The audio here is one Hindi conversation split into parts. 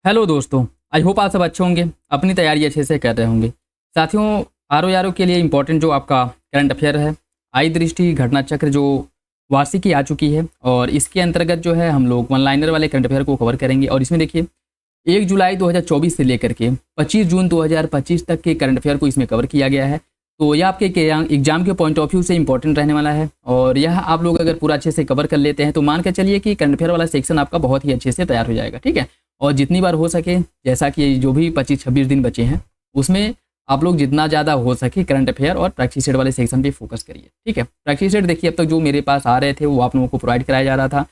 हेलो दोस्तों। आई होप आप सब अच्छे होंगे, अपनी तैयारी अच्छे से कर रहे होंगे। साथियों, आर ओ के लिए इम्पोर्टेंट जो आपका करंट अफेयर है, आई दृष्टि घटना चक्र जो वार्षिकी आ चुकी है, और इसके अंतर्गत जो है हम लोग वन लाइनर वाले करंट अफेयर को कवर करेंगे। और इसमें देखिए 1 जुलाई 2024 से लेकर के 25 जून 2025 तक के करंट अफेयर को इसमें कवर किया गया है। तो यह आपके एग्जाम के पॉइंट ऑफ व्यू से इंपॉर्टेंट रहने वाला है, और यह आप लोग अगर पूरा अच्छे से कवर कर लेते हैं तो मान कर चलिए कि करंट अफेयर वाला सेक्शन आपका बहुत ही अच्छे से तैयार हो जाएगा। ठीक है, और जितनी बार हो सके, जैसा कि जो भी 25-26 दिन बचे हैं उसमें आप लोग जितना ज़्यादा हो सके करंट अफेयर और प्रैक्टिस सेट वाले सेक्शन पे फोकस करिए। ठीक है, प्रैक्टिस सेट देखिए अब तक जो मेरे पास आ रहे थे वो आप लोगों को प्रोवाइड कराया जा रहा था।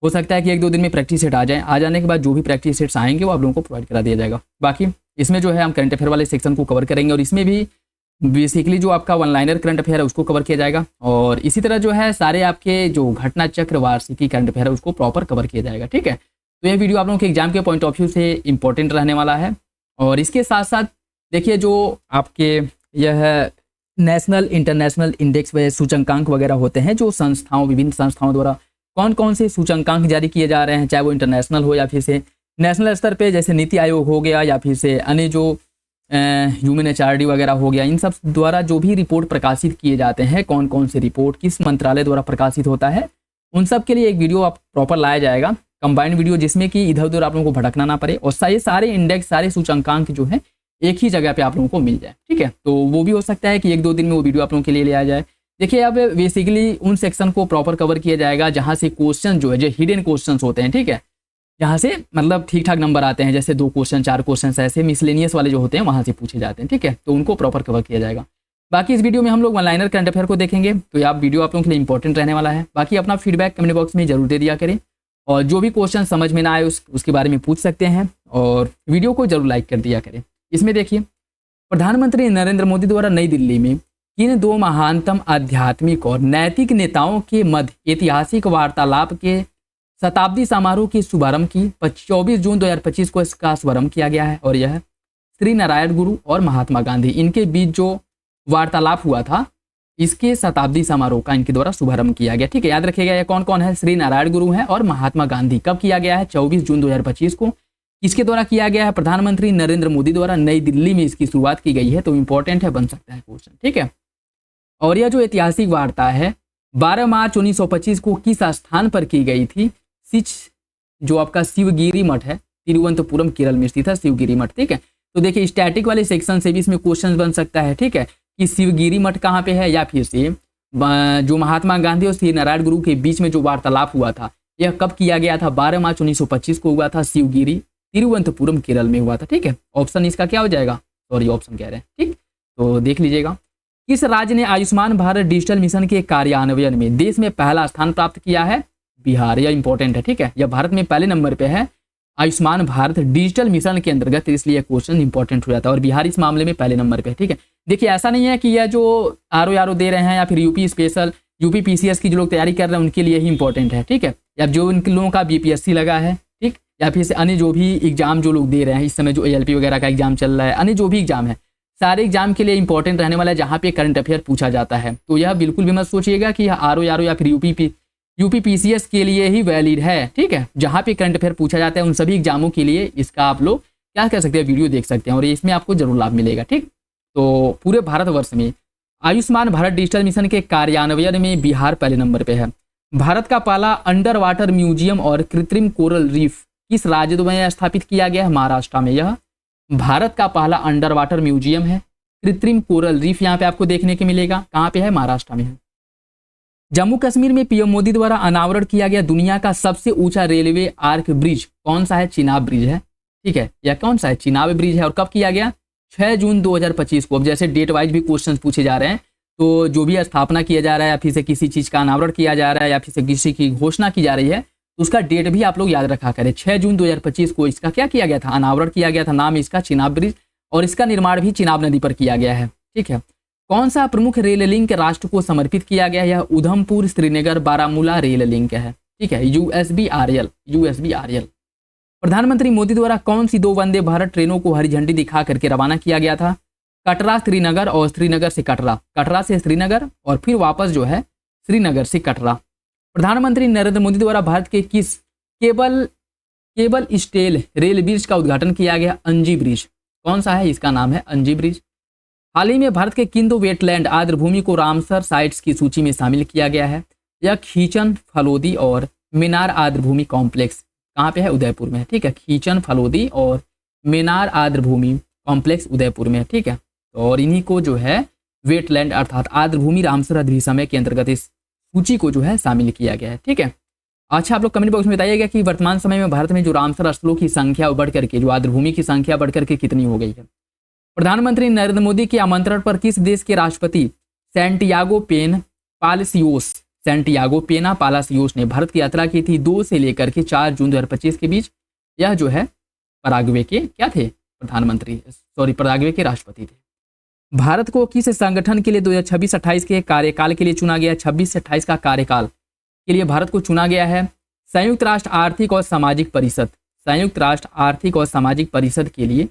हो सकता है कि 1-2 दिन में प्रैक्टिस सेट आ जाए, आ जाने के बाद जो भी प्रैक्टिस सेट्स आएंगे वो आप लोगों को प्रोवाइड करा दिया जाएगा। बाकी इसमें जो है हम करंट अफेयर वाले सेक्शन को कवर करेंगे, और इसमें भी बेसिकली जो आपका वन लाइनर करंट अफेयर है उसको कवर किया जाएगा, और इसी तरह जो है सारे आपके जो घटना चक्र वार्षिकी करंट अफेयर है उसको प्रॉपर कवर किया जाएगा। ठीक है, तो यह वीडियो आप लोगों के एग्जाम के पॉइंट ऑफ व्यू से इंपॉर्टेंट रहने वाला है। और इसके साथ साथ देखिए जो आपके यह नेशनल इंटरनेशनल इंडेक्स व सूचकांक वगैरह होते हैं, जो विभिन्न संस्थाओं द्वारा कौन कौन से सूचकांक जारी किए जा रहे हैं, चाहे वो इंटरनेशनल हो या फिर से नेशनल स्तर पे, जैसे नीति आयोग हो गया या फिर से अन्य जो UNHRD वगैरह हो गया, इन सब द्वारा जो भी रिपोर्ट प्रकाशित किए जाते हैं, कौन कौन से रिपोर्ट किस मंत्रालय द्वारा प्रकाशित होता है, उन सब के लिए एक वीडियो आप प्रॉपर लाया जाएगा, कंबाइंड वीडियो, जिसमें कि इधर उधर आप लोगों को भटकना ना पड़े, और ये सारे इंडेक्स सारे सूचकांक जो है एक ही जगह पे आप लोगों को मिल जाए। ठीक है, तो वो भी हो सकता है कि 1-2 दिन में वो वीडियो आप लोगों के लिए ले आ जाए। देखिए अब बेसिकली उन सेक्शन को प्रॉपर कवर किया जाएगा जहाँ से क्वेश्चन जो है, जो हिडन क्वेश्चन होते हैं, ठीक है, जहाँ से मतलब ठीक ठाक नंबर आते हैं, जैसे 2 क्वेश्चन 4 क्वेश्चन ऐसे मिसलेनियस वाले जो होते हैं वहाँ से पूछे जाते हैं। ठीक है, तो उनको प्रॉपर कवर किया जाएगा। बाकी इस वीडियो में हम लोग वन लाइनर करंट अफेयर को देखेंगे, तो यह वीडियो आप लोगों के लिए इंपॉर्टेंट रहने वाला है। बाकी अपना फीडबैक कमेंट बॉक्स में जरूर दे दिया करें, और जो भी क्वेश्चन समझ में ना आए उसके बारे में पूछ सकते हैं, और वीडियो को जरूर लाइक कर दिया करें। इसमें देखिए प्रधानमंत्री नरेंद्र मोदी द्वारा नई दिल्ली में किन 2 महानतम आध्यात्मिक और नैतिक नेताओं के मध्य ऐतिहासिक वार्तालाप के शताब्दी समारोह की शुभारंभ की 24 जून 2025 को इसका शुभारंभ किया गया है, और यह श्री नारायण गुरु और महात्मा गांधी, इनके बीच जो वार्तालाप हुआ था इसके शताब्दी समारोह का इनके द्वारा शुभारंभ किया गया। ठीक है, याद रखिएगा ये कौन कौन है, श्री नारायण गुरु है और महात्मा गांधी। कब किया गया है? 24 जून 2025 को। किसके द्वारा किया गया है? प्रधानमंत्री नरेंद्र मोदी द्वारा नई दिल्ली में इसकी शुरुआत की गई है, तो इंपॉर्टेंट है, बन सकता है क्वेश्चन। ठीक है, और यह जो ऐतिहासिक वार्ता है 12 मार्च 1925 को किस स्थान पर की गई थी? जो आपका शिवगिरी मठ है, तिरुवनंतपुरम केरल में स्थित है शिवगिरी मठ। ठीक है, तो देखिए स्टैटिक वाले सेक्शन से भी इसमें क्वेश्चन बन सकता है। ठीक है, कि शिवगिरी मठ कहाँ पे है, या फिर से जो महात्मा गांधी और श्री नारायण गुरु के बीच में जो वार्तालाप हुआ था यह कब किया गया था? 12 मार्च 1925 को हुआ था, शिवगिरी तिरुवनंतपुरम केरल में हुआ था। ठीक है, ऑप्शन इसका क्या हो जाएगा? सॉरी, ऑप्शन कह रहे हैं। ठीक, तो देख लीजिएगा। किस राज्य ने आयुष्मान भारत डिजिटल मिशन के कार्यान्वयन में देश में पहला स्थान प्राप्त किया है? बिहार। यह इंपॉर्टेंट है। ठीक है, यह भारत में पहले नंबर पे है आयुष्मान भारत डिजिटल मिशन के अंतर्गत, इसलिए क्वेश्चन इंपॉर्टेंट हो जाता है, और बिहार इस मामले में पहले नंबर पे है। ठीक है, देखिए ऐसा नहीं है कि यह जो RO दे रहे हैं या फिर यूपी स्पेशल यूपी PCS की जो लोग तैयारी कर रहे हैं उनके लिए ही इंपॉर्टेंट है। ठीक है, या जो उन लोगों का BPSC लगा है, ठीक, या फिर से अन्य जो भी एग्जाम जो लोग दे रहे हैं इस समय, जो ALP वगैरह का एग्जाम चल रहा है, अन्य जो भी एग्जाम है, सारे एग्जाम के लिए इंपॉर्टेंट रहने वाला है जहाँ पे करंट अफेयर पूछा जाता है। तो यह बिल्कुल भी मत सोचिएगा कि यह RO या फिर यूपी PCS के लिए ही वैलिड है। ठीक है, जहाँ पे करंट अफेयर पूछा जाता है उन सभी एग्जामों के लिए इसका आप लोग क्या कर सकते हैं, वीडियो देख सकते हैं, और इसमें आपको जरूर लाभ मिलेगा। ठीक, तो पूरे भारतवर्ष में आयुष्मान भारत डिजिटल मिशन के कार्यान्वयन में बिहार पहले नंबर पे है। भारत का पहला अंडर वाटर म्यूजियम और कृत्रिम कोरल रीफ किस राज्य में स्थापित किया गया है? महाराष्ट्र में। यह भारत का पहला अंडर वाटर म्यूजियम है। कृत्रिम कोरल रीफ यहाँ पे आपको देखने को मिलेगा, कहाँ पे है? महाराष्ट्र में है। जम्मू कश्मीर में PM मोदी द्वारा अनावरण किया गया दुनिया का सबसे ऊंचा रेलवे आर्क ब्रिज कौन सा है? चिनाब ब्रिज है। ठीक है, यह कौन सा है? चिनाब ब्रिज है। और कब किया गया? 6 जून 2025 को। अब जैसे डेट वाइज भी क्वेश्चन पूछे जा रहे हैं, तो जो भी स्थापना किया जा रहा है या फिर से किसी चीज का अनावरण किया जा रहा है या फिर से किसी की घोषणा की जा रही है, तो उसका डेट भी आप लोग याद रखा करें। 6 जून 2025 को इसका क्या किया गया था? अनावरण किया गया था। नाम इसका चिनाब ब्रिज, और इसका निर्माण भी चिनाब नदी पर किया गया है। ठीक है, कौन सा प्रमुख रेल लिंक राष्ट्र को समर्पित किया गया? यह उधमपुर श्रीनगर बारामूला रेल लिंक है। ठीक है, USBRL। प्रधानमंत्री मोदी द्वारा कौन सी 2 वंदे भारत ट्रेनों को हरी झंडी दिखा करके रवाना किया गया था? कटरा श्रीनगर और श्रीनगर से कटरा, कटरा से श्रीनगर, और फिर वापस जो है श्रीनगर से कटरा। प्रधानमंत्री नरेंद्र मोदी द्वारा भारत के किस cable cable stayed rail bridge का उद्घाटन किया गया? अंजी ब्रिज। कौन सा है? इसका नाम है अंजी ब्रिज। हाल ही में भारत के किन दो वेटलैंड आर्द्रभूमि को रामसर साइट्स की सूची में शामिल किया गया है? यह खींचन फलोदी और मिनार आर्द्रभूमि कॉम्प्लेक्स कहाँ पे है? उदयपुर में है। ठीक है, खींचन फलोदी और मिनार आर्द्रभूमि कॉम्प्लेक्स उदयपुर में है। ठीक है, और इन्हीं को जो है वेटलैंड अर्थात आर्द्रभूमि रामसर अधिसमय के अंतर्गत इस सूची को जो है शामिल किया गया है। ठीक है, अच्छा आप लोग कमेंट बॉक्स में बताइएगा कि वर्तमान समय में भारत में जो रामसर स्थलों की संख्या बढ़ करके, जो आर्द्रभूमि की संख्या बढ़ करके कितनी हो गई है? प्रधानमंत्री नरेंद्र मोदी के आमंत्रण पर किस देश के राष्ट्रपति सैंटियागो पेना पालासियोस ने भारत की यात्रा की थी 2 से लेकर के 4 जून 2025 के बीच? यह जो है पराग्वे के क्या थे? पराग्वे के राष्ट्रपति थे। भारत को किस संगठन के लिए 2026-28 के कार्यकाल के लिए चुना गया? 26 से 28 का कार्यकाल के लिए भारत को चुना गया है संयुक्त राष्ट्र आर्थिक और सामाजिक परिषद। संयुक्त राष्ट्र आर्थिक और सामाजिक परिषद के लिए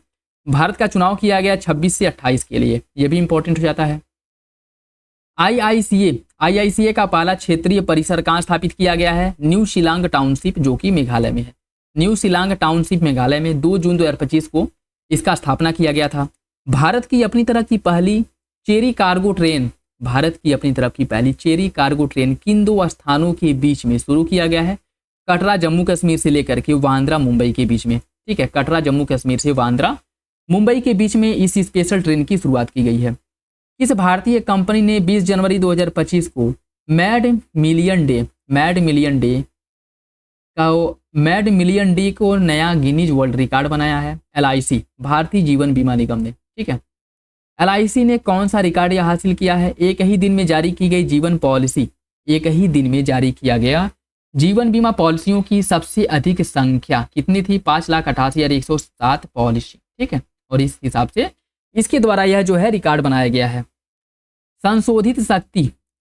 भारत का चुनाव किया गया 26 से 28 के लिए। यह भी इंपॉर्टेंट हो जाता है। आईआईसीए का पहला क्षेत्रीय परिसर कहाँ स्थापित किया गया है? न्यू शिलांग टाउनशिप, जो कि मेघालय में है। न्यू शिलांग टाउनशिप मेघालय में 2 जून 2025 को इसका स्थापना किया गया था। भारत की अपनी तरफ की पहली चेरी कार्गो ट्रेन, भारत की अपनी तरफ की पहली चेरी कार्गो ट्रेन किन 2 स्थानों के बीच में शुरू किया गया है? कटरा जम्मू कश्मीर से लेकर के बांद्रा मुंबई के बीच में। ठीक है, कटरा जम्मू कश्मीर से बांद्रा मुंबई के बीच में इस स्पेशल ट्रेन की शुरुआत की गई है। किस भारतीय कंपनी ने 20 जनवरी 2025 को मैड मिलियन डे को नया गिनीज वर्ल्ड रिकॉर्ड बनाया है? LIC, भारतीय जीवन बीमा निगम ने। ठीक है, LIC ने कौन सा रिकॉर्ड यह हासिल किया है? एक ही दिन में जारी की गई जीवन पॉलिसी, एक ही दिन में जारी किया गया जीवन बीमा पॉलिसियों की सबसे अधिक संख्या कितनी थी? 5,88,107 पॉलिसी। ठीक है, और इस हिसाब से इसके द्वारा यह जो है रिकॉर्ड बनाया गया है।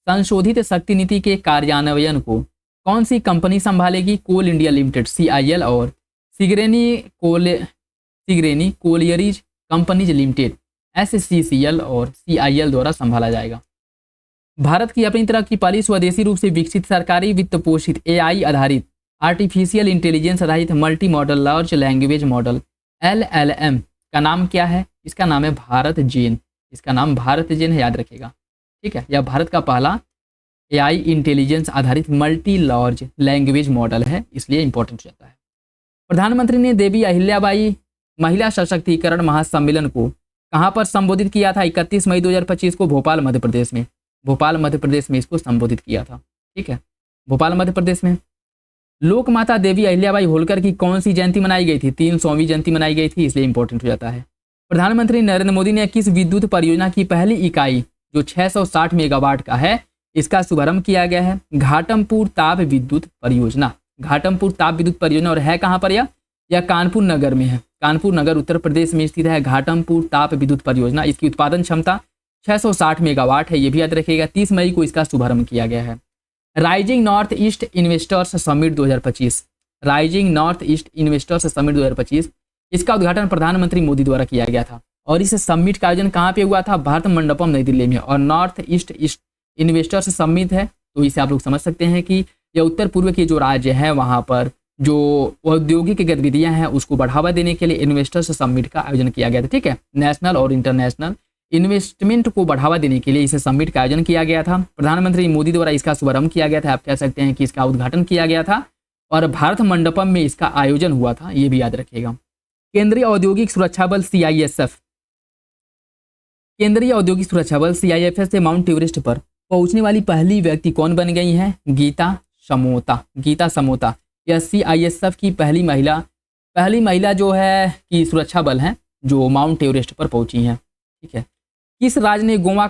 संशोधित शक्ति नीति के कार्यान्वयन को कौन सी कंपनी संभालेगी? कोल इंडिया लिमिटेड CIL और सिगरेनी कोलियरीज कंपनीज लिमिटेड SCCL और CIL द्वारा संभाला जाएगा। भारत की अपनी तरह की पहली स्वदेशी रूप से विकसित सरकारी वित्त पोषित AI आधारित आर्टिफिशियल इंटेलिजेंस आधारित multi model large language model LLM का नाम क्या है? इसका नाम है भारत जेन। इसका नाम भारत जेन है, याद रखिएगा। ठीक है, यह भारत का पहला AI इंटेलिजेंस आधारित मल्टी लार्ज लैंग्वेज मॉडल है, इसलिए इंपॉर्टेंट हो जाता है। प्रधानमंत्री ने देवी अहिल्याबाई महिला सशक्तिकरण महासम्मेलन को कहाँ पर संबोधित किया था? 31 मई 2025 को भोपाल मध्य प्रदेश में। भोपाल मध्य प्रदेश में इसको संबोधित किया था। ठीक है, भोपाल मध्य प्रदेश में। लोक माता देवी अहिल्याबाई होलकर की कौन सी जयंती मनाई गई थी? 300वीं जयंती मनाई गई थी, इसलिए इंपॉर्टेंट हो जाता है। प्रधानमंत्री नरेंद्र मोदी ने किस विद्युत परियोजना की पहली इकाई जो 660 मेगावाट का है इसका शुभारंभ किया गया है? घाटमपुर ताप विद्युत परियोजना। घाटमपुर ताप विद्युत परियोजना, और है कहाँ पर यह कानपुर नगर में है। कानपुर नगर उत्तर प्रदेश में स्थित है घाटमपुर ताप विद्युत परियोजना। इसकी उत्पादन क्षमता 660 मेगावाट है, ये भी याद रखिएगा। 30 मई को इसका शुभारंभ किया गया है। Rising north east investors summit 2025, rising north east investors summit 2025, इसका उद्घाटन प्रधानमंत्री मोदी द्वारा किया गया था। और इस समिट का आयोजन कहाँ पे हुआ था? भारत मंडपम नई दिल्ली में। और नॉर्थ ईस्ट इन्वेस्टर्स समिट है, तो इसे आप लोग समझ सकते हैं कि यह उत्तर पूर्व के जो राज्य हैं वहाँ पर जो औद्योगिक गतिविधियां हैं उसको बढ़ावा देने के लिए इन्वेस्टर्स समिट का आयोजन किया गया था। ठीक है, नेशनल और इंटरनेशनल इन्वेस्टमेंट को बढ़ावा देने के लिए इस समिट का आयोजन किया गया था। प्रधानमंत्री मोदी द्वारा इसका शुभारंभ किया गया था, आप कह सकते हैं कि इसका उद्घाटन किया गया था, और भारत मंडपम में इसका आयोजन हुआ था, ये भी याद रखिएगा। केंद्रीय औद्योगिक सुरक्षा बल CISF, केंद्रीय औद्योगिक सुरक्षा बल CISF से माउंट एवरेस्ट पर पहुंचने वाली पहली व्यक्ति कौन बन गई हैं? गीता समोता। यह CISF की पहली महिला जो है कि सुरक्षा बल हैं जो माउंट एवरेस्ट पर पहुंची हैं। ठीक है, किस राज्य ने गोवा,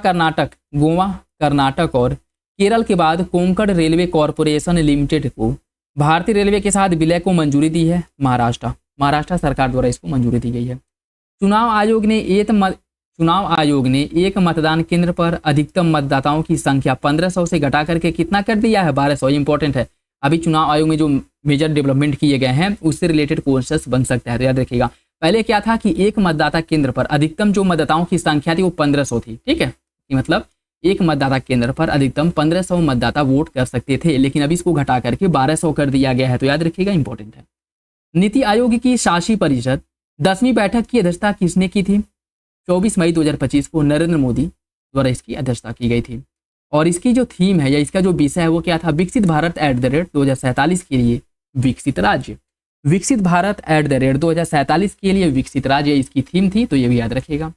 कर्नाटक और केरल के बाद कोंकण रेलवे कॉरपोरेशन लिमिटेड को भारतीय रेलवे के साथ विलय को मंजूरी दी है? महाराष्ट्र सरकार द्वारा इसको मंजूरी दी गई है। चुनाव आयोग ने एक मतदान केंद्र पर अधिकतम मतदाताओं की संख्या 1500 से घटा करके कितना कर दिया है? 1200। इंपॉर्टेंट है, अभी चुनाव आयोग में जो मेजर डेवलपमेंट किए गए हैं उससे रिलेटेड क्वेश्चंस बन सकता है, याद रखिएगा। पहले क्या था कि एक मतदाता केंद्र पर अधिकतम जो मतदाताओं की संख्या थी वो 1500 थी। ठीक है, मतलब एक मतदाता केंद्र पर अधिकतम 1500 मतदाता वोट कर सकते थे, लेकिन अभी इसको घटा करके 1200 कर दिया गया है, तो याद रखिएगा, इंपॉर्टेंट है। नीति आयोग की शासी परिषद 10वीं बैठक की अध्यक्षता किसने की थी? 24 मई 2025 को नरेंद्र मोदी द्वारा इसकी अध्यक्षता की गई थी। और इसकी जो थीम है या इसका जो विषय है वो क्या था? विकसित भारत @ 2047 के लिए विकसित राज्य। विकसित भारत @ 2047 के लिए विकसित राज्य इसकी थीम थी, तो ये भी याद रखिएगा।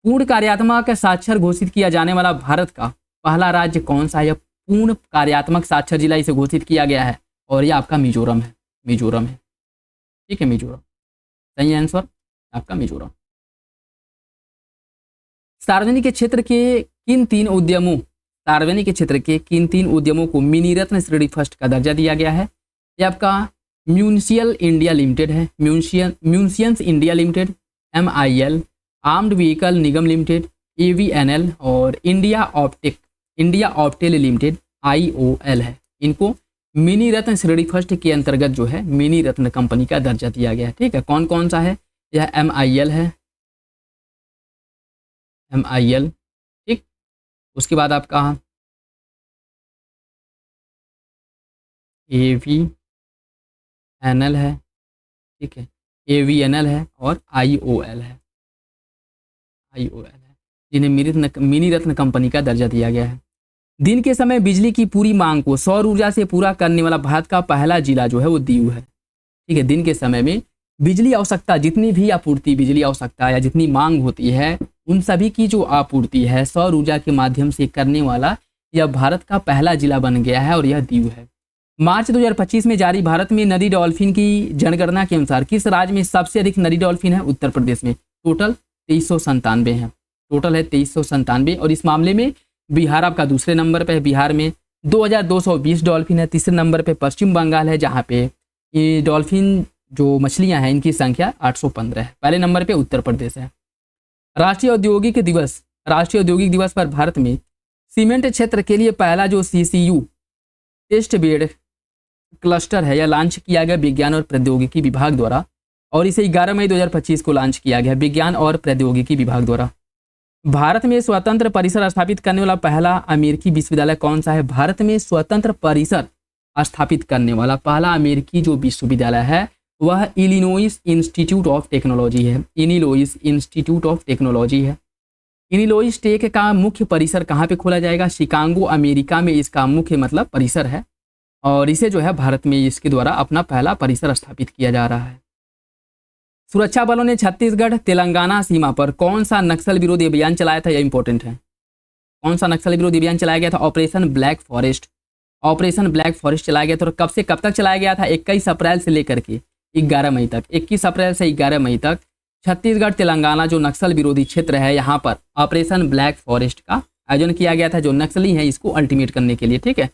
पूर्ण कार्यात्मक साक्षर घोषित किया जाने वाला भारत का पहला राज्य कौन सा है? या पूर्ण कार्यात्मक साक्षर जिला इसे घोषित किया गया है और यह आपका मिजोरम है। मिजोरम है, ठीक है, मिजोरम सही आंसर आपका मिजोरम। सार्वजनिक क्षेत्र के किन तीन उद्यमों सार्वजनिक क्षेत्र के किन तीन उद्यमों को मिनी रत्न श्रेणी फर्स्ट का दर्जा दिया गया है? ये आपका म्यूनिशियल इंडिया लिमिटेड है, Munitions India Limited MIL, Armoured Vehicle Nigam Limited AVNL और इंडिया ऑप्टेल लिमिटेड IOL है। इनको मिनी रत्न श्रेणी फर्स्ट के अंतर्गत जो है मिनी रत्न कंपनी का दर्जा दिया गया है। ठीक है, कौन कौन सा है? यह MIL है, MIL, ठीक। उसके बाद आपका AVNL है, ठीक है, AVNL है और IOL है, जिन्हें मिनी रत्न कंपनी का दर्जा दिया गया है। दिन के समय बिजली की पूरी मांग को सौर ऊर्जा से पूरा करने वाला भारत का पहला जिला जो है वो दीव है। ठीक है, दिन के समय में बिजली आवश्यकता, जितनी भी आपूर्ति बिजली आवश्यकता या जितनी मांग होती है उन सभी की जो आपूर्ति है सौर ऊर्जा के माध्यम से करने वाला यह भारत का पहला जिला बन गया है और यह दीव है। मार्च 2025 में जारी भारत में नदी डॉल्फिन की जनगणना के अनुसार किस राज्य में सबसे अधिक नदी डॉल्फिन है? उत्तर प्रदेश में। टोटल 2397 है, टोटल है 2397। और इस मामले में बिहार आपका दूसरे नंबर पे है, बिहार में 2220 डॉल्फिन है। तीसरे नंबर पे पश्चिम बंगाल है जहाँ पे ये डॉल्फिन जो मछलियाँ हैं इनकी संख्या 815 है। पहले नंबर पे उत्तर प्रदेश है। राष्ट्रीय औद्योगिक दिवस पर भारत में सीमेंट क्षेत्र के लिए पहला जो CCU टेस्ट बेड क्लस्टर है या लॉन्च किया गया विज्ञान और प्रौद्योगिकी विभाग द्वारा, और इसे 11 मई 2025 को लॉन्च किया गया विज्ञान और प्रौद्योगिकी विभाग द्वारा। भारत में स्वतंत्र परिसर स्थापित करने वाला पहला अमेरिकी विश्वविद्यालय कौन सा है? भारत में स्वतंत्र परिसर स्थापित करने वाला पहला अमेरिकी जो विश्वविद्यालय है वह इलिनोइस इंस्टीट्यूट ऑफ टेक्नोलॉजी है। इलिनोइस इंस्टीट्यूट ऑफ टेक्नोलॉजी है। इलिनोइस टेक का मुख्य परिसर कहाँ पे खोला जाएगा? शिकागो, अमेरिका में इसका मुख्य मतलब परिसर है, और इसे जो है भारत में इसके द्वारा अपना पहला परिसर स्थापित किया जा रहा है। सुरक्षा बलों ने छत्तीसगढ़ तेलंगाना सीमा पर कौन सा नक्सल विरोधी अभियान चलाया था? यह इंपॉर्टेंट है। कौन सा नक्सल विरोधी अभियान चलाया गया था? Operation black forest. Operation black forest चलाया गया था। और कब से कब तक चलाया गया था? 21 अप्रैल से लेकर के 11 मई तक। 21 अप्रैल से 11 मई तक छत्तीसगढ़ तेलंगाना जो नक्सल विरोधी क्षेत्र है यहाँ पर ऑपरेशन ब्लैक फॉरेस्ट का आयोजन किया गया था, जो नक्सली है इसको अल्टीमेट करने के लिए, ठीक है,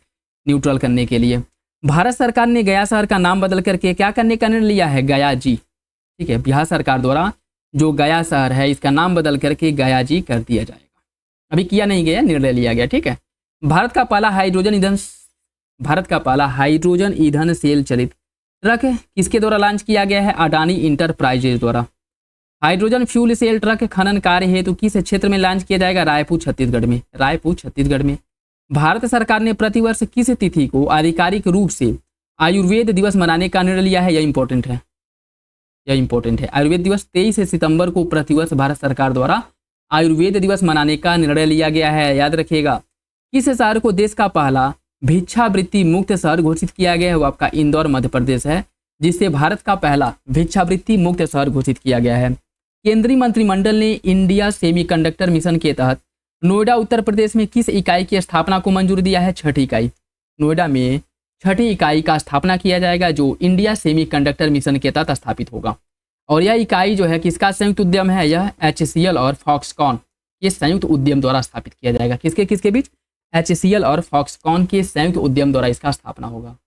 न्यूट्रल करने के लिए। भारत सरकार ने गया शहर का नाम बदल करके क्या करने का निर्णय लिया है? गया जी, ठीक है। बिहार सरकार द्वारा जो गया शहर है इसका नाम बदल करके गया जी कर दिया जाएगा। अभी किया नहीं गया, निर्णय लिया गया, ठीक है। भारत का पहला हाइड्रोजन ईंधन सेल चलित ट्रक किसके द्वारा लॉन्च किया गया है? अडानी इंटरप्राइजेज द्वारा। हाइड्रोजन फ्यूल सेल ट्रक खनन कार्य हेतु किस क्षेत्र में लॉन्च किया जाएगा? रायपुर छत्तीसगढ़ में। भारत सरकार ने प्रतिवर्ष किस तिथि को आधिकारिक रूप से आयुर्वेद दिवस मनाने का निर्णय लिया है? यह इंपॉर्टेंट है। आयुर्वेद दिवस 23 सितंबर को प्रतिवर्ष भारत सरकार द्वारा आयुर्वेद दिवस मनाने का निर्णय लिया गया है, याद रखिएगा। किस शहर को देश का पहला भिक्षावृत्ति मुक्त शहर घोषित किया गया है? वो आपका इंदौर मध्य प्रदेश है, जिससे भारत का पहला भिक्षावृत्ति मुक्त शहर घोषित किया गया है। केंद्रीय मंत्रिमंडल ने इंडिया सेमीकंडक्टर मिशन के तहत नोएडा उत्तर प्रदेश में किस इकाई की स्थापना को मंजूरी दिया है? 6ठी इकाई। नोएडा में 6ठी इकाई का स्थापना किया जाएगा जो इंडिया सेमीकंडक्टर मिशन के तहत स्थापित होगा। और यह इकाई जो है किसका संयुक्त उद्यम है? यह HCL और फॉक्सकॉन के संयुक्त उद्यम द्वारा स्थापित किया जाएगा। किसके बीच? HCL और फॉक्सकॉन के संयुक्त उद्यम द्वारा इसका स्थापना होगा।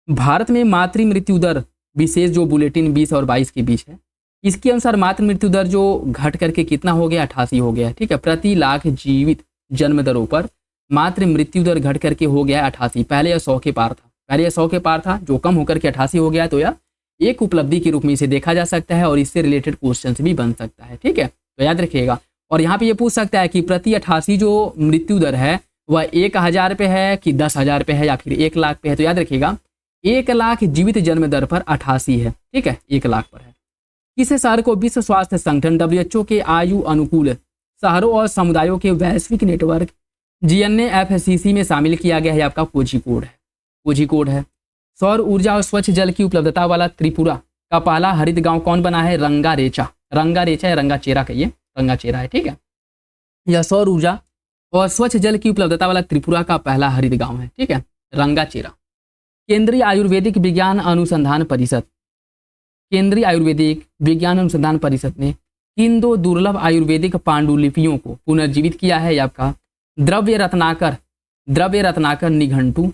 भारत में मातृ मृत्यु दर विशेष जो बुलेटिन 20 और 22 के बीच है, इसके अनुसार मातृ मृत्यु दर जो घट करके कितना हो गया? 88 हो गया, ठीक है। प्रति लाख जीवित जन्म दरों पर मातृ मृत्यु दर घट करके हो गया 88। पहले यह 100 के पार था, जो कम होकर के 88 हो गया, तो यह एक उपलब्धि के रूप में इसे देखा जा सकता है और इससे रिलेटेड क्वेश्चन भी बन सकता है, ठीक है, तो याद रखिएगा। और यहाँ पे ये पूछ सकता है कि प्रति 88 जो मृत्यु दर है वह 1000 पे है कि 10,000 पे है या फिर 1 लाख पे है, तो याद रखिएगा 1 लाख जीवित जन्म दर पर 88 है, ठीक है, 1 लाख पर है। किस शहर को विश्व स्वास्थ्य संगठन WHO के आयु अनुकूल शहरों और समुदायों के वैश्विक नेटवर्क GNFCC में शामिल किया गया है? आपका कोझिकोड है, कोझिकोड है। सौर ऊर्जा और स्वच्छ जल की उपलब्धता वाला त्रिपुरा का पहला हरित गांव कौन बना है? रंगारेचा, रंगारेचा या रंगाचेरा कहिए, रंगाचेरा है, ठीक है। यह सौर ऊर्जा और स्वच्छ जल की उपलब्धता वाला त्रिपुरा का पहला हरित गांव है, ठीक है, रंगाचेरा। केंद्रीय आयुर्वेदिक विज्ञान अनुसंधान परिषद, केंद्रीय आयुर्वेदिक विज्ञान अनुसंधान परिषद ने किन 2 दुर्लभ आयुर्वेदिक पांडुलिपियों को पुनर्जीवित किया है? आपका द्रव्य रत्नाकर निघंटु,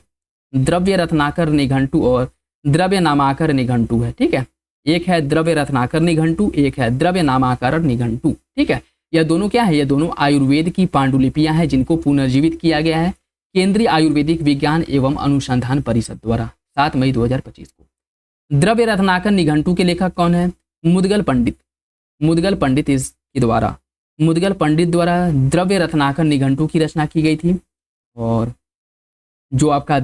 द्रव्य रत्नाकर निघंटु और द्रव्य नामाकर निघंटु है, ठीक है। एक है द्रव्य रत्नाकर निघंटु, एक है द्रव्य नामाकर निघंटु, ठीक है। यह दोनों क्या है? यह दोनों आयुर्वेद की पांडुलिपियां हैं जिनको पुनर्जीवित किया गया है केंद्रीय आयुर्वेदिक विज्ञान एवं अनुसंधान परिषद द्वारा 7 मई 2025 को। द्रव्य रत्नाकर निघंटु के लेखक कौन है? मुदगल पंडित, मुदगल पंडित इसके द्वारा, मुदगल पंडित द्वारा द्रव्य रत्नाकर निघंटु की रचना की गई थी। और जो आपका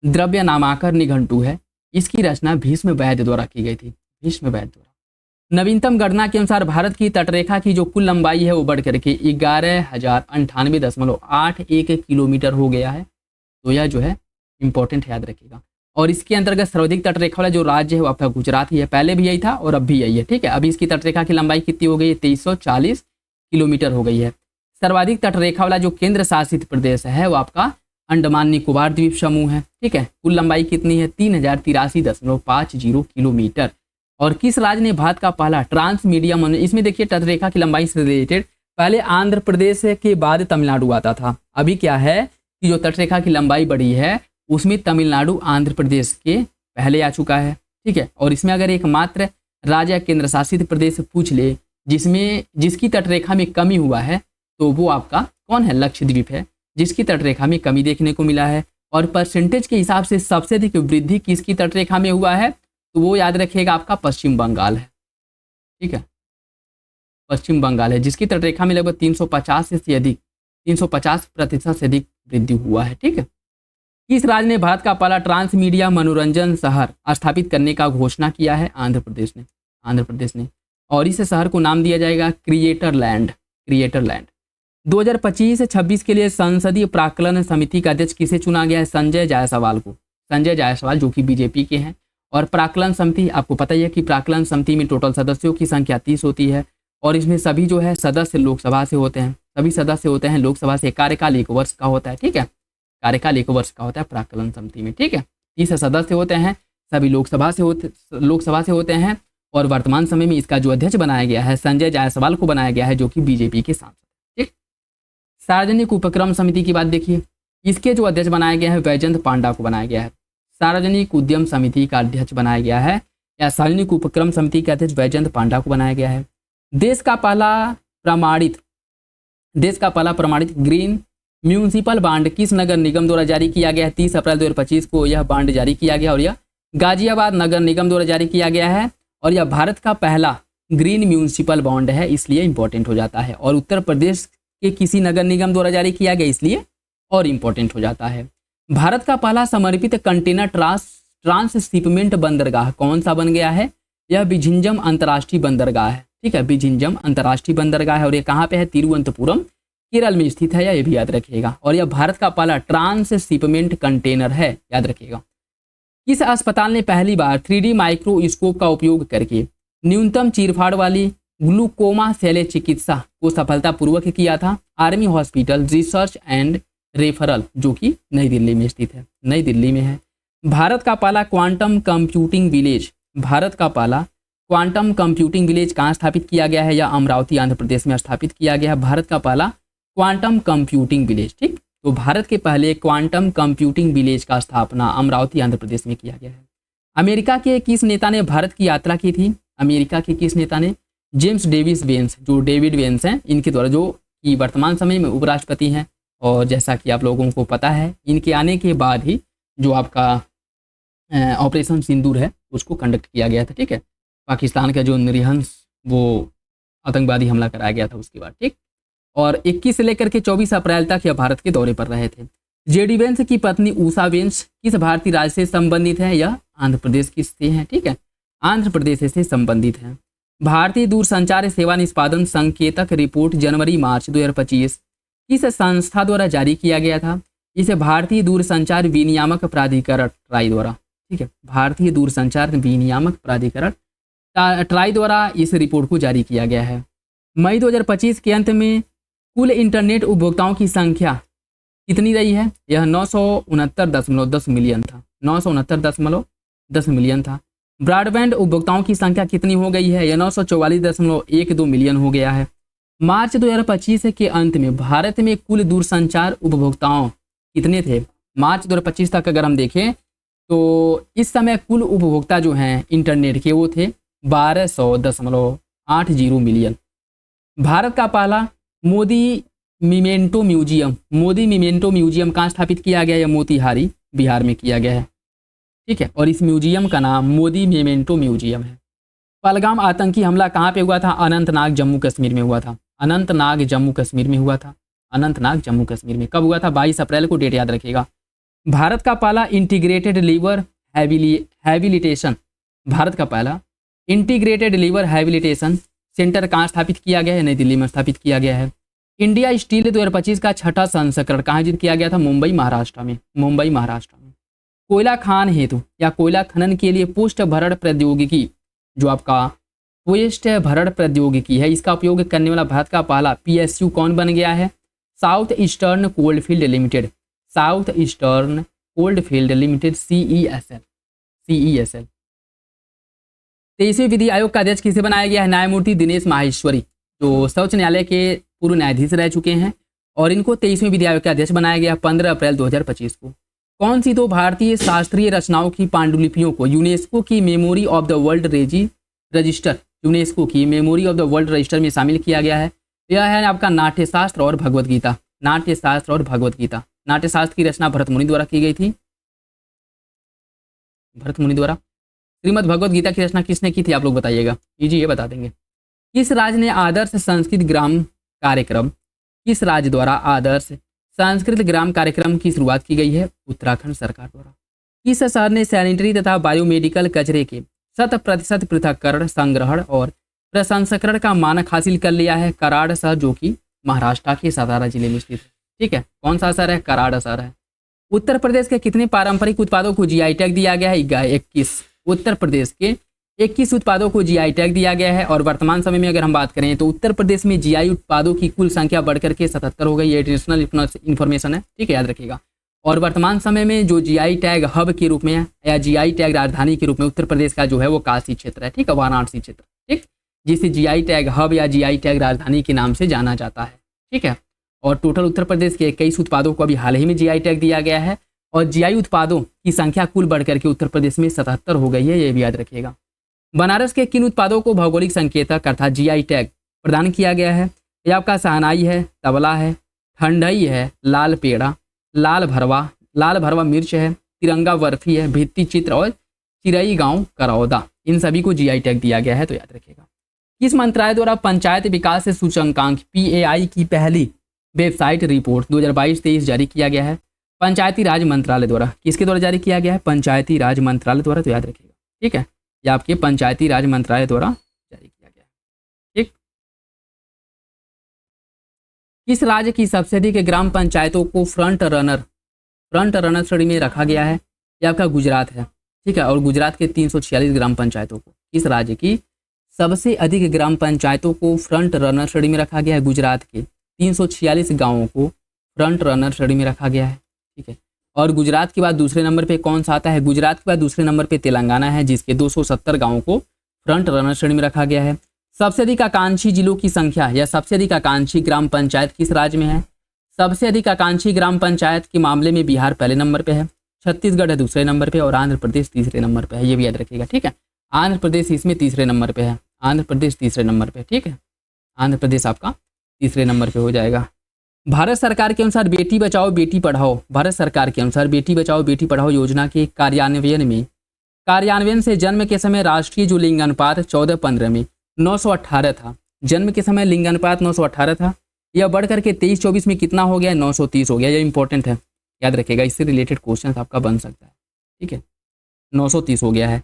द्रव्य नामाकर निघंटु है इसकी रचना भीष्म वैद्य द्वारा की गई थी, भीष्म वैद्य द्वारा। नवीनतम गणना के अनुसार भारत की तटरेखा की जो कुल लंबाई है वो बढ़ करके 11,098.81 किलोमीटर हो गया है। तो यह जो है इंपॉर्टेंट याद रखिएगा। और इसके अंतर्गत सर्वाधिक तटरेखा वाला जो राज्य है वो आपका गुजरात ही है, पहले भी यही था और अब भी यही है, ठीक है। अभी इसकी तटरेखा की लंबाई कितनी हो गई है? 2340 किलोमीटर हो गई है। सर्वाधिक तटरेखा वाला जो केंद्र शासित प्रदेश है वो आपका अंडमान निकोबार द्वीप समूह है, ठीक है। कुल लंबाई कितनी है? 3083.50 किलोमीटर। और किस राज्य ने भारत का पहला ट्रांस मीडियम, इसमें देखिए तटरेखा की लंबाई से रिलेटेड पहले आंध्र प्रदेश के बाद तमिलनाडु आता था। अभी क्या है कि जो तटरेखा की लंबाई बढ़ी है उसमें तमिलनाडु आंध्र प्रदेश के पहले आ चुका है, ठीक है। और इसमें अगर एकमात्र राज्य या केंद्र शासित प्रदेश पूछ ले जिसकी तटरेखा में कमी हुआ है तो वो आपका कौन है? लक्षद्वीप है, जिसकी तटरेखा में कमी देखने को मिला है। और परसेंटेज के हिसाब से सबसे अधिक वृद्धि किसकी तटरेखा में हुआ है? तो वो याद रखिएगा आपका पश्चिम बंगाल है, ठीक है, पश्चिम बंगाल है, जिसकी तटरेखा में लगभग 350% से अधिक वृद्धि हुआ है, ठीक है। किस राज्य ने भारत का पहला ट्रांस मीडिया मनोरंजन शहर स्थापित करने का घोषणा किया है? आंध्र प्रदेश ने, आंध्र प्रदेश ने। और इस शहर को नाम दिया जाएगा क्रिएटर लैंड, क्रिएटर लैंड। 2025-26 के लिए संसदीय प्राक्कलन समिति का अध्यक्ष किसे चुना गया है? संजय जायसवाल को, संजय जायसवाल जो कि बीजेपी के हैं। और प्राक्कलन समिति आपको पता ही है कि प्राक्कलन समिति में टोटल सदस्यों की संख्या 30 होती है और इसमें सभी जो है सदस्य लोकसभा से होते हैं, सभी सदस्य होते हैं लोकसभा से। कार्यकाल 1 वर्ष का होता है, ठीक है, कार्यकाल 1 वर्ष का होता है प्राक्कलन समिति में, ठीक है। 30 सदस्य होते हैं, सभी लोकसभा से होते हैं। और वर्तमान समय में इसका जो अध्यक्ष बनाया गया है संजय जायसवाल को बनाया गया है जो कि बीजेपी के सांसद, ठीक। सार्वजनिक उपक्रम समिति की बात देखिए, इसके जो अध्यक्ष बनाया गया है वैजयंत पांडा को बनाया गया है। सार्वजनिक उद्यम समिति का अध्यक्ष बनाया गया है या सार्वजनिक उपक्रम समिति के अध्यक्ष वैजयंत पांडा को बनाया गया है। देश का पहला प्रमाणित ग्रीन म्यूनिसिपल बांड किस नगर निगम द्वारा जारी किया गया है? 30 अप्रैल 2025 को यह बांड जारी किया गया और यह गाजियाबाद नगर निगम द्वारा जारी किया गया है। और यह भारत का पहला ग्रीन म्यूनिसिपल बॉन्ड है, इसलिए इंपॉर्टेंट हो जाता है। और उत्तर प्रदेश के किसी नगर निगम द्वारा जारी किया गया इसलिए और इंपॉर्टेंट हो जाता है। भारत का पहला समर्पित कंटेनर ट्रांसशिपमेंट बंदरगाह कौन सा बन गया है? यह बिझिंजम अंतर्राष्ट्रीय बंदरगाह है, ठीक है, बिझिंजम अंतर्राष्ट्रीय बंदरगाह है। और ये कहाँ पे है? तिरुवनंतपुरम केरल में स्थित है, ये भी याद रखिएगा। और यह भारत का पहला ट्रांसशिपमेंट कंटेनर है, याद रखिएगा। किस अस्पताल ने पहली बार 3D माइक्रोस्कोप का उपयोग करके न्यूनतम चीरफाड़ वाली ग्लूकोमा शल्य चिकित्सा को सफलतापूर्वक किया था? Army hospital research and referral जो कि नई दिल्ली में स्थित है, नई दिल्ली में है। भारत का पहला क्वांटम कंप्यूटिंग विलेज, भारत का पहला क्वांटम कंप्यूटिंग विलेज कहाँ स्थापित किया गया है? या अमरावती आंध्र प्रदेश में स्थापित किया गया है भारत का पहला क्वांटम कंप्यूटिंग विलेज, ठीक। तो भारत के पहले क्वांटम कंप्यूटिंग विलेज का स्थापना अमरावती आंध्र प्रदेश में किया गया है। अमेरिका के किस नेता ने भारत की यात्रा की थी? अमेरिका के किस नेता ने? जेम्स डेविस वेंस, जो डेविड वेंस हैं, इनके द्वारा, जो कि वर्तमान समय में उपराष्ट्रपति हैं। और जैसा कि आप लोगों को पता है इनके आने के बाद ही जो आपका ऑपरेशन सिंदूर है उसको कंडक्ट किया गया था, ठीक है। पाकिस्तान का जो निरहंस वो आतंकवादी हमला कराया गया था उसके बाद, ठीक। और 21 से लेकर के 24 अप्रैल तक यह भारत के दौरे पर रहे थे। जेडी वेंस की पत्नी उषा वेंस किस भारतीय राज्य से संबंधित है? यह आंध्र प्रदेश की से है। ठीक है, आंध्र प्रदेश से संबंधित है। भारतीय दूरसंचार सेवा निष्पादन संकेतक रिपोर्ट जनवरी मार्च 2025 किस संस्था द्वारा जारी किया गया था? इसे भारतीय दूरसंचार विनियामक प्राधिकरण ट्राई द्वारा। ठीक है, भारतीय दूरसंचार विनियामक प्राधिकरण ट्राई द्वारा इस रिपोर्ट को जारी किया गया है। मई 2025 के अंत में कुल इंटरनेट उपभोक्ताओं की संख्या कितनी रही है? यह 969.10 मिलियन था। 969.10 मिलियन था। ब्रॉडबैंड उपभोक्ताओं की संख्या कितनी हो गई है? यह 944.12 मिलियन हो गया है। मार्च 2025 के अंत में भारत में कुल दूरसंचार उपभोक्ताओं कितने थे? मार्च 2025 तक अगर हम देखें तो इस समय कुल उपभोक्ता जो हैं इंटरनेट के वो थे 1200.80 मिलियन। भारत का पहला मोदी मिमेंटो म्यूजियम कहाँ स्थापित किया गया है? मोतिहारी बिहार में किया गया है। ठीक है, और इस म्यूजियम का नाम मोदी मिमेंटो म्यूजियम है। पहलगाम आतंकी हमला कहाँ पे हुआ था? अनंतनाग जम्मू कश्मीर में हुआ था। अनंतनाग जम्मू कश्मीर में हुआ था। अनंतनाग जम्मू कश्मीर में कब हुआ था? 22 अप्रैल को, डेट याद रखिएगा। भारत का पहला इंटीग्रेटेड लीवर हैबिलिटेशन भारत का पहला इंटीग्रेटेड लीवर हैबिलिटेशन सेंटर कहाँ स्थापित किया गया है? नई दिल्ली में स्थापित किया गया है। इंडिया स्टील 2025 का छठा संस्करण कहाँ आयोजित किया गया था? मुंबई महाराष्ट्र में। मुंबई महाराष्ट्र में। कोयला खान हेतु या कोयला खनन के लिए पोस्ट भरण प्रौद्योगिकी, जो आपका पोस्ट भरण प्रौद्योगिकी है, इसका उपयोग करने वाला भारत का पहला PSU कौन बन गया है? South eastern coalfield limited. South eastern coalfield limited, CESL। 23वें विधि आयोग का अध्यक्ष किसे बनाया गया है? न्यायमूर्ति दिनेश माहेश्वरी, जो सर्वोच्च न्यायालय के पूर्व न्यायाधीश रह चुके हैं, और इनको 23वें विधि आयोग का अध्यक्ष बनाया गया 15 अप्रैल 2025 को। कौन सी दो भारतीय शास्त्रीय रचनाओं की पांडुलिपियों को यूनेस्को की memory of the world register में शामिल किया गया है? यह है आपका नाट्यशास्त्र और भगवत गीता। नाट्यशास्त्र और भगवत गीता। नाट्यशास्त्र की रचना भरत मुनि द्वारा की गई थी। भरत मुनि द्वारा। श्रीमद् भगवत गीता की रचना किसने की थी? आप लोग बताइएगा, ये बता देंगे। किस राज्य ने आदर्श संस्कृत ग्राम कार्यक्रम, किस राज्य द्वारा आदर्श संस्कृत ग्राम कार्यक्रम की शुरुआत की गई है? उत्तराखंड सरकार द्वारा। किस शहर ने सैनिटरी तथा बायोमेडिकल कचरे के 100% पृथक्करण, संग्रहण और प्रसंस्करण का मानक हासिल कर लिया है? कराड़ शहर, जो कि महाराष्ट्र के सतारा जिले में स्थित है। ठीक है, कौन सा शहर है? कराड़ शहर है। उत्तर प्रदेश के कितने पारंपरिक उत्पादों को GI टैग दिया गया है? 21। उत्तर प्रदेश के 21 उत्पादों को GI टैग दिया गया है। और वर्तमान समय में अगर हम बात करें तो उत्तर प्रदेश में GI उत्पादों की कुल संख्या बढ़कर के 77 हो गई। ये एडिशनल इन्फॉर्मेशन है। ठीक है, याद रखिएगा। और वर्तमान समय में जो GI टैग हब के रूप में या GI टैग राजधानी के रूप में उत्तर प्रदेश का जो है वो काशी क्षेत्र है। ठीक है, वाराणसी क्षेत्र। ठीक, जिसे GI टैग हब या GI टैग राजधानी के नाम से जाना जाता है। ठीक है, और टोटल उत्तर प्रदेश के 21 उत्पादों को अभी हाल ही में GI टैग दिया गया है। और GI उत्पादों की संख्या कुल बढ़कर के उत्तर प्रदेश में 77 हो गई है, ये भी याद रखिएगा। बनारस के किन उत्पादों को भौगोलिक संकेतक अर्थात GI टैग प्रदान किया गया है? यह आपका शहनाई है, तबला है, ठंडई है, लाल पेड़ा, लाल भरवा मिर्च है, तिरंगा बर्फी है, भित्ति चित्र और चिरई गांव करौदा, इन सभी को GI टैग दिया गया है, तो याद रखिएगा। किस मंत्रालय द्वारा पंचायत विकास सूचकांक PAI की पहली वेबसाइट रिपोर्ट 2022-23 जारी किया गया है? पंचायती राज मंत्रालय द्वारा। किसके द्वारा जारी किया गया है? पंचायती राज मंत्रालय द्वारा, तो याद रखिएगा। ठीक है, यह आपके पंचायती राज मंत्रालय द्वारा जारी किया गया है। ठीक, किस राज्य की सबसे अधिक ग्राम पंचायतों को फ्रंट रनर श्रेणी में रखा गया है? यह आपका गुजरात है। ठीक है, और गुजरात के 346 ग्राम पंचायतों को, किस राज्य की सबसे अधिक ग्राम पंचायतों को फ्रंट रनर श्रेणी में रखा गया है? गुजरात के 346 गांवों को फ्रंट रनर श्रेणी में रखा गया है। ठीक है, और गुजरात के बाद दूसरे नंबर पे कौन सा आता है? गुजरात के बाद दूसरे नंबर पे तेलंगाना है, जिसके 270 गांवों को फ्रंट रनर श्रेणी में रखा गया है। सबसे अधिक आकांक्षी जिलों की संख्या या सबसे अधिक आकांक्षी ग्राम पंचायत किस राज्य में है? सबसे अधिक आकांक्षी ग्राम पंचायत के मामले में बिहार पहले नंबर पे है, छत्तीसगढ़ है दूसरे नंबर पे और आंध्र प्रदेश तीसरे नंबर पे है, ये भी याद रखिएगा। ठीक है, आंध्र प्रदेश इसमें तीसरे नंबर पे है, आंध्र प्रदेश तीसरे नंबर पे। ठीक है, आंध्र प्रदेश आपका तीसरे नंबर पे हो जाएगा। भारत सरकार के अनुसार बेटी बचाओ बेटी पढ़ाओ, भारत सरकार के अनुसार बेटी बचाओ बेटी पढ़ाओ योजना के कार्यान्वयन से जन्म के समय राष्ट्रीय जो लिंग अनुपात 14-15 में 918 था, जन्म के समय लिंग अनुपात 918 था, यह बढ़ करके 23-24 में कितना हो गया? 930 हो गया। यह इंपॉर्टेंट है। याद रखिएगा, इससे रिलेटेड क्वेश्चन आपका बन सकता है। ठीक है, 930 हो गया है,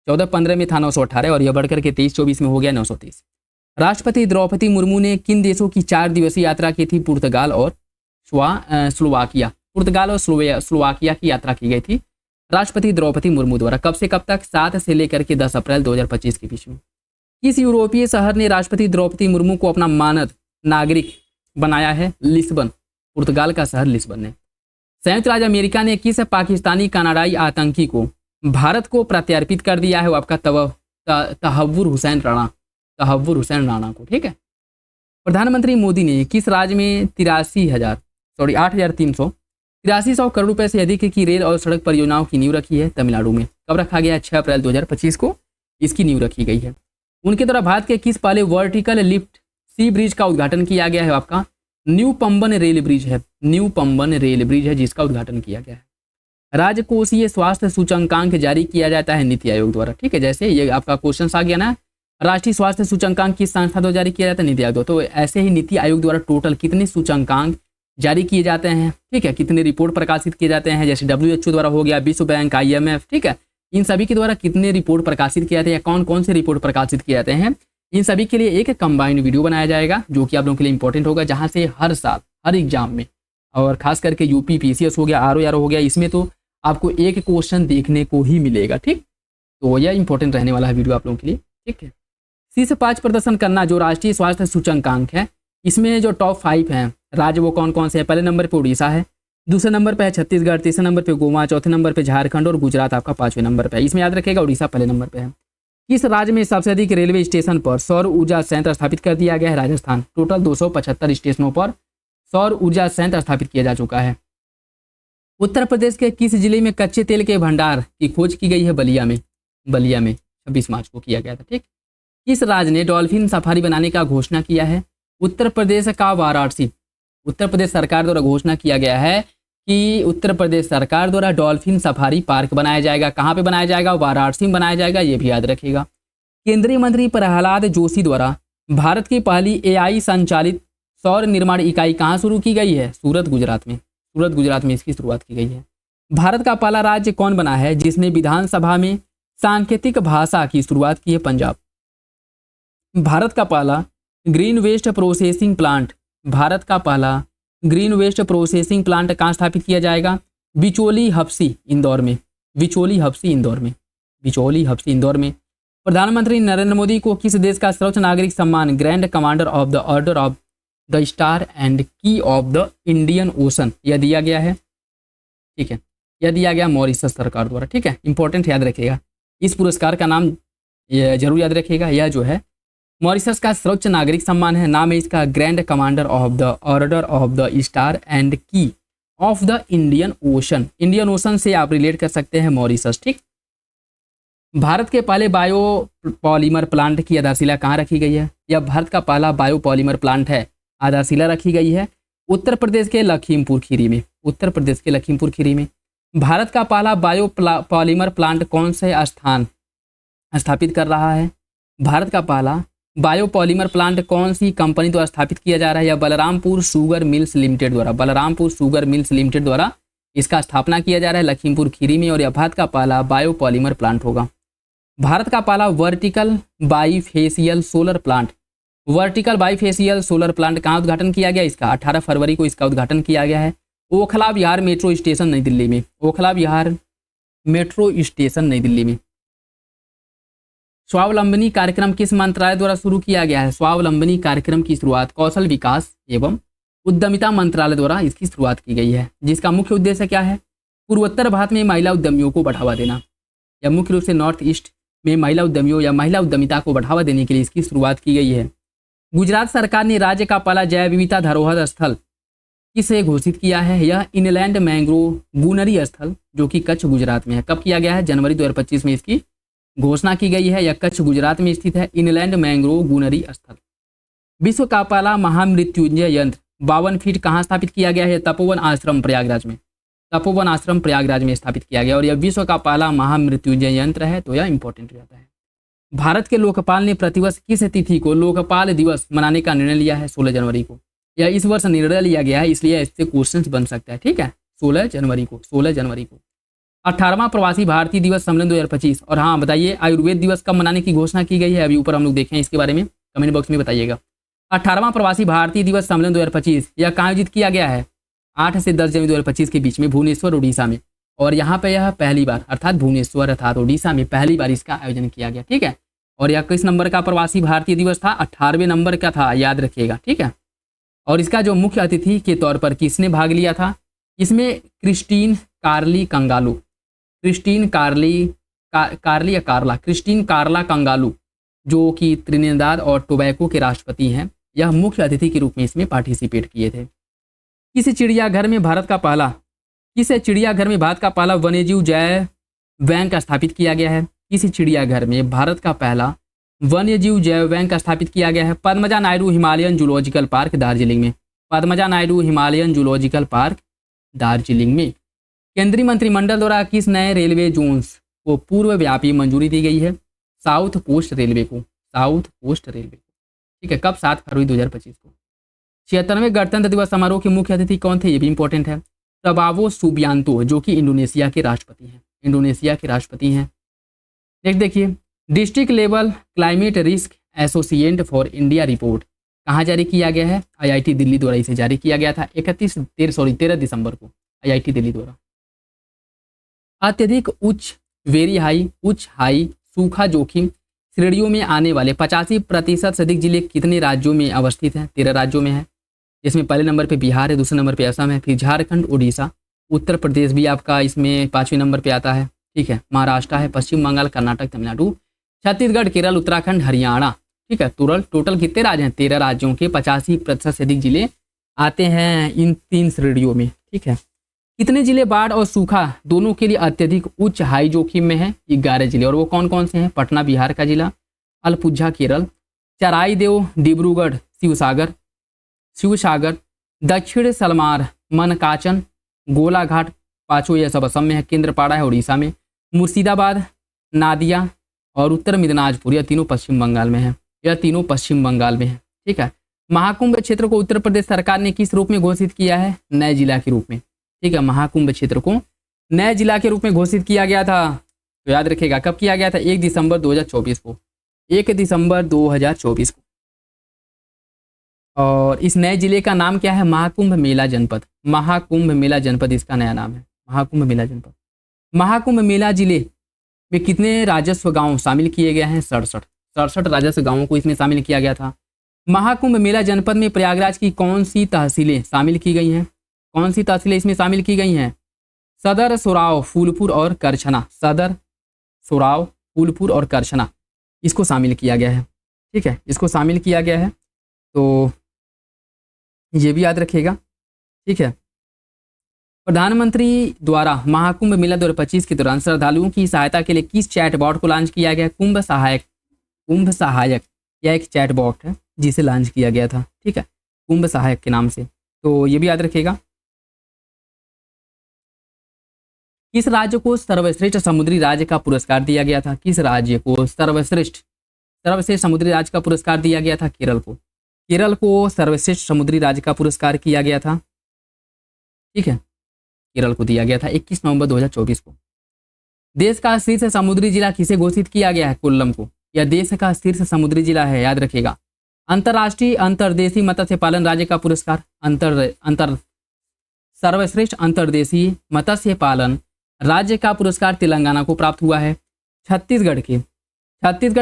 14-15 में था 918 और यह बढ़कर के 23-24 में हो गया 930। राष्ट्रपति द्रौपदी मुर्मू ने किन देशों की 4 दिवसीय यात्रा की थी? पुर्तगाल और स्लोवाकिया। पुर्तगाल और स्लोवाकिया की यात्रा की गई थी राष्ट्रपति द्रौपदी मुर्मू द्वारा। कब से कब तक? 7 से लेकर के 10 अप्रैल 2025 के बीच में। किस यूरोपीय शहर ने राष्ट्रपति द्रौपदी मुर्मू को अपना मानद नागरिक बनाया है? लिस्बन, पुर्तगाल का शहर लिस्बन है। संयुक्त राज्य अमेरिका ने किस पाकिस्तानी कनाडाई आतंकी को भारत को प्रत्यार्पित कर दिया है? वो आपका तहव्वुर हुसैन राणा को। ठीक है। प्रधानमंत्री मोदी ने किस राज्य में 8,383 करोड़ रुपए से अधिक की रेल और सड़क परियोजनाओं की नींव रखी है? तमिलनाडु में। कब रखा गया है? 6 अप्रैल 2025 को इसकी नींव रखी गई है। उनके द्वारा भारत के किस पहले वर्टिकल लिफ्ट सी ब्रिज का उद्घाटन किया गया है? आपका न्यू पंबन रेल ब्रिज है, जिसका उद्घाटन किया गया है। राजकोषीय स्वास्थ्य सूचकांक जारी किया जाता है नीति आयोग द्वारा। ठीक है, जैसे ये आपका क्वेश्चन आ गया ना, राष्ट्रीय स्वास्थ्य सूचकांक किस संस्था द्वारा जारी किया जाता है? नीति आयोग। तो ऐसे ही नीति आयोग द्वारा टोटल कितने सूचकांक जारी किए जाते हैं? ठीक है, कितने रिपोर्ट प्रकाशित किए जाते हैं? जैसे WHO द्वारा हो गया, विश्व बैंक, IMF। ठीक है, इन सभी के द्वारा कितने रिपोर्ट प्रकाशित किए जाते हैं या कौन कौन से रिपोर्ट प्रकाशित किए जाते हैं, इन सभी के लिए एक कंबाइंड वीडियो बनाया जाएगा, जो कि आप लोगों के लिए इंपॉर्टेंट होगा, जहां से हर साल हर एग्जाम में, और खास करके यूपी PCS हो गया, RO हो गया, इसमें तो आपको एक क्वेश्चन देखने को ही मिलेगा। ठीक, तो यह इंपॉर्टेंट रहने वाला है वीडियो आप लोगों के लिए। ठीक है, शीर्ष 5 प्रदर्शन करना जो राष्ट्रीय स्वास्थ्य सूचकांक है, इसमें जो टॉप 5 हैं राज्य वो कौन कौन से हैं? पहले नंबर पे उड़ीसा है, दूसरे नंबर पे है छत्तीसगढ़, तीसरे नंबर पे गोवा, चौथे नंबर पे झारखंड और गुजरात आपका 5वें नंबर पे है। इसमें याद रखिएगा उड़ीसा पहले नंबर पे है। किस राज्य में सबसे अधिक रेलवे स्टेशन पर सौर ऊर्जा संयंत्र स्थापित कर दिया गया है? राजस्थान। टोटल 275 स्टेशनों पर सौर ऊर्जा संयंत्र स्थापित किया जा चुका है। उत्तर प्रदेश के किस जिले में कच्चे तेल के भंडार की खोज की गई है? बलिया में 26 मार्च को किया गया था। ठीक, किस राज्य ने डॉल्फिन सफारी बनाने का घोषणा किया है? उत्तर प्रदेश का वाराणसी। उत्तर प्रदेश सरकार द्वारा घोषणा किया गया है कि उत्तर प्रदेश सरकार द्वारा डॉल्फिन सफारी पार्क बनाया जाएगा। कहाँ पे बनाया जाएगा? वाराणसी में बनाया जाएगा, ये भी याद रखिएगा। केंद्रीय मंत्री प्रहलाद जोशी द्वारा भारत की पहली AI संचालित सौर निर्माण इकाई कहाँ शुरू की गई है? सूरत, गुजरात में। सूरत, गुजरात में इसकी शुरुआत की गई है। भारत का पहला राज्य कौन बना है जिसने विधानसभा में सांकेतिक भाषा की शुरुआत की है? पंजाब। भारत का पहला green waste processing plant, Bharat का पहला ग्रीन वेस्ट प्रोसेसिंग प्लांट कहाँ स्थापित किया जाएगा? बिचौली हब्सी, इंदौर में। बिचौली हब्सी, इंदौर में। प्रधानमंत्री नरेंद्र मोदी को किस देश का सर्वोच्च नागरिक सम्मान grand Commander of the Order of the Star and Key of the Indian ocean यह दिया गया है? ठीक है, यह दिया गया मॉरिशस सरकार द्वारा। ठीक है, इंपॉर्टेंट याद रखिएगा, इस पुरस्कार का नाम जरूर याद रखिएगा। यह जो है मॉरिशस का सर्वोच्च नागरिक सम्मान है, नाम है इसका Grand Commander of the Order of the Star and Key of the Indian Ocean. Indian Ocean से आप रिलेट कर सकते हैं मॉरिशस। ठीक, भारत के पहले बायो पॉलीमर प्लांट की आधारशिला कहाँ रखी गई है? यह भारत का पहला बायो पॉलीमर प्लांट है, आधारशिला रखी गई है उत्तर प्रदेश के लखीमपुर खीरी में। उत्तर प्रदेश के लखीमपुर खीरी में। भारत का पहला बायो पॉलीमर प्लांट कौन से स्थान स्थापित कर रहा है? भारत का पहला बायो पॉलीमर प्लांट कौन सी कंपनी द्वारा स्थापित किया जा रहा है? या बलरामपुर शुगर मिल्स लिमिटेड द्वारा। बलरामपुर शुगर मिल्स लिमिटेड द्वारा इसका स्थापना किया जा रहा है लखीमपुर खीरी में, और यह भारत का पहला बायो पॉलीमर प्लांट होगा। भारत का पहला vertical bifacial solar plant, vertical bifacial solar plant कहाँ उद्घाटन किया गया? इसका 18 फरवरी को इसका उद्घाटन किया गया है ओखला विहार मेट्रो स्टेशन नई दिल्ली में। ओखला विहार मेट्रो स्टेशन नई दिल्ली में। स्वावलंबनी कार्यक्रम किस मंत्रालय द्वारा शुरू किया गया है? स्वावलंबनी कार्यक्रम की शुरुआत कौशल विकास एवं उद्यमिता मंत्रालय द्वारा इसकी शुरुआत की गई है, जिसका मुख्य उद्देश्य क्या है? पूर्वोत्तर भारत में महिला उद्यमियों को बढ़ावा देना, या मुख्य रूप से नॉर्थ ईस्ट में महिला उद्यमियों या महिला उद्यमिता को बढ़ावा देने के लिए इसकी शुरुआत की गई है। गुजरात सरकार ने राज्य का पहला जैव विविधता धरोहर स्थल किसे घोषित किया है? यह इनलैंड मैंग्रोव गूनरी स्थल, जो कि कच्छ गुजरात में है। कब किया गया है? जनवरी 2025 में इसकी घोषणा की गई है। यह कच्छ गुजरात में स्थित है, इनलैंड मैंग्रोव गूनरी स्थल। विश्व का पहला महामृत्युंजय यंत्र 52 फीट कहाँ स्थापित किया गया है? तपोवन आश्रम प्रयागराज में। तपोवन आश्रम प्रयागराज में स्थापित किया गया, और यह विश्व का पहला महामृत्युंजय यंत्र है, तो यह इंपॉर्टेंट रहता है। भारत के लोकपाल ने प्रतिवर्ष किस तिथि को लोकपाल दिवस मनाने का निर्णय लिया है? 16 जनवरी को। यह इस वर्ष निर्णय लिया गया है, इसलिए इससे क्वेश्चंस बन सकता है। ठीक है, 16 जनवरी को, 16 जनवरी को। 18वां प्रवासी भारतीय दिवस सम्मेलन 2025। और हाँ बताइए, आयुर्वेद दिवस कब मनाने की घोषणा की गई है? अभी ऊपर हम लोग देखें, इसके बारे में कमेंट बॉक्स में बताइएगा। 18वां प्रवासी भारतीय दिवस सम्मेलन 2025 यह कहाँ आयोजित किया गया है? 8 से 10 जनवरी 2025 के बीच में भुवनेश्वर, उड़ीसा में। और यहाँ पे यह पहली बार, अर्थात भुवनेश्वर अर्थात उड़ीसा में पहली बार इसका आयोजन किया गया। ठीक है, और यह किस नंबर का प्रवासी भारतीय दिवस था? 18वें नंबर का था, याद रखिएगा। ठीक है, और इसका जो मुख्य अतिथि के तौर पर किसने भाग लिया था? इसमें क्रिस्टीन कार्ली कंगालू, क्रिस्टीन कार्ला कंगालू, जो कि त्रिनिदाद और टोबैको के राष्ट्रपति हैं, यह मुख्य अतिथि के रूप में इसमें पार्टिसिपेट किए थे। किस चिड़ियाघर में भारत का पहला वन्यजीव जैव बैंक स्थापित किया गया है? किस चिड़ियाघर में भारत का पहला वन्यजीव जैव बैंक स्थापित किया गया है? Padmaja Naidu Himalayan Zoological Park, Darjeeling में। Padmaja Naidu Himalayan Zoological Park, Darjeeling में। केंद्रीय मंत्रिमंडल द्वारा किस नए रेलवे जोन्स को पूर्व व्यापी मंजूरी दी गई है? साउथ पोस्ट रेलवे को, साउथ पोस्ट रेलवे को। ठीक है, कब? 7 फरवरी 2025 को। 76वें गणतंत्र दिवस समारोह के मुख्य अतिथि कौन थे? ये भी इंपॉर्टेंट है। प्रबावो सुबियांतो, जो कि इंडोनेशिया के राष्ट्रपति हैं, इंडोनेशिया के राष्ट्रपति हैं। नेक्स्ट देखिए, district level climate risk associate for India report कहाँ जारी किया गया है? IIT दिल्ली द्वारा इसे जारी किया गया था 13 दिसंबर को, IIT दिल्ली द्वारा। अत्यधिक उच्च उच्च हाई सूखा जोखिम श्रेणियों में आने वाले 85% से अधिक जिले कितने राज्यों में अवस्थित हैं? 13 राज्यों में है, जिसमें पहले नंबर पे बिहार है, दूसरे नंबर पे असम है, फिर झारखंड, उड़ीसा, उत्तर प्रदेश भी आपका इसमें 5वें नंबर पे आता है। ठीक है, महाराष्ट्र है, पश्चिम बंगाल, कर्नाटक, तमिलनाडु, छत्तीसगढ़, केरल, उत्तराखंड, हरियाणा। ठीक है, टोटल कितने राज्य हैं? 13 राज्यों के 85% से अधिक जिले आते हैं इन 3 श्रेणियों में। ठीक है, कितने जिले बाढ़ और सूखा दोनों के लिए अत्यधिक उच्च हाई जोखिम में हैं? 11 जिले। और वो कौन कौन से हैं? पटना बिहार का जिला, अलपुझा केरल, चराईदेव डिब्रूगढ़ शिवसागर, दक्षिण सलमार मनकाचन, गोलाघाट, पाँचों ये सब असम में है, केंद्रपाड़ा है उड़ीसा में, मुर्शिदाबाद, नादिया और उत्तर मिदनाजपुर, यह तीनों पश्चिम बंगाल में है, यह तीनों पश्चिम बंगाल में है। ठीक है, महाकुंभ क्षेत्र को उत्तर प्रदेश सरकार ने किस रूप में घोषित किया है? नए जिला के रूप में। ठीक है, महाकुंभ क्षेत्र को नए जिला के रूप में घोषित किया गया था, तो याद रखिएगा कब किया गया था? 1 दिसंबर 2024 को, 1 दिसंबर 2024 को। और इस नए जिले का नाम क्या है? महाकुंभ मेला जनपद, महाकुंभ मेला जनपद इसका नया नाम है, महाकुंभ मेला जनपद। महाकुंभ मेला जिले में कितने राजस्व गांव शामिल किए गए हैं? 67 राजस्व गांवों को इसमें शामिल किया गया था। महाकुंभ मेला जनपद में प्रयागराज की कौन सी तहसीलें शामिल की गई हैं? कौन सी तहसीलें इसमें शामिल की गई हैं? सदर, सोराव, फूलपुर और करछना। सदर, सोराव, फूलपुर और करछना, इसको शामिल किया गया है। ठीक है, इसको शामिल किया गया है, तो ये भी याद रखिएगा। ठीक है, प्रधानमंत्री द्वारा महाकुंभ मेला 2025 के दौरान श्रद्धालुओं की सहायता के लिए किस चैटबॉट को लॉन्च किया गया? कुंभ सहायक यह एक चैटबॉट है जिसे लॉन्च किया गया था। ठीक है, कुंभ सहायक के नाम से, तो ये भी याद रखिएगा। किस राज्य को सर्वश्रेष्ठ समुद्री राज्य का पुरस्कार दिया गया था? किस राज्य को सर्वश्रेष्ठ समुद्री राज्य का पुरस्कार दिया गया था? केरल को। केरल को सर्वश्रेष्ठ समुद्री राज्य का पुरस्कार किया गया था। ठीक है, केरल को दिया गया था 21 नवंबर 2024 को। देश का शीर्ष समुद्री जिला किसे घोषित किया गया है? कोल्लम को। यह देश का शीर्ष समुद्री जिला है, याद रखिएगा। अंतर्राष्ट्रीय अंतर्देशीय मत्स्य पालन राज्य का पुरस्कार सर्वश्रेष्ठ अंतर्देशीय मत्स्य पालन राज्य का पुरस्कार तेलंगाना को प्राप्त हुआ है। छत्तीसगढ़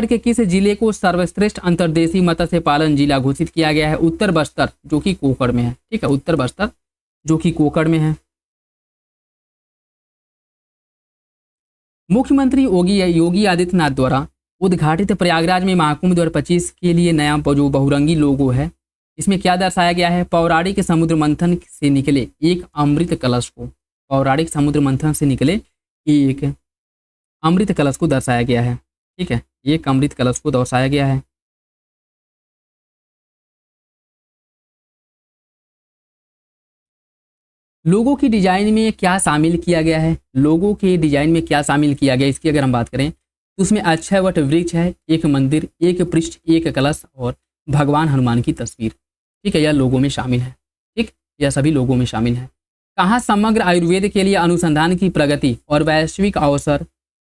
के किस जिले को सर्वश्रेष्ठ अंतर्देशीय मत्स्य पालन जिला घोषित किया गया है? उत्तर बस्तर, जो कि कोकड़ में है। ठीक है, उत्तर बस्तर जो कि कोकड़ में है। मुख्यमंत्री योगी आदित्यनाथ द्वारा उद्घाटित प्रयागराज में महाकुंभ 2025 के लिए नया जो बहुरंगी लोगो है, इसमें क्या दर्शाया गया है? पौराणिक समुद्र मंथन से निकले एक अमृत कलश को, पौराणिक समुद्र मंथन से निकले एक अमृत कलश को दर्शाया गया है। ठीक है, एक अमृत कलश को दर्शाया गया है। लोगों की डिजाइन में क्या शामिल किया गया है? लोगों के डिजाइन में क्या शामिल किया गया, इसकी अगर हम बात करें तो उसमें अक्षय वट वृक्ष है, एक मंदिर, एक पृष्ठ, एक कलश और भगवान हनुमान की तस्वीर। ठीक है, यह लोगों में शामिल है। ठीक, यह सभी लोगों में शामिल है। कहाँ समग्र आयुर्वेद के लिए अनुसंधान की प्रगति और वैश्विक अवसर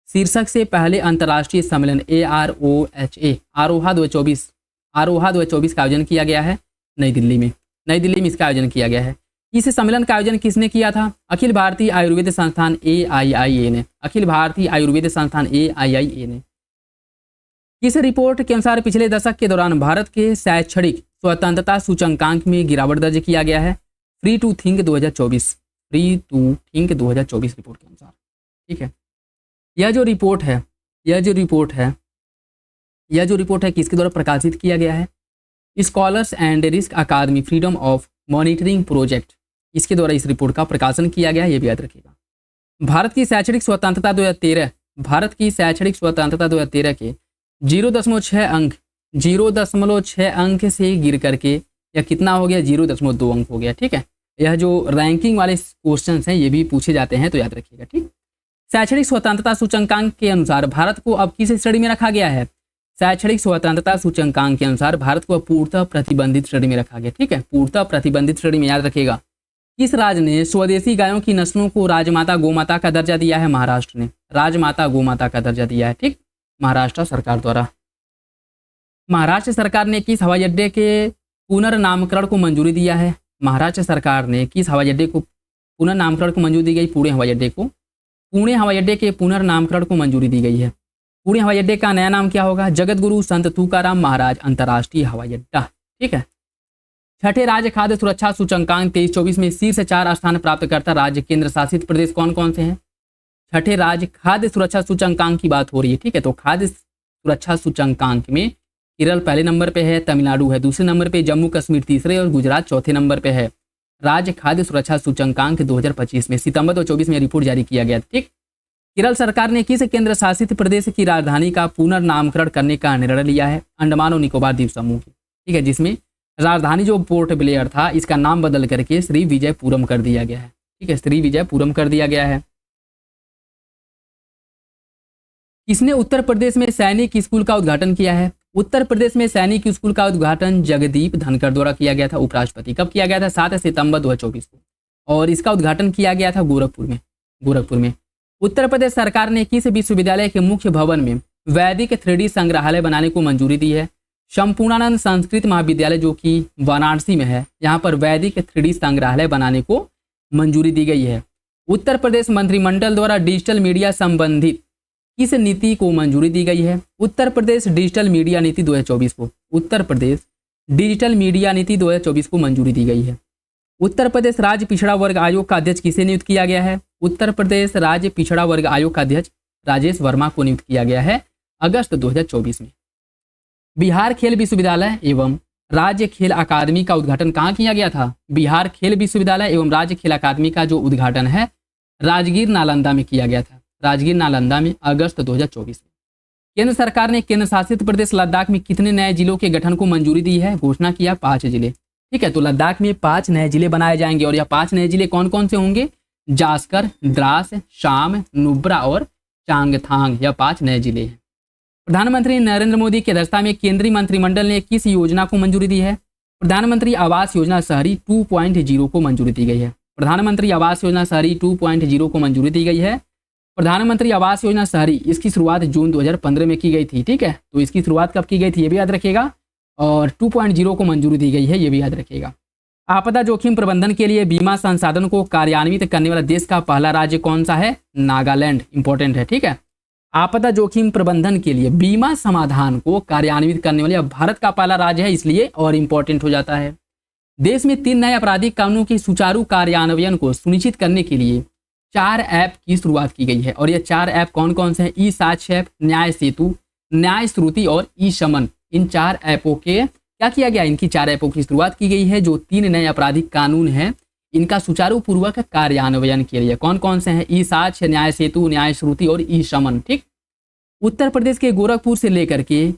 शीर्षक से पहले अंतर्राष्ट्रीय सम्मेलन AROHA आरोहा 2024 का आयोजन किया गया है नई दिल्ली में। नई दिल्ली में इसका आयोजन किया गया है। इस सम्मेलन का आयोजन किसने किया था? अखिल भारतीय आयुर्वेद संस्थान AIIA ने। अखिल भारतीय आयुर्वेद संस्थान AIIA ने। इस रिपोर्ट के अनुसार पिछले दशक के दौरान भारत के शैक्षणिक स्वतंत्रता सूचकांक में गिरावट दर्ज किया गया है। फ्री टू थिंक 2024 रिपोर्ट के अनुसार। ठीक है, यह जो रिपोर्ट है किसके द्वारा प्रकाशित किया गया है? Scholars and risk academy freedom of monitoring project, इसके द्वारा इस रिपोर्ट का प्रकाशन किया गया है, ये भी याद रखिएगा। भारत की शैक्षणिक स्वतंत्रता 2013 के 0.6 अंक से गिर करके या कितना हो गया? 0.2 अंक हो गया। ठीक है, यह जो रैंकिंग वाले क्वेश्चन हैं ये भी पूछे जाते हैं, तो याद रखिएगा। ठीक, शैक्षणिक स्वतंत्रता सूचकांक के अनुसार भारत को अब किस श्रेणी में रखा गया है? शैक्षणिक स्वतंत्रता सूचकांक के अनुसार भारत को पूर्णतः प्रतिबंधित श्रेणी में रखा गया। ठीक है, पूर्णतः प्रतिबंधित श्रेणी में, याद रखिएगा। किस राज्य ने स्वदेशी गायों की नस्लों को राजमाता गोमाता का दर्जा दिया है? महाराष्ट्र ने राजमाता गोमाता का दर्जा दिया है। ठीक, महाराष्ट्र सरकार द्वारा। महाराष्ट्र सरकार ने किस हवाई अड्डे के पुनर्नामकरण को मंजूरी दिया है? महाराष्ट्र सरकार ने किस हवाई अड्डे को पुनर्नामकरण को मंजूरी दी गई? पुणे हवाई अड्डे को। पुणे हवाई अड्डे के पुनर्नामकरण को मंजूरी दी गई है। पुणे हवाई अड्डे का नया नाम क्या होगा? जगत गुरु संत तुकाराम महाराज अंतर्राष्ट्रीय हवाई अड्डा। ठीक है, छठे राज्य खाद्य सुरक्षा सूचकांक 23-24 में शीर्ष 4 स्थान प्राप्त करता राज्य केंद्र शासित प्रदेश कौन कौन से हैं? छठे राज्य खाद्य सुरक्षा सूचकांक की बात हो रही है। ठीक है, तो खाद्य सुरक्षा सूचकांक में केरल पहले नंबर पे है, तमिलनाडु है दूसरे नंबर पे, जम्मू कश्मीर तीसरे और गुजरात चौथे नंबर पे है। राज्य खाद्य सुरक्षा सूचकांक 2025 में सितंबर 2024 में रिपोर्ट जारी किया गया। ठीक, केरल सरकार ने किस केंद्र शासित प्रदेश की राजधानी का पुनर्नामकरण करने का निर्णय लिया है? अंडमान और निकोबार द्वीप समूह की। ठीक है, जिसमें राजधानी जो पोर्ट ब्लेयर था इसका नाम बदल करके श्री विजयपुरम कर दिया गया है। ठीक है, श्री विजयपुरम कर दिया गया है। किसने उत्तर प्रदेश में सैनिक स्कूल का उद्घाटन किया है? उत्तर प्रदेश में सैनिक स्कूल का उद्घाटन जगदीप धनखड़ द्वारा किया गया था, उपराष्ट्रपति। कब किया गया था? 7 सितंबर 2024 को, और इसका उद्घाटन किया गया था गोरखपुर में। उत्तर प्रदेश सरकार ने किस विश्वविद्यालय के मुख्य भवन में वैदिक 3D संग्रहालय बनाने को मंजूरी दी है? संपूर्णानंद संस्कृत महाविद्यालय जो कि वाराणसी में है, यहाँ पर वैदिक 3D संग्रहालय बनाने को मंजूरी दी गई है। उत्तर प्रदेश मंत्रिमंडल द्वारा डिजिटल मीडिया संबंधित किस नीति को मंजूरी दी गई है? उत्तर प्रदेश डिजिटल मीडिया नीति 2024 को। उत्तर प्रदेश डिजिटल मीडिया नीति 2024 को मंजूरी दी गई है। उत्तर प्रदेश राज्य पिछड़ा वर्ग आयोग का अध्यक्ष किसे नियुक्त किया गया है? उत्तर प्रदेश राज्य पिछड़ा वर्ग आयोग का अध्यक्ष राजेश वर्मा को नियुक्त किया गया है अगस्त 2024 में। बिहार खेल विश्वविद्यालय एवं राज्य खेल अकादमी का उद्घाटन कहाँ किया गया था? बिहार खेल विश्वविद्यालय एवं राज्य खेल अकादमी का जो उद्घाटन है राजगीर नालंदा में किया गया था, राजगीर नालंदा में अगस्त 2024 में। केंद्र सरकार ने केंद्र शासित प्रदेश लद्दाख में कितने नए जिलों के गठन को मंजूरी दी है? घोषणा किया 5 जिले। ठीक है, तो लद्दाख में 5 नए जिले बनाए जाएंगे, और यह 5 नए जिले कौन कौन से होंगे? जास्कर, द्रास, शाम, नुब्रा और चांगथांग, यह 5 नए जिले हैं। प्रधानमंत्री नरेंद्र मोदी की अध्यक्षता में केंद्रीय मंत्रिमंडल ने किस योजना को मंजूरी दी है? प्रधानमंत्री आवास योजना शहरी 2.0 को मंजूरी दी गई है। प्रधानमंत्री आवास योजना शहरी 2.0 को मंजूरी दी गई है। प्रधानमंत्री आवास योजना शहरी, इसकी शुरुआत जून 2015 में की गई थी। ठीक है, तो इसकी शुरुआत कब की गई थी ये भी याद रखिएगा, और 2.0 को मंजूरी दी गई है ये भी याद रखिएगा। आपदा जोखिम प्रबंधन के लिए बीमा संसाधन को कार्यान्वित करने वाला देश का पहला राज्य कौन सा है? नागालैंड। इंपॉर्टेंट है। ठीक है, आपदा जोखिम प्रबंधन के लिए बीमा समाधान को कार्यान्वित करने वाले भारत का पहला राज्य है, इसलिए और इंपॉर्टेंट हो जाता है। देश में 3 नए आपराधिक कानूनों के सुचारू कार्यान्वयन को सुनिश्चित करने के लिए 4 ऐप की शुरुआत की गई है, और ये 4 ऐप कौन कौन से हैं? ई साक्ष्य ऐप, न्याय सेतु, न्याय श्रुति और ई शमन। इन 4 ऐपों के क्या किया गया? इनकी 4 ऐपों की शुरुआत की गई है, जो 3 नए आपराधिक कानून हैं इनका सुचारू पूर्वक कार्यान्वयन के लिए। कौन कौन से हैं? ई साक्ष्य, न्याय सेतु, न्याय श्रुति और ई शमन। ठीक, उत्तर प्रदेश के गोरखपुर से लेकर के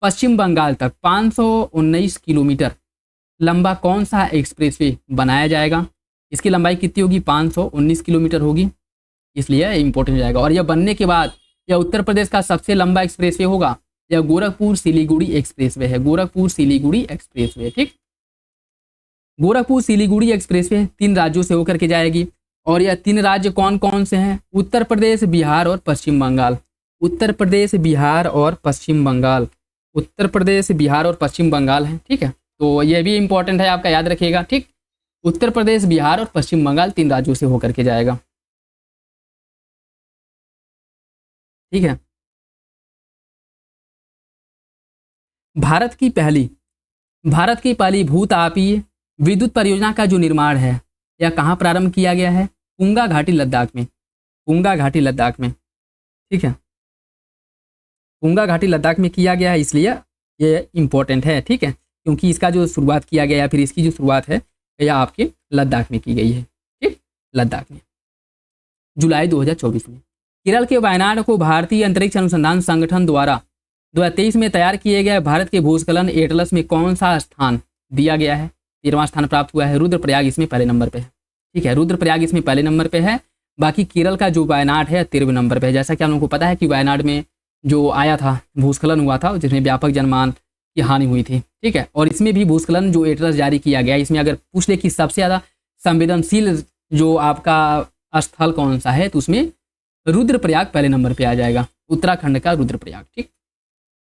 पश्चिम बंगाल तक 519 किलोमीटर लंबा कौन सा एक्सप्रेसवे बनाया जाएगा? इसकी लंबाई कितनी होगी? 519 किलोमीटर होगी, इसलिए इंपॉर्टेंट हो जाएगा। और यह बनने के बाद यह उत्तर प्रदेश का सबसे लंबा एक्सप्रेसवे होगा। यह गोरखपुर सिलीगुड़ी एक्सप्रेसवे है, गोरखपुर सिलीगुड़ी एक्सप्रेसवे। ठीक, गोरखपुर सिलीगुड़ी एक्सप्रेसवे 3 राज्यों से होकर के जाएगी, और यह 3 राज्य कौन कौन से हैं? उत्तर प्रदेश, बिहार और पश्चिम बंगाल। उत्तर प्रदेश, बिहार और पश्चिम बंगाल। उत्तर प्रदेश, बिहार और पश्चिम बंगाल है। ठीक है, तो ये भी इंपॉर्टेंट है, आपका याद रखिएगा। ठीक, उत्तर प्रदेश, बिहार और पश्चिम बंगाल 3 राज्यों से होकर के जाएगा। ठीक है, भारत की पहली भूतापीय विद्युत परियोजना का जो निर्माण है यह कहाँ प्रारंभ किया गया है? पुंगा घाटी, लद्दाख में। पुंगा घाटी, लद्दाख में। ठीक है, पुंगा घाटी, लद्दाख में किया गया है, इसलिए ये इंपॉर्टेंट है। ठीक है, क्योंकि इसका जो शुरुआत किया गया है, फिर इसकी जो शुरुआत है यह आपके लद्दाख में की गई है। ठीक, लद्दाख में, जुलाई 2024 में। केरल के वायनाड को भारतीय अंतरिक्ष अनुसंधान संगठन द्वारा 2023 में तैयार किए गए भारत के भूस्खलन एटलस में कौन सा स्थान दिया गया है? 13वां स्थान प्राप्त हुआ है। रुद्रप्रयाग इसमें पहले नंबर पे है। ठीक है, रुद्रप्रयाग इसमें पहले नंबर पे है। बाकी केरल का जो वायनाड है 13वें नंबर पे है। जैसा कि हम लोगों को पता है कि वायनाड में जो आया था, भूस्खलन हुआ था, जिसमें व्यापक जनमान की हानि हुई थी। ठीक है, और इसमें भी भूस्खलन जो एटलस जारी किया गया, इसमें अगर पूछ ले कि सबसे ज़्यादा संवेदनशील जो आपका स्थल कौन सा है, तो उसमें रुद्रप्रयाग पहले नंबर पे आ जाएगा, उत्तराखंड का रुद्रप्रयाग। ठीक,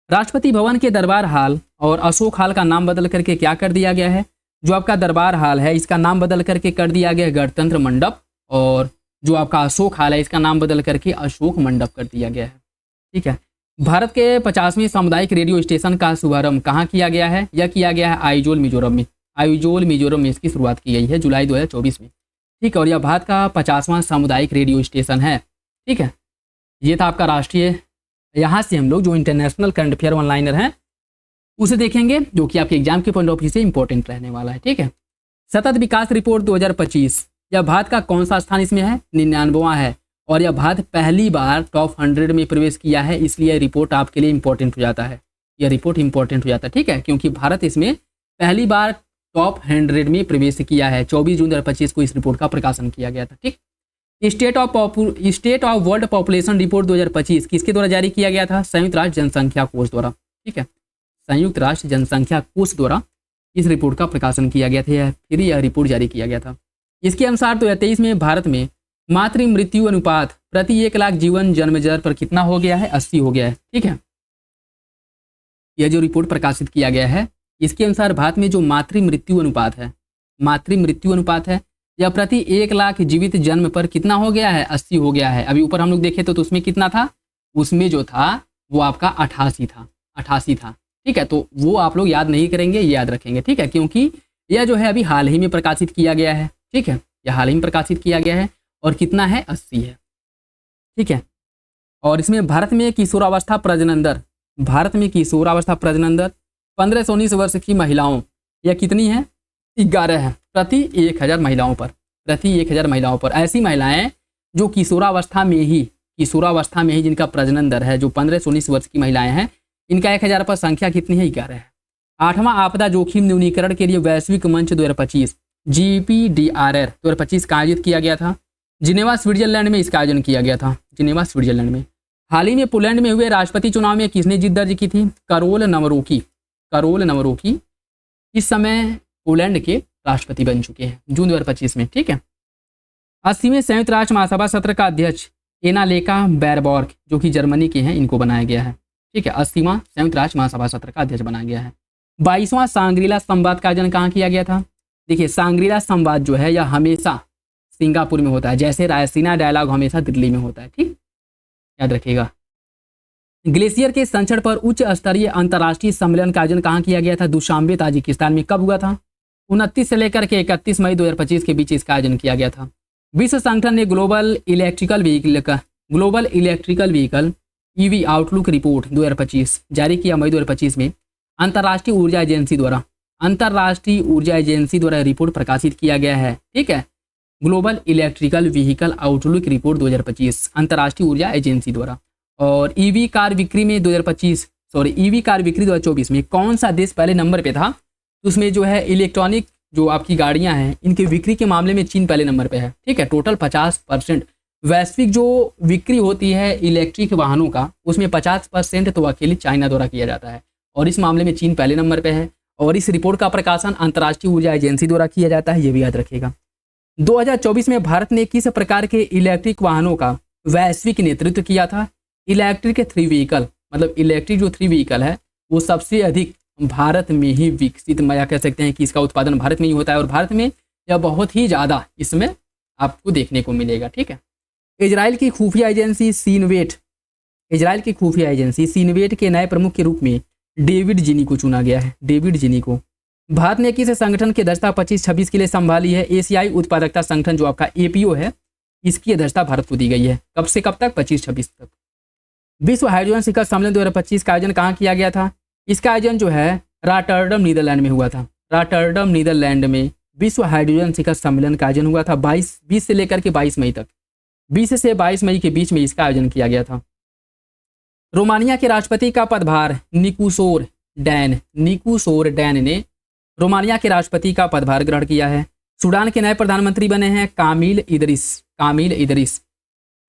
राष्ट्रपति भवन के दरबार हाल और अशोक हाल का नाम बदल करके क्या कर दिया गया है? जो आपका दरबार हाल है इसका नाम बदल करके कर दिया गया गणतंत्र मंडप, और जो आपका अशोक हाल है इसका नाम बदल करके अशोक मंडप कर दिया गया है। ठीक है, भारत के 50वें सामुदायिक रेडियो स्टेशन का शुभारंभ कहाँ किया गया है? यह किया गया है आइजोल, मिजोरम में। आइजोल, मिजोरम में इसकी शुरुआत की गई है जुलाई 2024 में। ठीक है, और यह भारत का 50वां सामुदायिक रेडियो स्टेशन है। ठीक है, ये था आपका राष्ट्रीय। यहाँ से हम लोग जो इंटरनेशनल करंट अफेयर ऑनलाइनर हैं उसे देखेंगे, जो कि आपके एग्जाम के पॉइंट ऑफ व्यू से इंपॉर्टेंट रहने वाला है। ठीक है, सतत विकास रिपोर्ट 2025, यह भारत का कौन सा स्थान इसमें है? 99वां है, और यह भारत पहली बार टॉप 100 में प्रवेश किया है, इसलिए रिपोर्ट आपके लिए इंपॉर्टेंट हो जाता है। यह रिपोर्ट इंपॉर्टेंट हो जाता है। ठीक है, क्योंकि भारत इसमें पहली बार टॉप 100 में प्रवेश किया है। 24 जून 2025 को इस रिपोर्ट का प्रकाशन किया गया था। ठीक, state of world population report 2025 किसके द्वारा जारी किया गया था? संयुक्त राष्ट्र जनसंख्या कोष द्वारा। ठीक है, संयुक्त राष्ट्र जनसंख्या कोष द्वारा इस रिपोर्ट का प्रकाशन किया गया था, फिर यह रिपोर्ट जारी किया गया था। इसके अनुसार 2023 में भारत में मातृ मृत्यु अनुपात प्रति 1 लाख जीवन जन्म दर पर कितना हो गया है? 80 हो गया है। ठीक है, यह जो रिपोर्ट प्रकाशित किया गया है इसके अनुसार भारत में जो मातृ मृत्यु अनुपात है यह प्रति 1 लाख जीवित जन्म पर कितना हो गया है? 80 हो गया है। अभी ऊपर हम लोग देखे तो उसमें कितना था? उसमें जो था वो आपका 88 था। ठीक है, तो वो आप लोग याद नहीं करेंगे, ये याद रखेंगे। ठीक है, क्योंकि यह जो है अभी हाल ही में प्रकाशित किया गया है। ठीक है, यह हाल ही में प्रकाशित किया गया है, और कितना है? 80 है। ठीक है, और इसमें भारत में किशोरावस्था प्रजनन दर 15 से 19 वर्ष की महिलाओं, यह कितनी है? 11 है प्रति 1000 महिलाओं पर। ऐसी महिलाएं जो किशोरावस्था में ही जिनका प्रजनन दर है, जो 15 से 19 वर्ष की महिलाएं हैं, इनका 1000 पर संख्या कितनी है? 11 है। 8वां आपदा जोखिम न्यूनीकरण के लिए वैश्विक मंच 2025 GPDRR 2025 का आयोजित किया गया था। जिनेवा, स्विट्जरलैंड में इसका आयोजन किया गया था। जिनेवा, स्विट्जरलैंड में। हाल ही में पोलैंड में हुए राष्ट्रपति चुनाव में किसने जीत दर्ज की थी? करोल नवरोकी इस समय पोलैंड के राष्ट्रपति बन चुके हैं जून 2025 में। ठीक है, 80वें संयुक्त राष्ट्र महासभा सत्र का अध्यक्ष एनालेका बैरबॉर्ग, जो कि जर्मनी के हैं, इनको बनाया गया है। ठीक है, 80वां संयुक्त राष्ट्र महासभा सत्र का अध्यक्ष बनाया गया है। 22वां सांग्रीला संवाद का आयोजन कहाँ किया गया था? देखिए, सांग्रीला संवाद जो है यह हमेशा सिंगापुर में होता है, जैसे रायसीना डायलॉग हमेशा दिल्ली में होता है। ठीक, याद रखिएगा। ग्लेशियर के संचरण पर उच्च स्तरीय अंतर्राष्ट्रीय सम्मेलन का आयोजन कहाँ किया गया था? दुशांबे, ताजिकिस्तान में। कब हुआ था? 29 से लेकर के 31 मई 2025 के बीच इसका आयोजन किया गया था। विश्व संगठन ने global electrical vehicle EV outlook report 2025 जारी किया मई 2025 में। अंतर्राष्ट्रीय ऊर्जा एजेंसी द्वारा रिपोर्ट प्रकाशित किया गया है। ठीक है, global electrical vehicle outlook report 2025 अंतर्राष्ट्रीय ऊर्जा एजेंसी द्वारा। और ईवी कार बिक्री 2024 में कौन सा देश पहले नंबर पे था? उसमें जो है इलेक्ट्रॉनिक जो आपकी गाड़ियां हैं, इनके बिक्री के मामले में चीन पहले नंबर पे है। ठीक है, टोटल 50% वैश्विक जो बिक्री होती है इलेक्ट्रिक वाहनों का, उसमें 50% तो अकेले चाइना द्वारा किया जाता है, और इस मामले में चीन पहले नंबर पे है। और इस रिपोर्ट का प्रकाशन अंतर्राष्ट्रीय ऊर्जा एजेंसी द्वारा किया जाता है, ये भी याद रखिएगा। 2024 में भारत ने किस प्रकार के इलेक्ट्रिक वाहनों का वैश्विक नेतृत्व किया था? इलेक्ट्रिक 3 व्हीकल, मतलब इलेक्ट्रिक जो 3 व्हीकल है वो सबसे अधिक भारत में ही विकसित, या कह सकते हैं कि इसका उत्पादन भारत में ही होता है और भारत में यह बहुत ही ज़्यादा इसमें आपको देखने को मिलेगा। ठीक है। इजराइल की खुफिया एजेंसी सीनवेट, इजराइल की खुफिया एजेंसी सीनवेट के नए प्रमुख के रूप में डेविड जिनी को चुना गया है। डेविड जिनी को। भारत ने किस संगठन की अध्यक्षता 25-26 के लिए संभाली है? एशियाई उत्पादकता संगठन जो आपका एपीओ है, इसकी अध्यक्षता भारत को दी गई है। कब से कब तक? 25-26 तक। विश्व हाइड्रोजन शिखर सम्मेलन 2025 का आयोजन कहाँ किया गया था? इसका आयोजन जो है रॉटरडम नीदरलैंड में हुआ था। रॉटरडम नीदरलैंड में विश्व हाइड्रोजन शिखर सम्मेलन का आयोजन हुआ था 20 से लेकर के 22 मई तक। 20 से 22 मई के बीच में इसका आयोजन किया गया था। रोमानिया के राष्ट्रपति का पदभार निकोसोर डैन ने रोमानिया के राष्ट्रपति का पदभार ग्रहण किया है। सूडान के नए प्रधानमंत्री बने हैं कामिल इदरिस।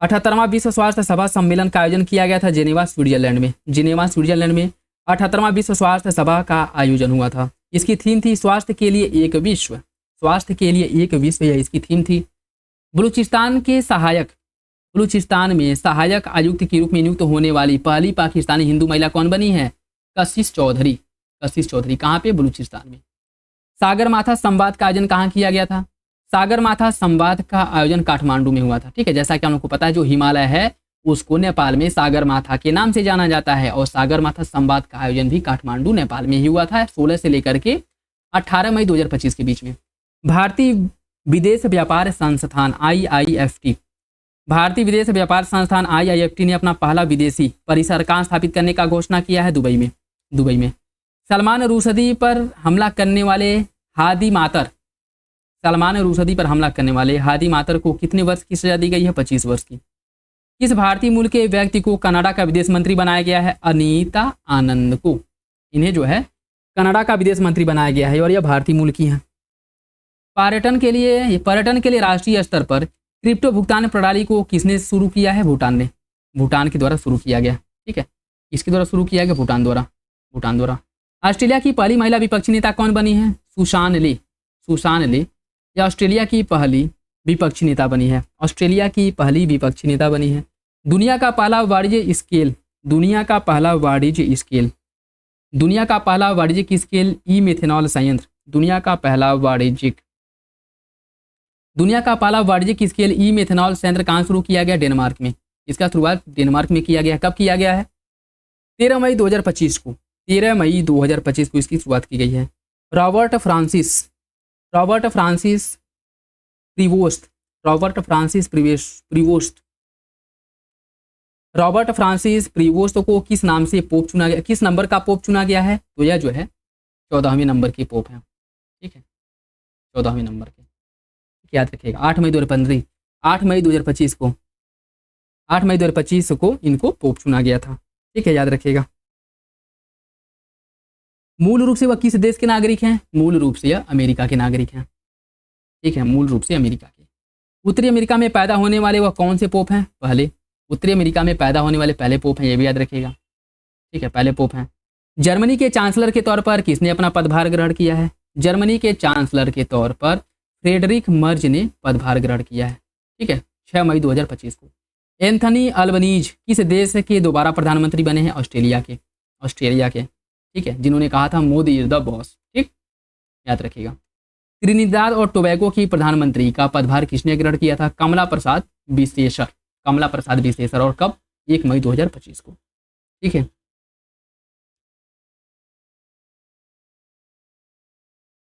78वां विश्व स्वास्थ्य सभा सम्मेलन का आयोजन किया गया था जेनेवा स्विट्जरलैंड में 78वां विश्व स्वास्थ्य सभा का आयोजन हुआ था। इसकी थीम थी स्वास्थ्य के लिए एक विश्व, यह इसकी थीम थी। बलूचिस्तान में सहायक आयुक्त के रूप में नियुक्त होने वाली पहली पाकिस्तानी हिंदू महिला कौन बनी है? कशिश चौधरी। कहाँ पे? बलूचिस्तान में। सागरमाथा संवाद का आयोजन कहाँ किया गया था? सागरमाथा संवाद का आयोजन काठमांडू में हुआ था। ठीक है। जैसा कि हम लोग को पता है जो हिमालय है उसको नेपाल में सागरमाथा के नाम से जाना जाता है और सागरमाथा संवाद का आयोजन भी काठमांडू नेपाल में ही हुआ था 16 से लेकर के 18 मई 2025 के बीच में। भारतीय विदेश व्यापार संस्थान IIFT, भारतीय विदेश व्यापार संस्थान IIFT ने अपना पहला विदेशी परिसर कहाँ स्थापित करने का घोषणा किया है? दुबई में। सलमान रुशदी पर हमला करने वाले हादी मातर को कितने वर्ष की सजा दी गई है? 25 वर्ष की। किस भारतीय मूल के व्यक्ति को कनाडा का विदेश मंत्री बनाया गया है? अनीता आनंद को। इन्हें जो है कनाडा का विदेश मंत्री बनाया गया है और यह भारतीय मूल की हैं। पर्यटन के लिए राष्ट्रीय स्तर पर क्रिप्टो भुगतान प्रणाली को किसने शुरू किया है? भूटान के द्वारा शुरू किया गया। ठीक है। इसके द्वारा शुरू किया गया? भूटान द्वारा। ऑस्ट्रेलिया की पहली महिला विपक्षी नेता कौन बनी है? सुसान ले। यह ऑस्ट्रेलिया की पहली विपक्षी नेता बनी है। दुनिया का पहला वाणिज्यिक स्केल ई मेथेनॉल संयंत्र। दुनिया का पहला वाणिज्यिक स्केल ई मेथेनॉल संयंत्र कहाँ शुरू किया गया? डेनमार्क में। इसका शुरुआत डेनमार्क में किया गया। कब किया गया है? 13 मई 2025 को इसकी शुरुआत की गई है। रॉबर्ट फ्रांसिस प्रीवोस्ट को किस नाम से पोप चुना गया? किस नंबर का पोप चुना गया है? तो यह जो है 14वें नंबर के पोप हैं। ठीक है। 14वें नंबर के, याद रखिएगा। 8 मई 2025 को इनको पोप चुना गया था। ठीक है, याद रखिएगा। मूल रूप से वह किस देश के नागरिक हैं? मूल रूप से यह अमेरिका के नागरिक हैं। ठीक है, मूल रूप से अमेरिका के। उत्तरी अमेरिका में पैदा होने वाले वह कौन से पोप हैं? उत्तरी अमेरिका में पैदा होने वाले पहले पोप हैं, ये भी याद रखिएगा। ठीक है, पहले पोप हैं। जर्मनी के चांसलर के तौर पर किसने अपना पदभार ग्रहण किया है? जर्मनी के चांसलर के तौर पर फ्रेडरिक मर्ज ने पदभार ग्रहण किया है। ठीक है, 6 मई 2025 को। एंथनी अल्बनीज किस देश के दोबारा प्रधानमंत्री बने हैं? ऑस्ट्रेलिया के। ठीक है, जिन्होंने कहा था मोदी इज द बॉस। ठीक, याद रखिएगा। त्रिनिदाद और टोबैगो की प्रधानमंत्री का पदभार किसने ग्रहण किया था? कमला प्रसाद विशेषर। और कब? 1 मई 2025 को। ठीक है।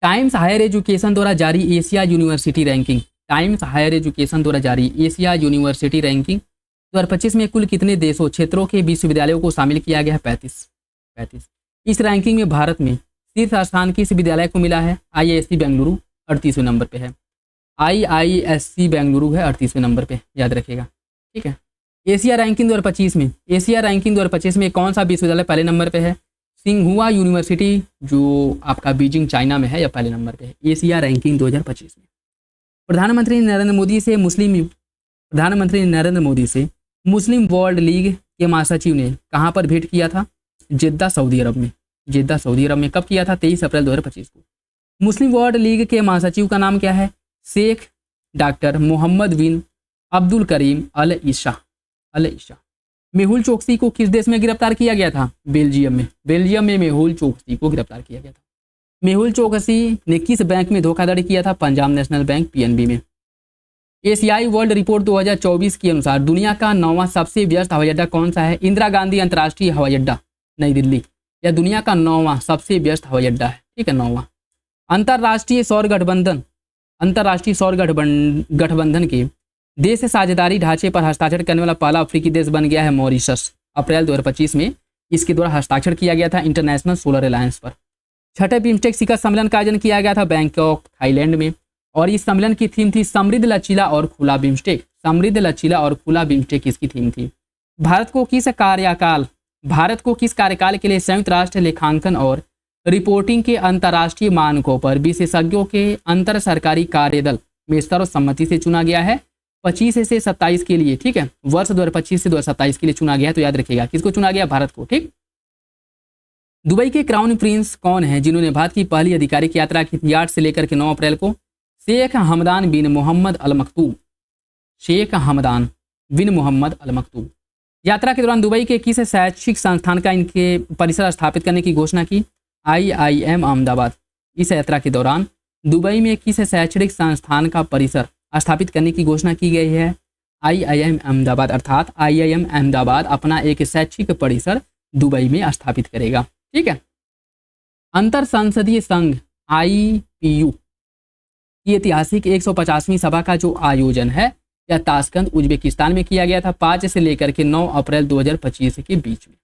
टाइम्स हायर एजुकेशन द्वारा जारी एशिया यूनिवर्सिटी रैंकिंग 2025 में कुल कितने देशों क्षेत्रों के विश्वविद्यालयों को शामिल किया गया है? 35। इस रैंकिंग में भारत में शीर्ष स्थान किस विद्यालय को मिला है? IISc बेंगलुरु 38वें नंबर पे है। IISc बेंगलुरु है 38वें नंबर पे, याद रखिएगा। ठीक है। एशिया रैंकिंग 2025 में कौन सा विश्वविद्यालय पहले नंबर पे है? सिंघुआ यूनिवर्सिटी जो आपका बीजिंग चाइना में है, या पहले नंबर पे है एशिया रैंकिंग 2025 में। प्रधानमंत्री नरेंद्र मोदी से मुस्लिम वर्ल्ड लीग के महासचिव ने कहाँ पर भेंट किया था? जेद्दा सऊदी अरब में। कब किया था? 23 अप्रैल 2025 को। मुस्लिम वर्ल्ड लीग के महासचिव का नाम क्या है? शेख डॉक्टर मोहम्मद बिन अब्दुल करीम अल ईशा। मेहुल चोकसी को किस देश में गिरफ्तार किया गया था? बेल्जियम में। बेल्जियम में मेहुल चोकसी को गिरफ्तार किया गया था। मेहुल चोकसी ने किस बैंक में धोखाधड़ी किया था? पंजाब नेशनल बैंक पीएनबी में। एशियाई वर्ल्ड रिपोर्ट 2024 के अनुसार दुनिया का 9वां सबसे व्यस्त हवाई अड्डा कौन सा है? इंदिरा गांधी अंतर्राष्ट्रीय हवाई अड्डा नई दिल्ली, यह दुनिया का 9वां सबसे व्यस्त हवाई अड्डा है, ठीक है, 9वां। अंतर्राष्ट्रीय सौर गठबंधन के देश साझेदारी ढांचे पर हस्ताक्षर करने वाला पहला अफ्रीकी देश बन गया है मॉरिशस। अप्रैल 2025 में इसके द्वारा हस्ताक्षर किया गया था इंटरनेशनल सोलर अलायंस पर। छठे बिम्स्टेक शिखर सम्मेलन का आयोजन किया गया था बैंकॉक, थाईलैंड में, और इस सम्मेलन की थीम थी समृद्ध, लचीला और खुला बिम्स्टेक। समृद्ध, लचीला और खुला बिम्स्टेक इसकी थीम थी। भारत को किस कार्यकाल के लिए संयुक्त राष्ट्र लेखांकन और रिपोर्टिंग के अंतर्राष्ट्रीय मानकों पर विशेषज्ञों के अंतर सरकारी कार्यदल में सर्वसम्मति से चुना गया है? 25 से 27 के लिए, ठीक है, वर्ष 2025 से 2027 के लिए चुना गया है। तो याद रखिएगा किसको चुना गया? भारत को, ठीक। दुबई के क्राउन प्रिंस कौन है जिन्होंने भारत की पहली आधिकारिक यात्रा की थी 8 से लेकर के 9 अप्रैल को? शेख हमदान बिन मोहम्मद अल मकतूम। शेख हमदान बिन मोहम्मद अल मकतूम। यात्रा के दौरान दुबई के किस शैक्षिक संस्थान का इनके परिसर स्थापित करने की घोषणा की? IIM अहमदाबाद। इस यात्रा के दौरान दुबई में किस शैक्षणिक संस्थान का परिसर स्थापित करने की घोषणा की गई है? IIM अहमदाबाद, अर्थात IIM अहमदाबाद अपना एक शैक्षिक परिसर दुबई में स्थापित करेगा, ठीक है। अंतर संसदीय संघ IPU की ऐतिहासिक 150वीं सभा का जो आयोजन है यह ताशकंद उज्बेकिस्तान में किया गया था 5 से लेकर के 9 अप्रैल 2025 के बीच में।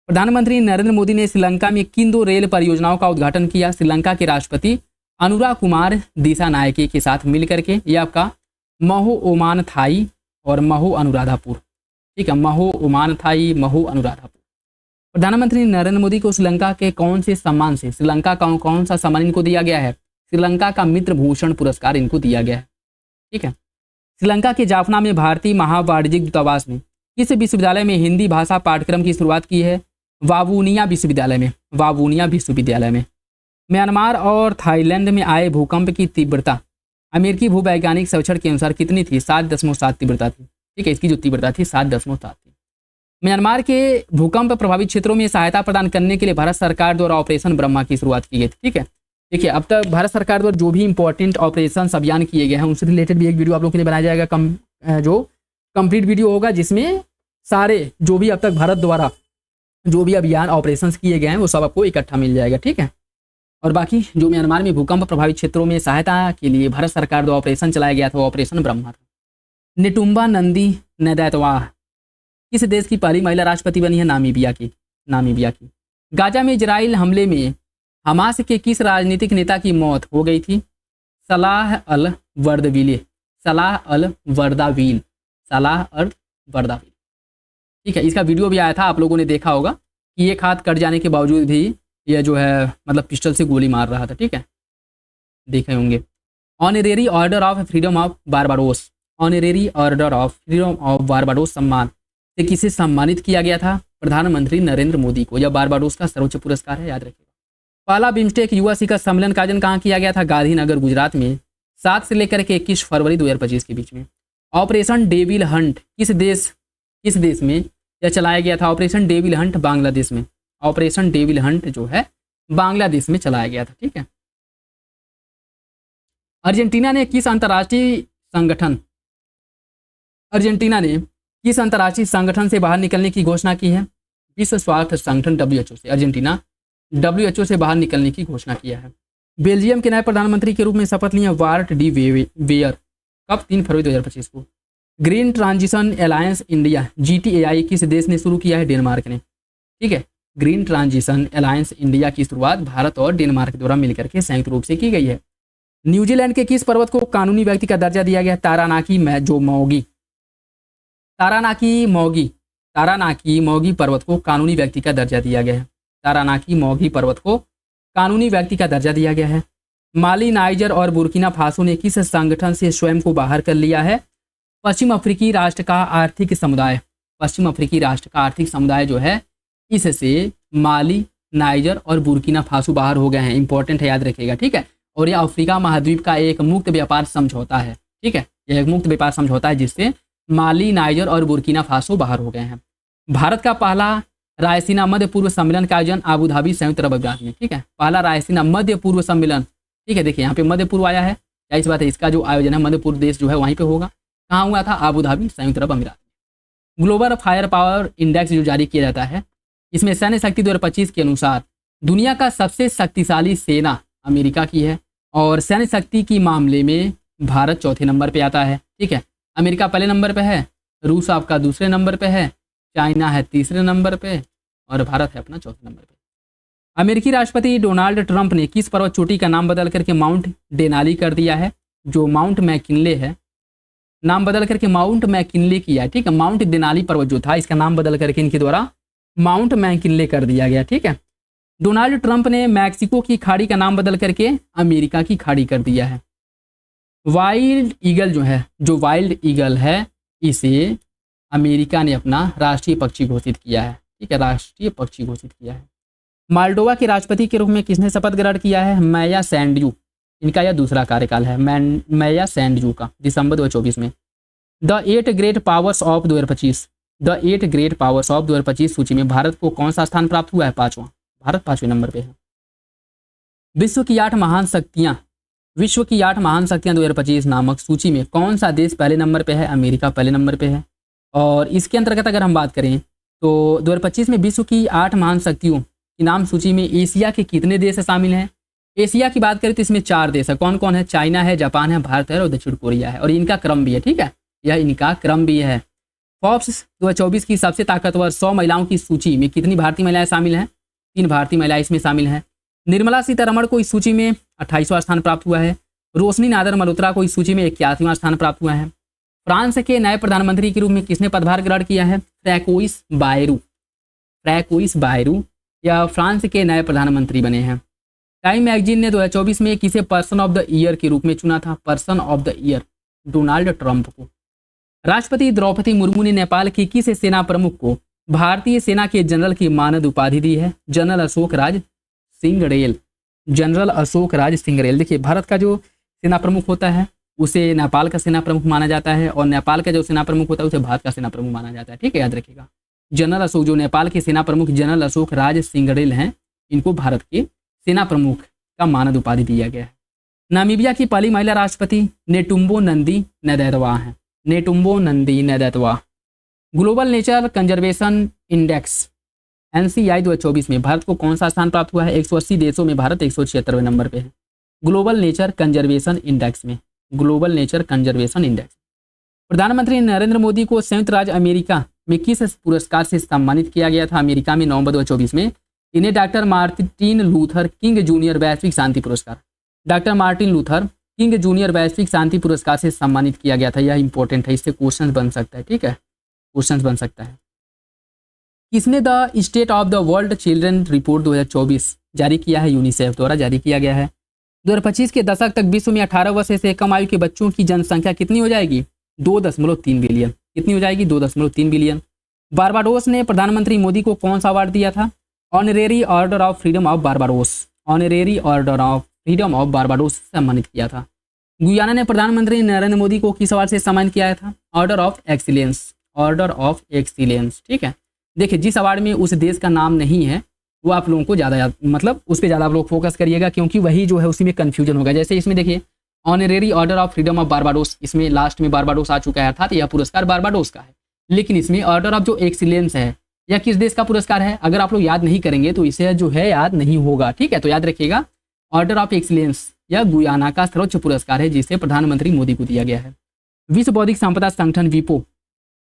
प्रधानमंत्री नरेंद्र मोदी ने श्रीलंका में किन 2 रेल परियोजनाओं का उद्घाटन किया? श्रीलंका के राष्ट्रपति अनुरा कुमार दिसानायके के साथ मिलकर के। यह आपका महू ओमान थाई और महू अनुराधापुर, ठीक है, महू ओमान थाई, महू अनुराधापुर। प्रधानमंत्री नरेंद्र मोदी को श्रीलंका के कौन से सम्मान से, श्रीलंका का कौन सा सम्मान इनको दिया गया है? श्रीलंका का मित्र भूषण पुरस्कार इनको दिया गया है, ठीक है। श्रीलंका के जाफना में भारतीय महावाणिज्यिक दूतावास में किस विश्वविद्यालय में हिंदी भाषा पाठ्यक्रम की शुरुआत की है? वावूनिया विश्वविद्यालय में। वावूनिया विश्वविद्यालय में। म्यांमार और थाईलैंड में आए भूकंप की तीव्रता अमेरिकी भूवैज्ञानिक सर्वेक्षण के अनुसार कितनी थी? 7.7 तीव्रता थी, ठीक है, इसकी जो तीव्रता थी 7.7 थी। म्यांमार के भूकंप प्रभावित क्षेत्रों में सहायता प्रदान करने के लिए भारत सरकार द्वारा ऑपरेशन ब्रह्मा की शुरुआत की गई थी, ठीक है। देखिए अब तक भारत सरकार द्वारा जो भी इंपॉर्टेंट ऑपरेशन अभियान किए गए हैं उनसे रिलेटेड भी एक वीडियो आप लोगों के लिए बनाया जाएगा, जो कंप्लीट वीडियो होगा जिसमें सारे जो भी अब तक भारत द्वारा जो भी अभियान ऑपरेशंस किए गए हैं वो सब आपको इकट्ठा मिल जाएगा, ठीक है। और बाकी जो म्यांमार में भूकंप प्रभावित क्षेत्रों में सहायता के लिए भारत सरकार द्वारा ऑपरेशन चलाया गया था वो ऑपरेशन ब्रह्मा था। निटुम्बा नंदी नदैतवाह किस देश की पहली महिला राष्ट्रपति बनी है? नामीबिया की। गाजा में इजराइल हमले में हमास के किस राजनीतिक नेता की मौत हो गई थी? सलाह अल वर्दाविल, ठीक है। इसका वीडियो भी आया था, आप लोगों ने देखा होगा कि एक हाथ कट जाने के बावजूद भी यह जो है मतलब पिस्टल से गोली मार रहा था, ठीक है, देखे होंगे। Honorary order of freedom of Barbados, honorary order of freedom of Barbados सम्मान से किसे सम्मानित किया गया था? प्रधानमंत्री नरेंद्र मोदी को। यह बारबाडोस का सर्वोच्च पुरस्कार है, याद रखिएगा। पहला बिम्स्टेक युवा शिखर सम्मेलन का आयोजन कहाँ किया गया था? गांधीनगर, गुजरात में 7 से लेकर के 21 फरवरी 2025 के बीच में। ऑपरेशन डेविल हंट किस देश में यह चलाया गया था? ऑपरेशन डेविल हंट बांग्लादेश में। ऑपरेशन डेविल हंट जो है बांग्लादेश में चलाया गया था, ठीक है। अर्जेंटीना ने किस अंतर्राष्ट्रीय संगठन से बाहर निकलने की घोषणा की है? विश्व स्वास्थ्य संगठन WHO से। अर्जेंटीना WHO से बाहर निकलने की घोषणा किया है। बेल्जियम के नए प्रधानमंत्री के रूप में शपथ लिए वार्ट डी वेयर, कब? 3 फरवरी 2025 को। Green transition alliance India GTAI किस देश ने शुरू किया है? डेनमार्क ने, ठीक है। ग्रीन ट्रांजिशन अलायंस इंडिया की शुरुआत भारत और डेनमार्क द्वारा मिलकर के संयुक्त रूप से की गई है। न्यूजीलैंड के किस पर्वत को कानूनी व्यक्ति का दर्जा दिया गया? तारानाकी मौगी पर्वत को कानूनी व्यक्ति का दर्जा दिया गया है। तारानाकी मौगी पर्वत को कानूनी व्यक्ति का दर्जा दिया गया है। माली, नाइजर और बुर्किना फासो ने किस संगठन से स्वयं को बाहर कर लिया है? पश्चिम अफ्रीकी राष्ट्र का आर्थिक समुदाय जो है इससे माली, नाइजर और बुर्किना फासो बाहर हो गए हैं। इंपॉर्टेंट है, याद रखिएगा, ठीक है। और यह अफ्रीका महाद्वीप का एक मुक्त व्यापार समझौता है, ठीक है, यह एक मुक्त व्यापार समझौता है जिससे माली, नाइजर और बुर्किना फासो बाहर हो गए हैं। भारत का पहला रायसीना मध्य पूर्व सम्मेलन का आयोजन आबू धाबी संयुक्त अरब अमीरात में, ठीक है, पहला रायसीना मध्य पूर्व सम्मेलन, ठीक है, देखिए यहाँ पे मध्य पूर्व आया है, क्या इस बात है, इसका जो आयोजन है मध्य पूर्व देश जो है वहीं पे होगा। कहाँ हुआ था? आबू धाबी संयुक्त अरब अमीरात में। ग्लोबल फायर पावर इंडेक्स जो जारी किया जाता है, इसमें सैन्य शक्ति 2025 के अनुसार दुनिया का सबसे शक्तिशाली सेना अमेरिका की है और सैन्य शक्ति की मामले में भारत चौथे नंबर पे आता है, ठीक है, अमेरिका पहले नंबर पे है, रूस आपका दूसरे नंबर पे है, चाइना है तीसरे नंबर पे और भारत है अपना चौथे नंबर पे। अमेरिकी राष्ट्रपति डोनाल्ड ट्रंप ने किस पर्वत चोटी का नाम बदल करके माउंट डेनाली कर दिया है? जो माउंट मैकिनले है, नाम बदल करके माउंट मैकिनले किया है, ठीक है, माउंट डेनाली पर्वत जो था इसका नाम बदल करके इनके द्वारा माउंट मैकिनले कर दिया गया, ठीक है। डोनाल्ड ट्रंप ने मैक्सिको की खाड़ी का नाम बदल करके अमेरिका की खाड़ी कर दिया है। वाइल्ड ईगल जो है, जो वाइल्ड ईगल है, इसे अमेरिका ने अपना राष्ट्रीय पक्षी घोषित किया है, ठीक है, राष्ट्रीय पक्षी घोषित किया है। माल्डोवा के राष्ट्रपति के रूप में किसने शपथ ग्रहण किया है? माया सैंडियू, इनका यह दूसरा कार्यकाल है, माया सैंडियू का, दिसंबर 2024 में। The 8 great powers of 2025, the 8 great powers of 2025 सूची में भारत को कौन सा स्थान प्राप्त हुआ है? 5वां, भारत 5वें नंबर पे है। विश्व की 8 महान शक्तियां, विश्व की 8 महान शक्तियां 2025 नामक सूची में कौन सा देश पहले नंबर पे है? अमेरिका पहले नंबर पे है। और इसके अंतर्गत अगर हम बात करें तो 2025 में विश्व की 8 महान शक्तियों की नाम सूची में एशिया के कितने देश शामिल हैं? एशिया की बात करें तो इसमें 4 देश है, कौन कौन है? चाइना है, जापान है, भारत है और दक्षिण कोरिया है, और इनका क्रम भी है, ठीक है, यह इनका क्रम भी है। फोर्ब्स 2024 की सबसे ताकतवर 100 महिलाओं की सूची में कितनी भारतीय महिलाएं शामिल हैं? 3 भारतीय महिलाएं इसमें शामिल हैं। निर्मला सीतारमण को इस सूची में 28वां स्थान प्राप्त हुआ है। रोशनी नादर मल्होत्रा को इस सूची में 81वां स्थान प्राप्त हुआ है। फ्रांस के नए प्रधानमंत्री के रूप में किसने पदभार ग्रहण किया है? फ्रैकोइस बायरू, फ्रैकोइस बायरू या फ्रांस के नए प्रधानमंत्री बने हैं। टाइम मैगजीन ने 2024 में किसे पर्सन ऑफ द ईयर के रूप में चुना था? Person of the year Donald Trump को। राष्ट्रपति द्रौपदी मुर्मू ने नेपाल की किस सेना प्रमुख को भारतीय सेना के जनरल की मानद उपाधि दी है? General Ashok Raj सिंगरेल, general Ashok Raj सिंगरेल। देखिए, भारत का जो सेना प्रमुख होता है उसे नेपाल का सेना प्रमुख माना जाता है और नेपाल का जो सेना प्रमुख होता है उसे भारत का सेना प्रमुख माना जाता है, ठीक है, याद रखिएगा। जनरल अशोक, जो नेपाल के सेना प्रमुख जनरल अशोक राज सिंगरेल हैं, इनको भारत के सेना प्रमुख का मानद उपाधि दिया गया है। नामीबिया की पहली महिला राष्ट्रपति नेटुम्बो नंदी नदैतवा हैं, Netumbo Nandi Ndaitwah. Global Nature Conservation Index NCI 2024 में भारत को कौन सा स्थान प्राप्त हुआ है? 180 देशों में भारत 176वें नंबर पे है ग्लोबल नेचर कंजर्वेशन इंडेक्स में, ग्लोबल नेचर कंजर्वेशन इंडेक्स। प्रधानमंत्री नरेंद्र मोदी को संयुक्त राज्य अमेरिका में किस पुरस्कार से सम्मानित किया गया था? अमेरिका में नवंबर 2024 में इन्हें doctor Martin Luther king junior वैश्विक शांति पुरस्कार, doctor Martin Luther king junior वैश्विक शांति पुरस्कार से सम्मानित किया गया था। यह इंपॉर्टेंट है, इससे क्वेश्चन बन सकता है, ठीक है, क्वेश्चन बन सकता है। किसने the state of the world children report 2024 जारी किया है? यूनिसेफ द्वारा जारी किया गया है। 2025 के दशक तक विश्व में 18 वर्ष से कम आयु के बच्चों की जनसंख्या कितनी हो जाएगी? 2.3 बिलियन। कितनी हो जाएगी? 2.3 बिलियन। बारबाडोस ने प्रधानमंत्री मोदी को कौन सा अवार्ड दिया था? Honorary order of freedom of Barbados, honorary order of freedom of Barbados से सम्मानित किया था। गुयाना ने प्रधानमंत्री नरेंद्र मोदी को किस अवार्ड से सम्मानित किया था? Order of excellence, order of excellence, ठीक है। देखिए, जिस अवार्ड में उस देश का नाम नहीं है वो आप लोगों को ज़्यादा मतलब उस पर ज़्यादा आप लोग फोकस करिएगा, क्योंकि वही जो है उसी में कन्फ्यूजन होगा। जैसे इसमें देखिए honorary order of freedom of Barbados, इसमें लास्ट में बारबाडोस आ चुका है, अर्थात यह पुरस्कार बारबाडोस का है, लेकिन इसमें ऑर्डर ऑफ जो एक्सीलेंस है यह किस देश का पुरस्कार है? अगर आप लोग याद नहीं करेंगे तो इसे जो है याद नहीं होगा, ठीक है, तो याद रखिएगा ऑर्डर ऑफ एक्सीलेंस यह गुयाना का सर्वोच्च पुरस्कार है जिसे प्रधानमंत्री मोदी को दिया गया है। विश्व बौद्धिक संपदा संगठन विपो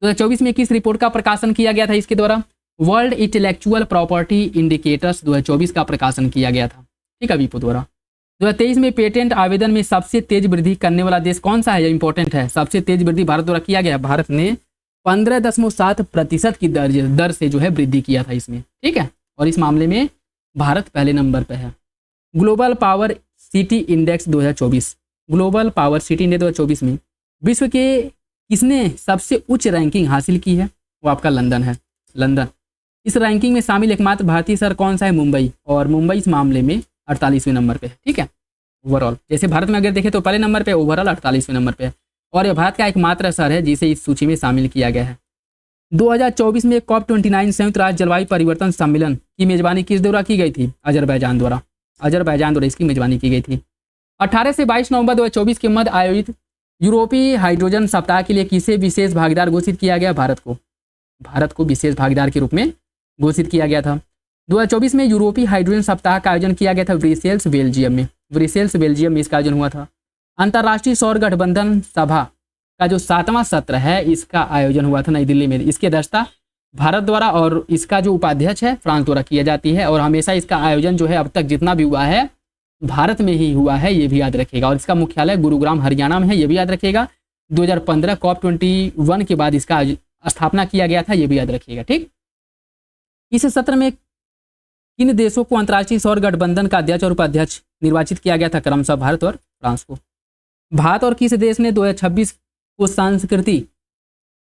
2024 में किस रिपोर्ट का प्रकाशन किया गया था? इसके द्वारा वर्ल्ड इंटेलेक्चुअल प्रॉपर्टी इंडिकेटर्स 2024 का प्रकाशन किया गया था, ठीक है, विपो द्वारा। 2023 में पेटेंट आवेदन में सबसे तेज वृद्धि करने वाला देश कौन सा है? यह इंपॉर्टेंट है। सबसे तेज वृद्धि भारत द्वारा किया गया। भारत ने 15.7% की दर से जो है वृद्धि किया था इसमें, ठीक है, और इस मामले में भारत पहले नंबर पर है। Global power city index 2024, global power city index 2024 में विश्व के किसने सबसे उच्च रैंकिंग हासिल की है? वो आपका लंदन है, लंदन। इस रैंकिंग में शामिल एकमात्र भारतीय शहर कौन सा है? मुंबई, और मुंबई इस मामले में 48वें नंबर पे है, ठीक है, ओवरऑल। जैसे भारत में अगर देखें तो पहले नंबर पे, ओवरऑल 48वें नंबर पे है। और यह भारत का एकमात्र शहर है जिसे इस सूची में शामिल किया गया है। 2024 में COP29 संयुक्त राष्ट्र जलवायु परिवर्तन सम्मेलन की मेजबानी किस द्वारा की गई थी? अजरबैजान द्वारा। अजरबैजान द्वारा इसकी मेजबानी की गई थी। 18 से 22 नवंबर 2024 के मध्य आयोजित यूरोपीय हाइड्रोजन सप्ताह के लिए किसे विशेष भागीदार घोषित किया गया? भारत को। भारत को विशेष भागीदार के रूप में घोषित किया गया था। 2024 में यूरोपीय हाइड्रोजन सप्ताह का आयोजन किया गया था ब्रिसेल्स, बेल्जियम में। ब्रिसेल्स, बेल्जियम में इसका आयोजन हुआ था। अंतर्राष्ट्रीय सौर गठबंधन सभा का जो 7वां सत्र है इसका आयोजन हुआ था नई दिल्ली में। इसकी अध्यक्षता भारत द्वारा और इसका जो उपाध्यक्ष है फ्रांस द्वारा किया जाती है। और हमेशा इसका आयोजन जो है अब तक जितना भी हुआ है भारत में ही हुआ है, ये भी याद रखेगा। और इसका मुख्यालय गुरुग्राम हरियाणा में है, ये भी याद रखेगा। 2015 COP21 के बाद इसका स्थापना किया गया था, ये भी याद रखिएगा। ठीक, इस सत्र में किन देशों को अंतर्राष्ट्रीय सौर गठबंधन का अध्यक्ष और उपाध्यक्ष निर्वाचित किया गया था? क्रमशः भारत और फ्रांस को। भारत और किस देश ने 2026 को संस्कृति,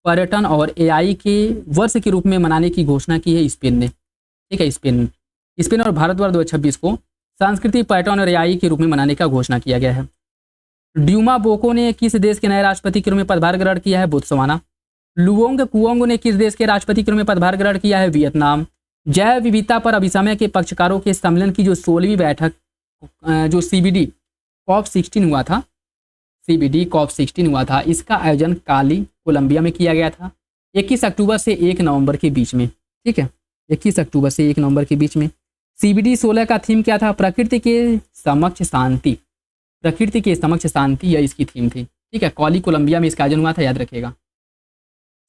पर्यटन और AI के वर्ष के रूप में मनाने की घोषणा की है? स्पेन ने। ठीक है, स्पेन और भारत द्वारा 2026 को संस्कृति, पर्यटन और AI के रूप में मनाने का घोषणा किया गया है। ड्यूमा बोको ने किस देश के नए राष्ट्रपति के रूप में पदभार ग्रहण किया है? बोत्सवाना। लुओंग कुओंग ने किस देश के राष्ट्रपति के रूप में पदभार ग्रहण किया है? वियतनाम। जैव विविधता पर अभिसमय के पक्षकारों के सम्मेलन की जो 16वीं बैठक जो CBD COP16 हुआ था, CBD COP16 हुआ था, इसका आयोजन काली, कोलंबिया में किया गया था 21 अक्टूबर से 1 नवंबर के बीच में। ठीक है, 21 अक्टूबर से 1 नवंबर के बीच में। CBD 16 का थीम क्या था? प्रकृति के समक्ष शांति। प्रकृति के समक्ष शांति, यह इसकी थीम थी। ठीक है, काली, कोलंबिया में इसका आयोजन हुआ था, याद रखेगा।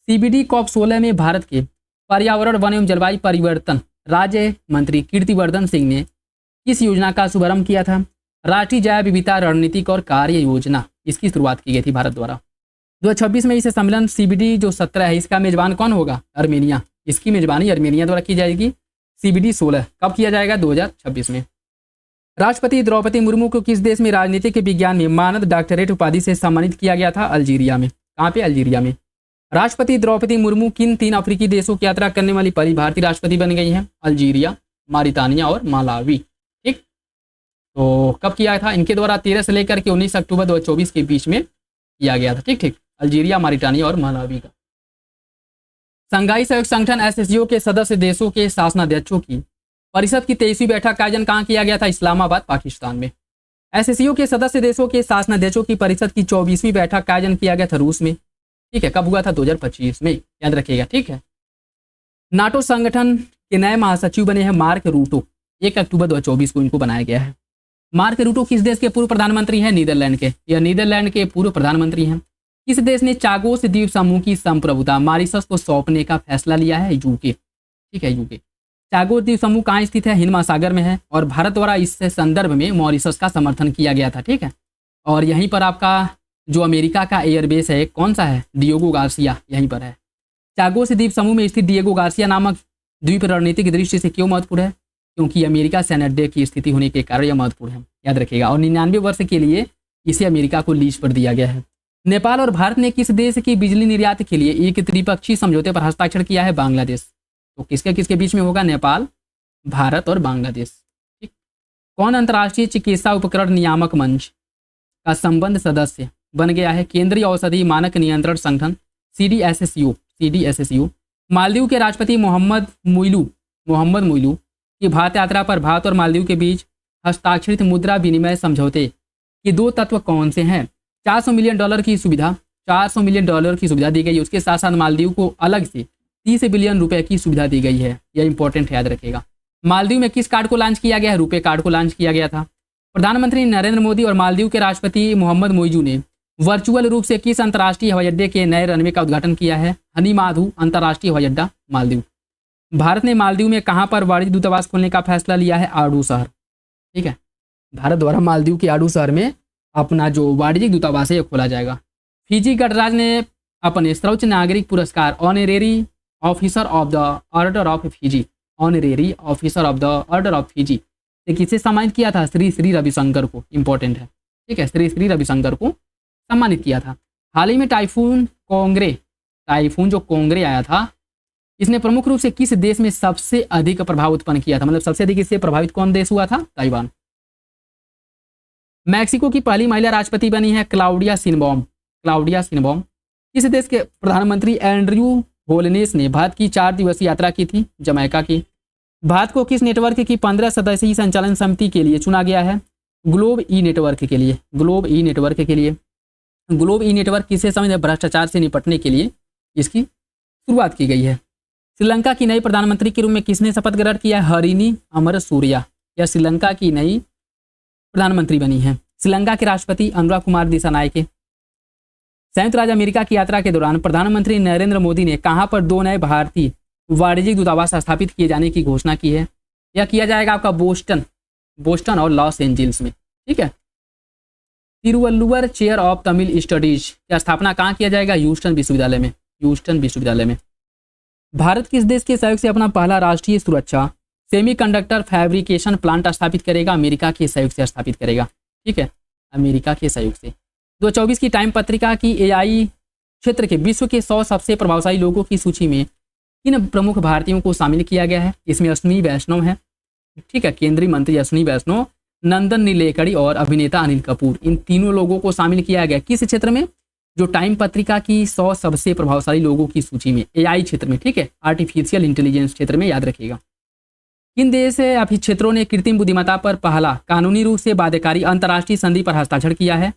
CBD COP16 में भारत के पर्यावरण, वन एवं जलवायु परिवर्तन राज्य मंत्री कीर्तिवर्धन सिंह ने किस योजना का शुभारंभ किया था? राष्ट्रीय जैव विविधता रणनीतिक और कार्य योजना, इसकी शुरुआत की गई थी भारत द्वारा। 2026 में इस सम्मेलन CBD जो 17 है इसका मेजबान कौन होगा? अर्मेनिया। इसकी मेजबानी अर्मेनिया द्वारा की जाएगी। CBD 16 कब किया जाएगा? 2026 में। राष्ट्रपति द्रौपदी मुर्मू को किस देश में राजनीतिक विज्ञान में मानद डॉक्टरेट उपाधि से सम्मानित किया गया था? अल्जीरिया में। कहाँ पे? अल्जीरिया में। राष्ट्रपति द्रौपदी मुर्मू किन 3 अफ्रीकी देशों की यात्रा करने वाली पहली भारतीय राष्ट्रपति बन गई हैं? अल्जीरिया, मारितानिया और मालावी। ठीक, तो कब किया था इनके द्वारा? 13 से लेकर के 19 अक्टूबर 2024 के बीच में किया गया था। ठीक, अल्जीरिया, मारिटानिया और मालावी का। संघाई सहयोग संगठन SCO के सदस्य देशों के शासनाध्यक्षों की परिषद की 23वीं बैठक का आयोजन कहाँ किया गया था? इस्लामाबाद, पाकिस्तान में। SCO के सदस्य देशों के शासनाध्यक्षों की परिषद की 24वीं बैठक का आयोजन किया गया था रूस में। ठीक है, कब हुआ था? 2025 में, याद रखिएगा। ठीक है, नाटो संगठन के नए महासचिव बने हैं मार्क रूटो। 1 अक्टूबर 2024 को इनको बनाया गया है। मार्क रूटो किस देश के पूर्व प्रधानमंत्री हैं? नीदरलैंड के। यह नीदरलैंड के पूर्व प्रधानमंत्री हैं। किस देश ने चागोस द्वीप समूह की संप्रभुता मॉरिशस को सौंपने का फैसला लिया है? यूके। ठीक है, यूके। चागोस द्वीप समूह कहाँ स्थित है? हिंद महासागर में है। और भारत द्वारा इस संदर्भ में मॉरिशस का समर्थन किया गया था। ठीक है, और यहीं पर आपका जो अमेरिका का एयरबेस है कौन सा है? डिएगो गार्सिया, यहीं पर है। चागोस द्वीप समूह में स्थित डिएगो गार्सिया नामक द्वीप रणनीतिक दृष्टि से क्यों महत्वपूर्ण है? क्योंकि अमेरिका सैनेडे की स्थिति होने के कारण यह महत्वपूर्ण है, याद रखिएगा। और 99 वर्ष के लिए इसे अमेरिका को लीज पर दिया गया है। नेपाल और भारत ने किस देश की बिजली निर्यात के लिए एक त्रिपक्षीय समझौते पर हस्ताक्षर किया है? बांग्लादेश। तो किसके किसके बीच में होगा? नेपाल, भारत और बांग्लादेश। ठीक, कौन अंतर्राष्ट्रीय चिकित्सा उपकरण नियामक मंच का संबंध सदस्य बन गया है? केंद्रीय औषधि मानक नियंत्रण संगठन CDSCO। मालदीव के राष्ट्रपति मोहम्मद मोइलू की भारत यात्रा पर भारत और मालदीव के बीच हस्ताक्षरित मुद्रा विनिमय समझौते के 2 तत्व कौन से हैं? $400 मिलियन की सुविधा दी गई है। उसके साथ साथ मालदीव को अलग से 30 बिलियन रुपए की सुविधा दी गई है। यह इंपॉर्टेंट है, याद रखिएगा। मालदीव में किस कार्ड को लॉन्च किया गया है? रुपे कार्ड को लॉन्च किया गया था। प्रधानमंत्री नरेंद्र मोदी और मालदीव के राष्ट्रपति मोहम्मद मोइजू ने वर्चुअल रूप से किस अंतर्राष्ट्रीय हवाई अड्डे के नए रनवे का उद्घाटन किया है? हनीमाधु अंतर्राष्ट्रीय हवाई अड्डा, मालदीव। भारत ने मालदीव में कहां पर वाणिज्य दूतावास खोलने का फैसला लिया है? आडू शहर। ठीक है, भारत द्वारा मालदीव के आडू शहर में अपना जो वाणिज्यिक दूतावास है खोला जाएगा। फिजी गणराज्य ने अपने सर्वोच्च नागरिक पुरस्कार honorary officer of the Order of Fiji से किसे सम्मानित किया था? श्री रविशंकर को। इंपॉर्टेंट है, ठीक है, श्री रविशंकर को सम्मानित किया था। हाल ही में टाइफून जो कोंगरे आया था, इसने प्रमुख रूप से किस देश में सबसे अधिक प्रभाव उत्पन्न किया था? मतलब सबसे अधिक इससे प्रभावित कौन देश हुआ था? ताइवान। मैक्सिको की पहली महिला राष्ट्रपति बनी है क्लाउडिया शिनबॉम। क्लाउडिया शिनबॉम। किस देश के प्रधानमंत्री एंड्रयू होलनेस ने भारत की 4 दिवसीय यात्रा की थी? जमैका की। भारत को किस नेटवर्क की 15 सदस्यीय संचालन समिति के लिए चुना गया है? ग्लोब ई नेटवर्क के लिए। ग्लोब ई नेटवर्क के लिए। ग्लोब ई नेटवर्क किसे समय भ्रष्टाचार से निपटने के लिए इसकी शुरुआत की गई है। श्रीलंका की नई प्रधानमंत्री के रूप में किसने शपथ ग्रहण किया है? हरिनी अमरसूरिया या श्रीलंका की नई प्रधानमंत्री बनी है। श्रीलंका के राष्ट्रपति अनुराग कुमार दिसानायके। संयुक्त राज्य अमेरिका की यात्रा के दौरान प्रधानमंत्री नरेंद्र मोदी ने कहां पर 2 नए भारतीय वाणिज्यिक दूतावास स्थापित किए जाने की घोषणा की है? यह किया जाएगा आपका बोस्टन और लॉस एंजल्स में। ठीक है। Thiruvalluvar chair of Tamil studies की स्थापना कहाँ किया जाएगा? ह्यूस्टन विश्वविद्यालय में। ह्यूस्टन विश्वविद्यालय में। भारत किस देश के सहयोग से अपना पहला राष्ट्रीय सुरक्षा सेमीकंडक्टर फैब्रिकेशन प्लांट स्थापित करेगा? अमेरिका के सहयोग से स्थापित करेगा। ठीक है, अमेरिका के सहयोग से। 2024 की टाइम पत्रिका की एआई क्षेत्र के विश्व के 100 सबसे प्रभावशाली लोगों की सूची में किन प्रमुख भारतीयों को शामिल किया गया है? इसमें अश्विनी वैष्णव है। ठीक है, केंद्रीय मंत्री अश्विनी वैष्णव, नंदन नीलेकणी और अभिनेता अनिल कपूर, इन तीनों लोगों को शामिल किया गया किस क्षेत्र में? जो टाइम पत्रिका की 100 सबसे प्रभावशाली लोगों की सूची में, एआई क्षेत्र में। ठीक है, आर्टिफिशियल इंटेलिजेंस क्षेत्र में, याद रखिएगा। किन देश या फिर क्षेत्रों ने कृत्रिम बुद्धिमत्ता पर पहला कानूनी रूप से बाध्यकारी अंतर्राष्ट्रीय संधि पर हस्ताक्षर किया है?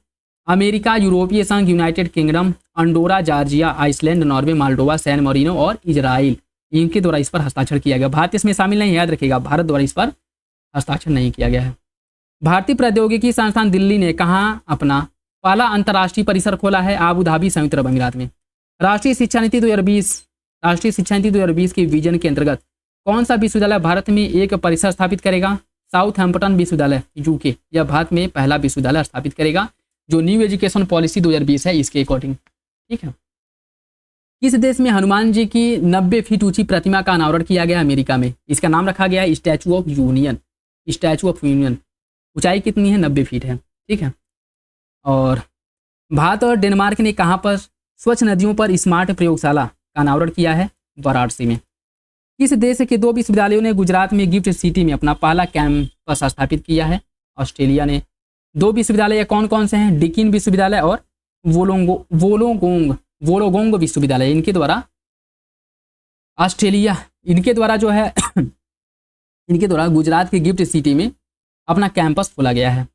अमेरिका, यूरोपीय संघ, United Kingdom, Andorra, Georgia, Iceland, Norway, Moldova, San Marino और इजराइल, इनके द्वारा इस पर हस्ताक्षर किया गया। भारत इसमें शामिल नहीं है, याद रखिएगा, भारत द्वारा इस पर हस्ताक्षर नहीं किया गया है। भारतीय प्रौद्योगिकी संस्थान दिल्ली ने कहाँ अपना पहला अंतर्राष्ट्रीय परिसर खोला है? आबू धाबी, संयुक्त अरब अमीरात में। राष्ट्रीय शिक्षा नीति 2020 के विजन के अंतर्गत कौन सा विश्वविद्यालय भारत में एक परिसर स्थापित करेगा? साउथहैम्पटन विश्वविद्यालय, यूके, यह भारत में पहला विश्वविद्यालय स्थापित करेगा जो न्यू एजुकेशन पॉलिसी 2020 है इसके अकॉर्डिंग। ठीक है। किस देश में हनुमान जी की 90 फीट ऊंची प्रतिमा का अनावरण किया गया? अमेरिका में। इसका नाम रखा गया है statue of union. Statue of union. ऊंचाई कितनी है? 90 फीट है। ठीक है। और भारत और डेनमार्क ने कहाँ पर स्वच्छ नदियों पर स्मार्ट प्रयोगशाला का अनावरण किया है? वाराणसी में। किस देश के 2 विश्वविद्यालयों ने गुजरात में गिफ्ट सिटी में अपना पहला कैंपस स्थापित किया है? ऑस्ट्रेलिया ने। 2 विश्वविद्यालय कौन कौन से हैं? डिकिन विश्वविद्यालय और वोलोगोंग विश्वविद्यालय, इनके द्वारा ऑस्ट्रेलिया, इनके द्वारा जो है इनके द्वारा गुजरात के गिफ्ट सिटी में अपना कैंपस खोला गया है।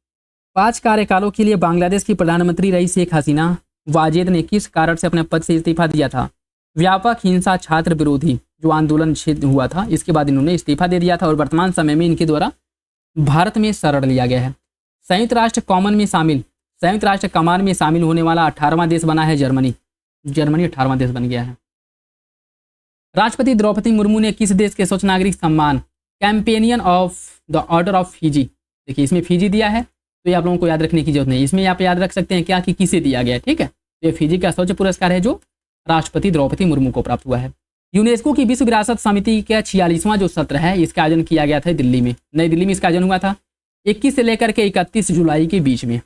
5 कार्यकालों के लिए बांग्लादेश की प्रधानमंत्री रही शेख हसीना वाजेद ने किस कारण से अपने पद से इस्तीफा दिया था? व्यापक हिंसा, छात्र विरोधी जो आंदोलन हुआ था, इसके बाद इन्होंने इस्तीफा दे दिया था और वर्तमान समय में इनके द्वारा भारत में शरण लिया गया है। संयुक्त राष्ट्र कमान में शामिल होने वाला 18वां देश बना है जर्मनी। जर्मनी 18वां देश बन गया है। राष्ट्रपति द्रौपदी मुर्मू ने किस देश के स्वच्छ नागरिक सम्मान companion of the Order of Fiji, देखिए इसमें फिजी दिया है तो ये आप लोगों को याद रखने की जरूरत नहीं, इसमें आप याद रख सकते हैं क्या कि किसे दिया गया है। ठीक है, तो ये फिजी का स्वच्छ पुरस्कार है जो राष्ट्रपति द्रौपदी मुर्मू को प्राप्त हुआ है। यूनेस्को की विश्व विरासत समिति का 46वां जो सत्र है इसका आयोजन किया गया था दिल्ली में, नई दिल्ली में इसका आयोजन हुआ था 21 से लेकर के 31 जुलाई के बीच में।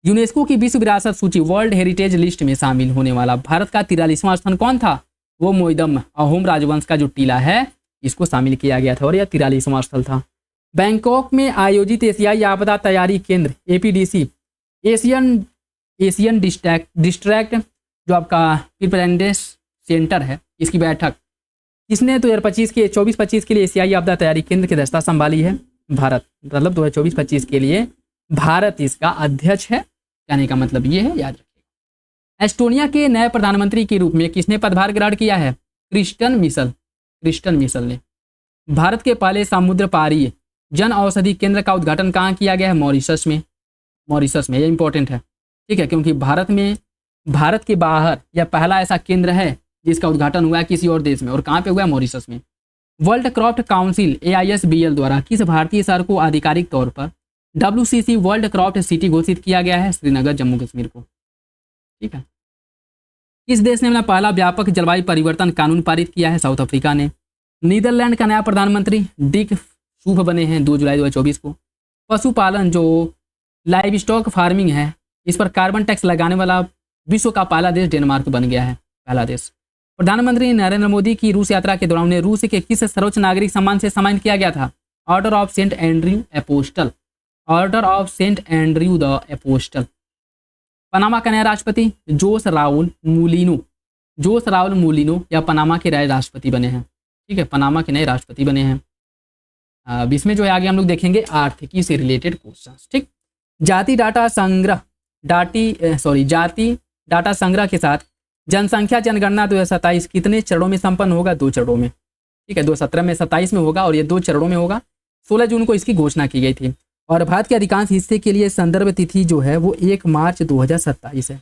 यूनेस्को की विश्व विरासत सूची वर्ल्ड हेरिटेज लिस्ट में शामिल होने वाला भारत का 43वां स्थान कौन था? वो मोइदम अहोम राजवंश का जो टीला है इसको शामिल किया गया था और यह 43वां स्थल था। बैंकॉक में आयोजित एशियाई आपदा तैयारी केंद्र APDC एशियन डिस्ट्रैक्ट जो आपका प्रिपेयरनेस सेंटर है, इसकी बैठक किसने 2024-25 के लिए एशियाई आपदा तैयारी केंद्र की अध्यक्षता संभाली है? भारत। मतलब 2024-25 के लिए भारत इसका अध्यक्ष है, कहने का मतलब ये है, याद रखिएगा। एस्टोनिया के नए प्रधानमंत्री के रूप में किसने पदभार ग्रहण किया है? क्रिस्टन मिशल ने। भारत के पहले समुद्र पारी जन औषधि केंद्र का उद्घाटन कहाँ किया गया है? मॉरिशस में। ये इंपॉर्टेंट है, ठीक है, क्योंकि भारत के बाहर यह पहला ऐसा केंद्र है जिसका उद्घाटन हुआ है किसी और देश में, और कहाँ पे हुआ है? मॉरिशस में। वर्ल्ड क्रॉफ्ट काउंसिल AISBL द्वारा किस भारतीय शहर को आधिकारिक तौर पर WCC वर्ल्ड क्रॉफ्ट सिटी घोषित किया गया है? श्रीनगर, जम्मू कश्मीर को। ठीक है। किस देश ने अपना पहला व्यापक जलवायु परिवर्तन कानून पारित किया है? साउथ अफ्रीका ने। नीदरलैंड का नया प्रधानमंत्री डिक शूफ बने हैं 2 जुलाई 2024 को। पशुपालन जो लाइव स्टॉक फार्मिंग है इस पर कार्बन टैक्स लगाने वाला विश्व का पहला देश डेनमार्क बन गया है, पहला देश। प्रधानमंत्री नरेंद्र मोदी की रूस यात्रा के दौरान उन्हें रूस के किस सर्वोच्च नागरिक सम्मान से सम्मानित किया गया था? Order of Saint Andrew the Apostle. Panama का नया राष्ट्रपति जोस राउल मूलिनो, जोस राउल मूलिनो या पनामा के नए राष्ट्रपति बने हैं। ठीक है, पनामा के नए राष्ट्रपति बने हैं। अब इसमें जो है आगे हम लोग देखेंगे आर्थिकी से रिलेटेड क्वेश्चंस। ठीक, जाति डाटा संग्रह जाति डाटा संग्रह के साथ जनसंख्या जनगणना 2027 कितने चरणों में संपन्न होगा? 2 चरणों में। ठीक है, 2017 में 27 में होगा और ये 2 चरणों में होगा। 16 जून को इसकी घोषणा की गई थी और भारत के अधिकांश हिस्से के लिए संदर्भ तिथि जो है वो 1 मार्च 2027 है।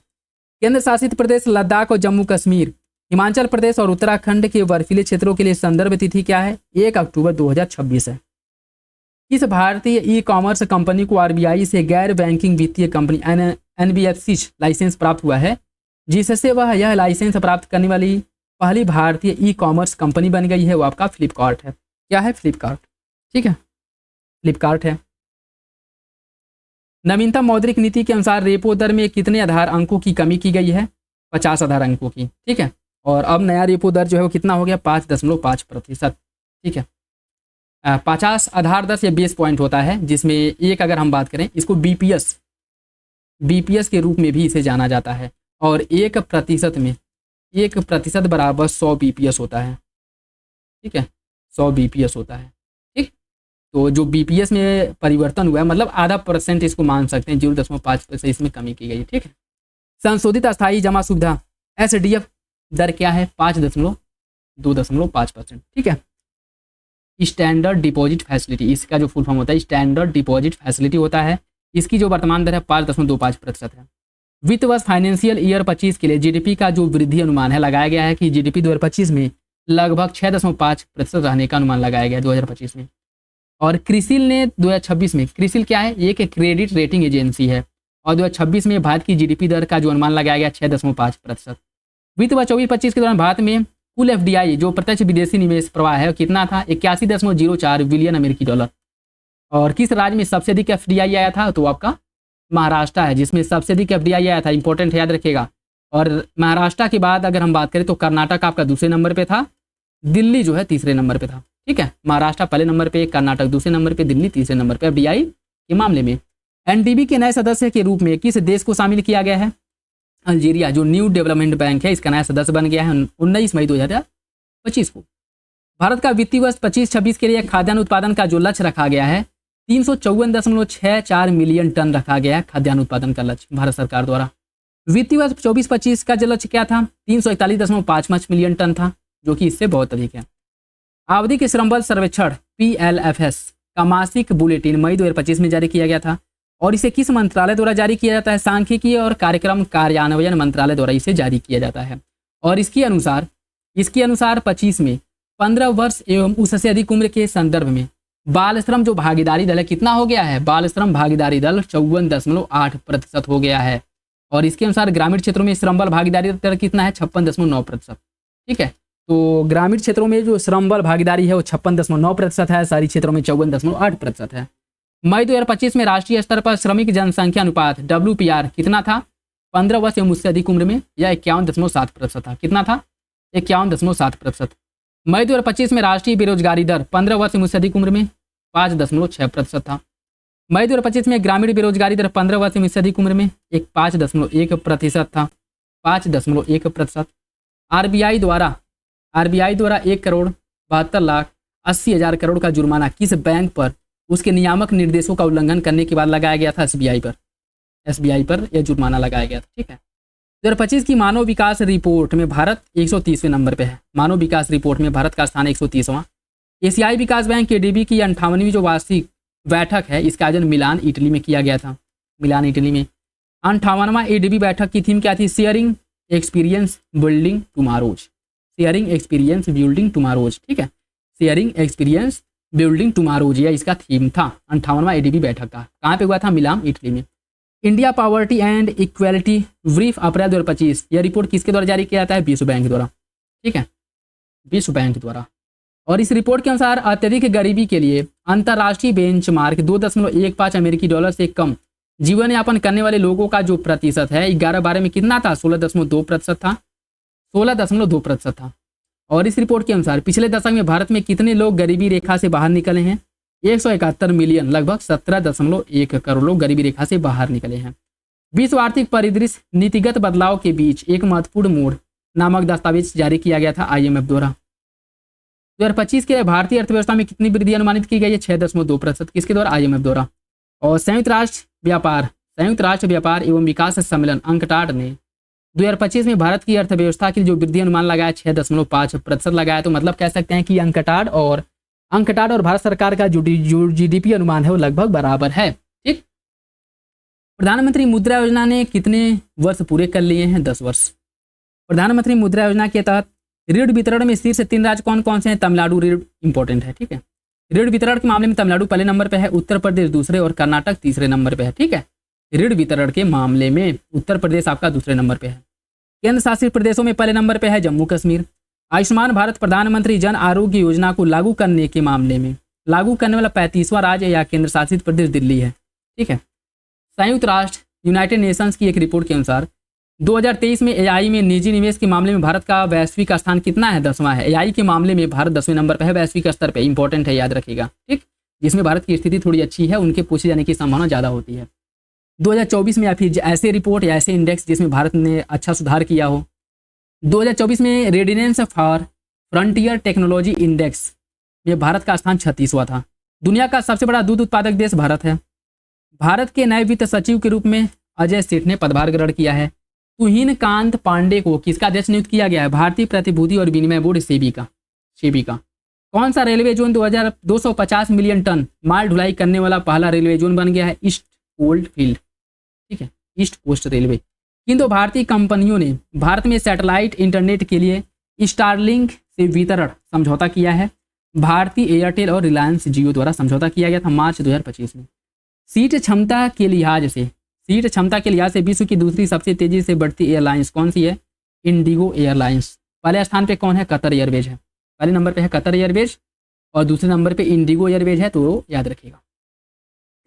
केंद्र शासित प्रदेश लद्दाख और जम्मू कश्मीर, हिमाचल प्रदेश और उत्तराखंड के बर्फीले क्षेत्रों के लिए संदर्भ तिथि क्या है? 1 अक्टूबर 2026 है। किस भारतीय ई कॉमर्स कंपनी को आरबीआई से गैर बैंकिंग वित्तीय कंपनी एनबीएफसी लाइसेंस प्राप्त हुआ है, जिससे वह यह लाइसेंस प्राप्त करने वाली पहली भारतीय ई कॉमर्स कंपनी बन गई है? वो आपका फ्लिपकार्ट है। क्या है? फ्लिपकार्ट। ठीक है, फ्लिपकार्ट है। नवीनतम मौद्रिक नीति के अनुसार रेपो दर में कितने आधार अंकों की कमी की गई है? 50 आधार अंकों की। ठीक है, और अब नया रेपो दर जो है वो कितना हो गया? 5.5%। ठीक है, 50 आधार दर से बेस पॉइंट होता है, जिसमें एक अगर हम बात करें इसको बीपीएस के रूप में भी इसे जाना जाता है और 1% बराबर 100 बीपीएस होता है। ठीक है, 100 बीपीएस होता है। ठीक, तो जो बीपीएस में परिवर्तन हुआ है मतलब आधा % इसको मान सकते हैं, 0.5% इसमें कमी की गई है। ठीक है, संशोधित अस्थायी जमा सुविधा एसडीएफ दर क्या है? 5.2.5%। ठीक है, स्टैंडर्ड डिपॉजिट फैसिलिटी, इसका जो फुल फॉर्म होता है स्टैंडर्ड डिपॉजिट फैसिलिटी होता है। इसकी जो वर्तमान दर है 5.25% है। वित्त वर्ष फाइनेंशियल ईयर 25 के लिए जीडीपी का जो वृद्धि अनुमान है लगाया गया है कि जीडीपी 2025 में लगभग 6.5% रहने का अनुमान लगाया गया है 2025 में। और क्रिसिल ने 2026 में, क्रिसिल क्या है? एक क्रेडिट रेटिंग एजेंसी है और 2026 में भारत की जीडीपी दर का जो अनुमान लगाया गया 6.5%। वित्त वर्ष 24-25 के दौरान भारत में कुल एफडीआई जो प्रत्यक्ष विदेशी निवेश प्रवाह है कितना था? 81.04 बिलियन अमेरिकी डॉलर। और किस राज्य में सबसे अधिक एफडीआई आया था? तो आपका महाराष्ट्र है, जिसमें सबसे अधिक एफडीआई आया था। इंपॉर्टेंट है, याद रखिएगा। और महाराष्ट्र के बाद अगर हम बात करें तो कर्नाटक आपका दूसरे नंबर पे था, दिल्ली जो है तीसरे नंबर पे था। ठीक है, महाराष्ट्र पहले नंबर पे, कर्नाटक दूसरे नंबर पे, दिल्ली तीसरे नंबर पे एफडीआई के मामले में। एनडीबी के नए सदस्य के रूप में किस देश को शामिल किया गया है? अल्जीरिया, जो न्यू डेवलपमेंट बैंक है इसका नया सदस्य बन गया है 19 मई 2025 को। भारत का वित्तीय वर्ष 25-26 के लिए खाद्यान्न उत्पादन का जो लक्ष्य रखा गया है 354.64 मिलियन टन रखा गया है खाद्यान्न उत्पादन का लक्ष्य भारत सरकार द्वारा। वित्तीय वर्ष 24-25 का जो लक्ष्य क्या था? 341.55 मिलियन टन था, जो कि इससे बहुत अधिक है। आवधिक श्रमबल सर्वेक्षण PLFS का मासिक बुलेटिन मई 2025 में जारी किया गया था और इसे किस मंत्रालय द्वारा जारी किया जाता है? सांख्यिकी और कार्यक्रम कार्यान्वयन मंत्रालय द्वारा इसे जारी किया जाता है। और इसके अनुसार 25 में 15 वर्ष एवं उससे अधिक उम्र के संदर्भ में बाल श्रम जो भागीदारी दल है कितना हो गया है? बाल श्रम भागीदारी दल 54.8% हो गया है। और इसके अनुसार ग्रामीण क्षेत्रों में श्रम बल भागीदारी दर कितना है? 56.9%। ठीक है, तो ग्रामीण क्षेत्रों में जो श्रम बल भागीदारी है वो 56.9% है, शहरी क्षेत्रों में 54.8% है। मई 2025 में राष्ट्रीय स्तर पर श्रमिक जनसंख्या अनुपात WPR कितना था? 15 वर्ष एवं उससे अधिक उम्र में यह 51.7% था। कितना था? 51.7%। मई 2025 में राष्ट्रीय बेरोजगारी दर 15 वर्ष एवं उससे अधिक उम्र में 5.6% था। मई 2025 में ग्रामीण बेरोजगारी दर 15 वर्ष एवं उससे अधिक उम्र में 5.1% था। 5.1%। आरबीआई द्वारा 1,72,80,00,000 करोड़ का जुर्माना किस बैंक पर उसके नियामक निर्देशों का उल्लंघन करने के बाद लगाया गया था? एसबीआई पर यह जुर्माना लगाया गया था। ठीक है, 2025 की मानव विकास रिपोर्ट में भारत 130वें नंबर पे है। मानव विकास रिपोर्ट में भारत का स्थान 130वां। एशियाई विकास बैंक ADB की 58वीं जो वार्षिक बैठक है इसका आयोजन मिलान इटली में किया गया था। मिलान इटली में 58वां ADB बैठक की थीम क्या थी? Sharing experience building tomorrow's. Sharing experience building tomorrow's. ठीक है, शेयरिंग एक्सपीरियंस बिल्डिंग टुमारोज यह इसका थीम था 58वां ADB बैठक का। कहाँ पे हुआ था? मिलान इटली में। India Poverty and Equality Brief April 2025 यह रिपोर्ट किसके द्वारा जारी किया जाता है? विश्व बैंक द्वारा। ठीक है, विश्व बैंक द्वारा। और इस रिपोर्ट के अनुसार अत्यधिक गरीबी के लिए अंतर्राष्ट्रीय बेंचमार्क 2.15 अमेरिकी डॉलर से कम जीवन यापन करने वाले लोगों का जो प्रतिशत है 11-12 में कितना था? 16.2% था। 16.2% था। और इस रिपोर्ट के अनुसार पिछले दशक में भारत में कितने लोग गरीबी रेखा से बाहर निकले हैं? 171 मिलियन, लगभग 17.1 करोड़ लोग गरीबी रेखा से बाहर निकले हैं। विश्व आर्थिक परिदृश्य नीतिगत बदलाव के बीच एक महत्वपूर्ण मोड़ नामक दस्तावेज जारी किया गया था IMF द्वारा। 2025 के भारतीय अर्थव्यवस्था में कितनी वृद्धि अनुमानित की गई है? 6.2%। किसके द्वारा? IMF द्वारा। और संयुक्त राष्ट्र व्यापार एवं विकास सम्मेलन अंकटाड ने 2025 में भारत की अर्थव्यवस्था की जो वृद्धि अनुमान लगाया 6.5% लगाया। तो मतलब कह सकते हैं कि अंकटाड और भारत सरकार का जो GDP अनुमान है वो लगभग बराबर है। ठीक। प्रधानमंत्री मुद्रा योजना ने कितने वर्ष पूरे कर लिए हैं? 10 वर्ष। प्रधानमंत्री मुद्रा योजना के तहत ऋण वितरण में शीर्ष 3 राज्य कौन कौन से हैं? तमिलनाडु ऋण इंपॉर्टेंट है। ठीक है। ऋण वितरण के मामले में तमिलनाडु पहले नंबर पे है, उत्तर प्रदेश दूसरे और कर्नाटक तीसरे नंबर पे है। ठीक है। ऋण वितरण के मामले में उत्तर प्रदेश आपका दूसरे नंबर पे है। केंद्र शासित प्रदेशों में पहले नंबर पे है जम्मू कश्मीर। आयुष्मान भारत प्रधानमंत्री जन आरोग्य योजना को लागू करने के मामले में लागू करने वाला 35वां राज्य या केंद्र शासित प्रदेश दिल्ली है। ठीक है। संयुक्त राष्ट्र यूनाइटेड नेशंस की एक रिपोर्ट के अनुसार 2023 में AI में निजी निवेश के मामले में भारत का वैश्विक स्थान कितना है? 10वां है। AI के मामले में भारत 10वें नंबर पर है वैश्विक स्तर पे। इंपॉर्टेंट है, याद रखिएगा। ठीक। जिसमें भारत की स्थिति थोड़ी अच्छी है उनके पूछे जाने की संभावना ज़्यादा होती है। 2024 में या फिर ऐसे रिपोर्ट या ऐसे इंडेक्स जिसमें भारत ने अच्छा सुधार किया हो। 2024 में readiness for frontier technology index में भारत का स्थान 36वां था। दुनिया का सबसे बड़ा दूध उत्पादक देश भारत है। भारत के नए वित्त सचिव के रूप में अजय सेठ ने पदभार ग्रहण किया है। तुहिन कांत पांडे को किसका अध्यक्ष नियुक्त किया गया है? भारतीय प्रतिभूति और विनिमय बोर्ड सेबी का। कौन सा रेलवे जोन 250 मिलियन टन माल ढुलाई करने वाला पहला रेलवे जोन बन गया है? East coalfield. ठीक है, ईस्ट कोस्ट रेलवे। किन दो भारतीय कंपनियों ने भारत में सैटेलाइट इंटरनेट के लिए स्टारलिंक से वितरण समझौता किया है? भारतीय एयरटेल और रिलायंस जियो द्वारा समझौता किया गया था मार्च 2025 में। सीट क्षमता के लिहाज से विश्व की दूसरी सबसे तेजी से बढ़ती एयरलाइंस कौन सी है? Indigo airlines. पहले स्थान पे कौन है? कतर एयरवेज है। पहले नंबर पे है कतर एयरवेज और दूसरे नंबर पे इंडिगो एयरवेज है, तो याद रखिएगा।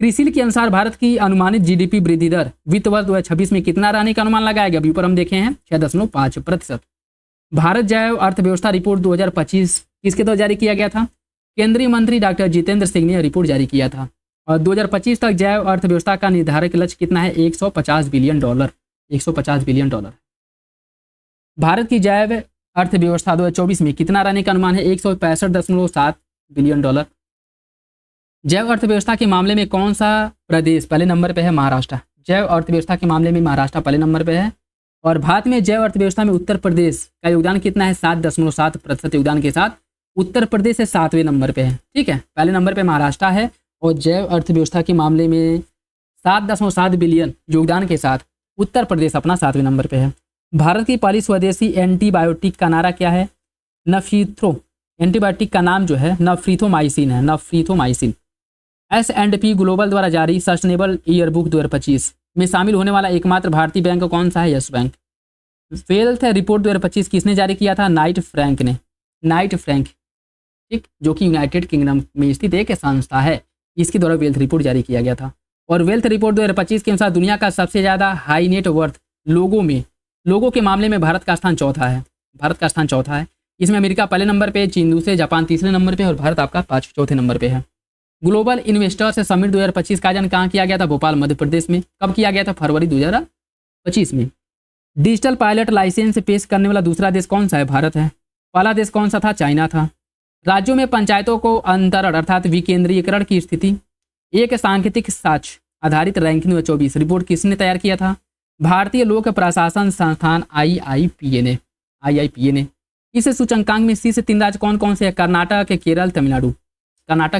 क्रिसिल के अनुसार भारत की अनुमानित GDP वृद्धि दर वित्त वर्ष 2026 में कितना रहने का अनुमान लगाया गया? ऊपर हम देखे हैं 6.5%। भारत जैव अर्थव्यवस्था रिपोर्ट 2025 किसके द्वारा जारी किया गया था? केंद्रीय मंत्री डॉक्टर जितेंद्र सिंह ने रिपोर्ट जारी किया था। और 2025 तक जैव अर्थव्यवस्था का निर्धारित लक्ष्य कितना है? 150 billion dollar. 150 billion dollar. Bharat की जैव अर्थव्यवस्था 2024 में कितना रहने का अनुमान है? 165.7 बिलियन डॉलर। जैव अर्थव्यवस्था के मामले में कौन सा प्रदेश पहले नंबर पे है? महाराष्ट्र। जैव अर्थव्यवस्था के मामले में महाराष्ट्र पहले नंबर पे है। और भारत में जैव अर्थव्यवस्था में उत्तर प्रदेश का योगदान कितना है? 7.7% योगदान के साथ उत्तर प्रदेश से 7वें नंबर पे है। ठीक है, पहले नंबर पे महाराष्ट्र है और जैव अर्थव्यवस्था के मामले में 7.7 बिलियन योगदान के साथ उत्तर प्रदेश अपना 7वें नंबर पे है। भारत की पहली स्वदेशी एंटीबायोटिक का नारा क्या है? नफ्रीथ्रो। एंटीबायोटिक का नाम जो है नफ्रीथोमाइसिन है। नफ्रीथोमाइसिन। S&P ग्लोबल द्वारा जारी सस्टेनेबल ईयर बुक 2025 में शामिल होने वाला एकमात्र भारतीय बैंक कौन सा है? Yes bank. वेल्थ रिपोर्ट 2025 किसने जारी किया था? नाइट फ्रैंक ने। नाइट फ्रैंक, ठीक, जो कि यूनाइटेड किंगडम में स्थित एक संस्था है, इसके द्वारा वेल्थ रिपोर्ट जारी किया गया था। और वेल्थ रिपोर्ट 2025 के अनुसार दुनिया का सबसे ज़्यादा हाई नेट वर्थ लोगों के मामले में भारत का स्थान चौथा है। इसमें अमेरिका पहले नंबर पे, चीन दूसरे, जापान तीसरे नंबर पे और भारत आपका चौथे नंबर पे है। ग्लोबल इन्वेस्टर्स समिट 2025 का आयोजन कहाँ किया गया था? भोपाल मध्य प्रदेश में। कब किया गया था? फरवरी 2025 में। डिजिटल पायलट लाइसेंस पेश करने वाला दूसरा देश कौन सा है? भारत है। पहला देश कौन सा था? चाइना था। राज्यों में पंचायतों को अंतरण अर्थात विकेंद्रीकरण की स्थिति एक सांकेतिक साक्ष्य आधारित रैंकिंग 2024 रिपोर्ट किसने तैयार किया था? भारतीय लोक प्रशासन संस्थान IIPA ने। इस सूचकांक में शीर्ष 3 राज्य कौन कौन से हैं? कर्नाटक,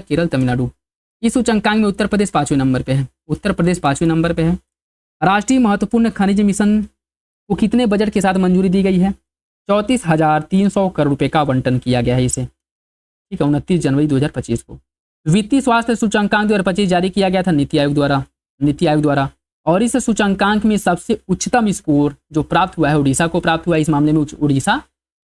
केरल, तमिलनाडु। इस सूचकांक में उत्तर प्रदेश 5वें नंबर पे है। राष्ट्रीय महत्वपूर्ण खनिज मिशन को कितने बजट के साथ मंजूरी दी गई है? 34,300 करोड़ रुपए का आवंटन किया गया है इसे। ठीक है, 29 जनवरी 2025 को। वित्तीय स्वास्थ्य सूचकांक 2025 जारी किया गया था नीति आयोग द्वारा। और इस सूचकांक में सबसे उच्चतम स्कोर जो प्राप्त हुआ है उड़ीसा को प्राप्त हुआ है। इस मामले में उड़ीसा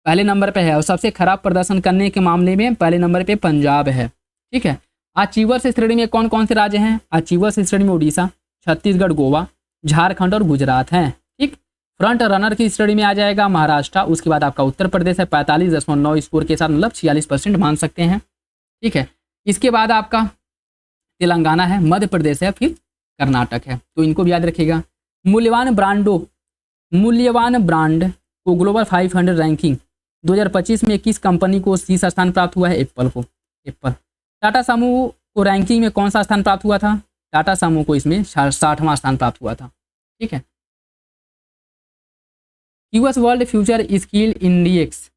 पहले नंबर पे है और सबसे खराब प्रदर्शन करने के मामले में पहले नंबर पे पंजाब है। ठीक है, अचीवर्स श्रेणी में कौन कौन से राज्य हैं? अचीवर्स श्रेणी में उड़ीसा, छत्तीसगढ़, गोवा, झारखंड और गुजरात हैं। ठीक, फ्रंट रनर की श्रेणी में आ जाएगा महाराष्ट्र, उसके बाद आपका उत्तर प्रदेश है 45.9 स्कोर के साथ, मतलब 46% मान सकते हैं। ठीक है, इसके बाद आपका तेलंगाना है, मध्य प्रदेश है, फिर कर्नाटक है, तो इनको भी याद रखिएगा। मूल्यवान ब्रांड को ग्लोबल 500 रैंकिंग 2025 में किस कंपनी को शीर्ष स्थान प्राप्त हुआ है? एप्पल को। एप्पल। टाटा समूह को रैंकिंग में कौन सा स्थान प्राप्त हुआ था? टाटा समूह को इसमें 60वां स्थान प्राप्त हुआ था। ठीक है। US world future skill index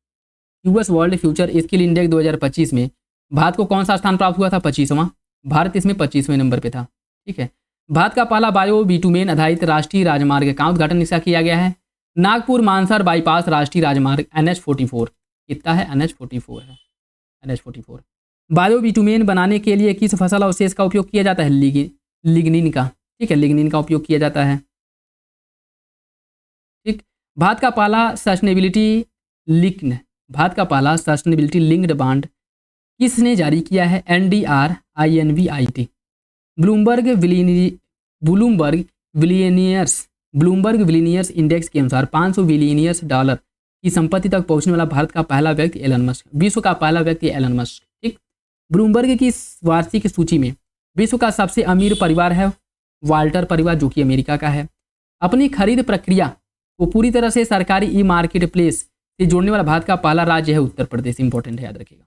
2025 में भारत को कौन सा स्थान प्राप्त हुआ था? 25वां। भारत इसमें 25वें नंबर पे था। ठीक है। भारत का पहला बायो बिटुमेन आधारित राष्ट्रीय राजमार्ग का उद्घाटन इसका किया गया है। नागपुर मानसर बाईपास राष्ट्रीय राजमार्ग NH44 कितना है? NH44 है। NH44 बायो बिटुमेन बनाने के लिए किस फसल अवशेष का उपयोग किया जाता है? लिग्निन का। ठीक है, लिग्निन का उपयोग किया जाता है। ठीक। भारत का पहला सस्टेनेबिलिटी लिंक्ड बॉन्ड किसने जारी किया है? NDRINVIT। ब्लूमबर्ग विलीनियर्स इंडेक्स के अनुसार $500 बिलियन की संपत्ति तक पहुंचने वाला भारत का पहला व्यक्ति एलन मस्क, विश्व का पहला व्यक्ति एलन मस्क। ठीक। ब्लूमबर्ग की वार्षिक सूची में विश्व का सबसे अमीर परिवार है वाल्टर परिवार, जो कि अमेरिका का है। अपनी खरीद प्रक्रिया को पूरी तरह से सरकारी ई मार्केट प्लेस से जोड़ने वाला भारत का पहला राज्य है उत्तर प्रदेश। इंपॉर्टेंट है, याद रखिएगा।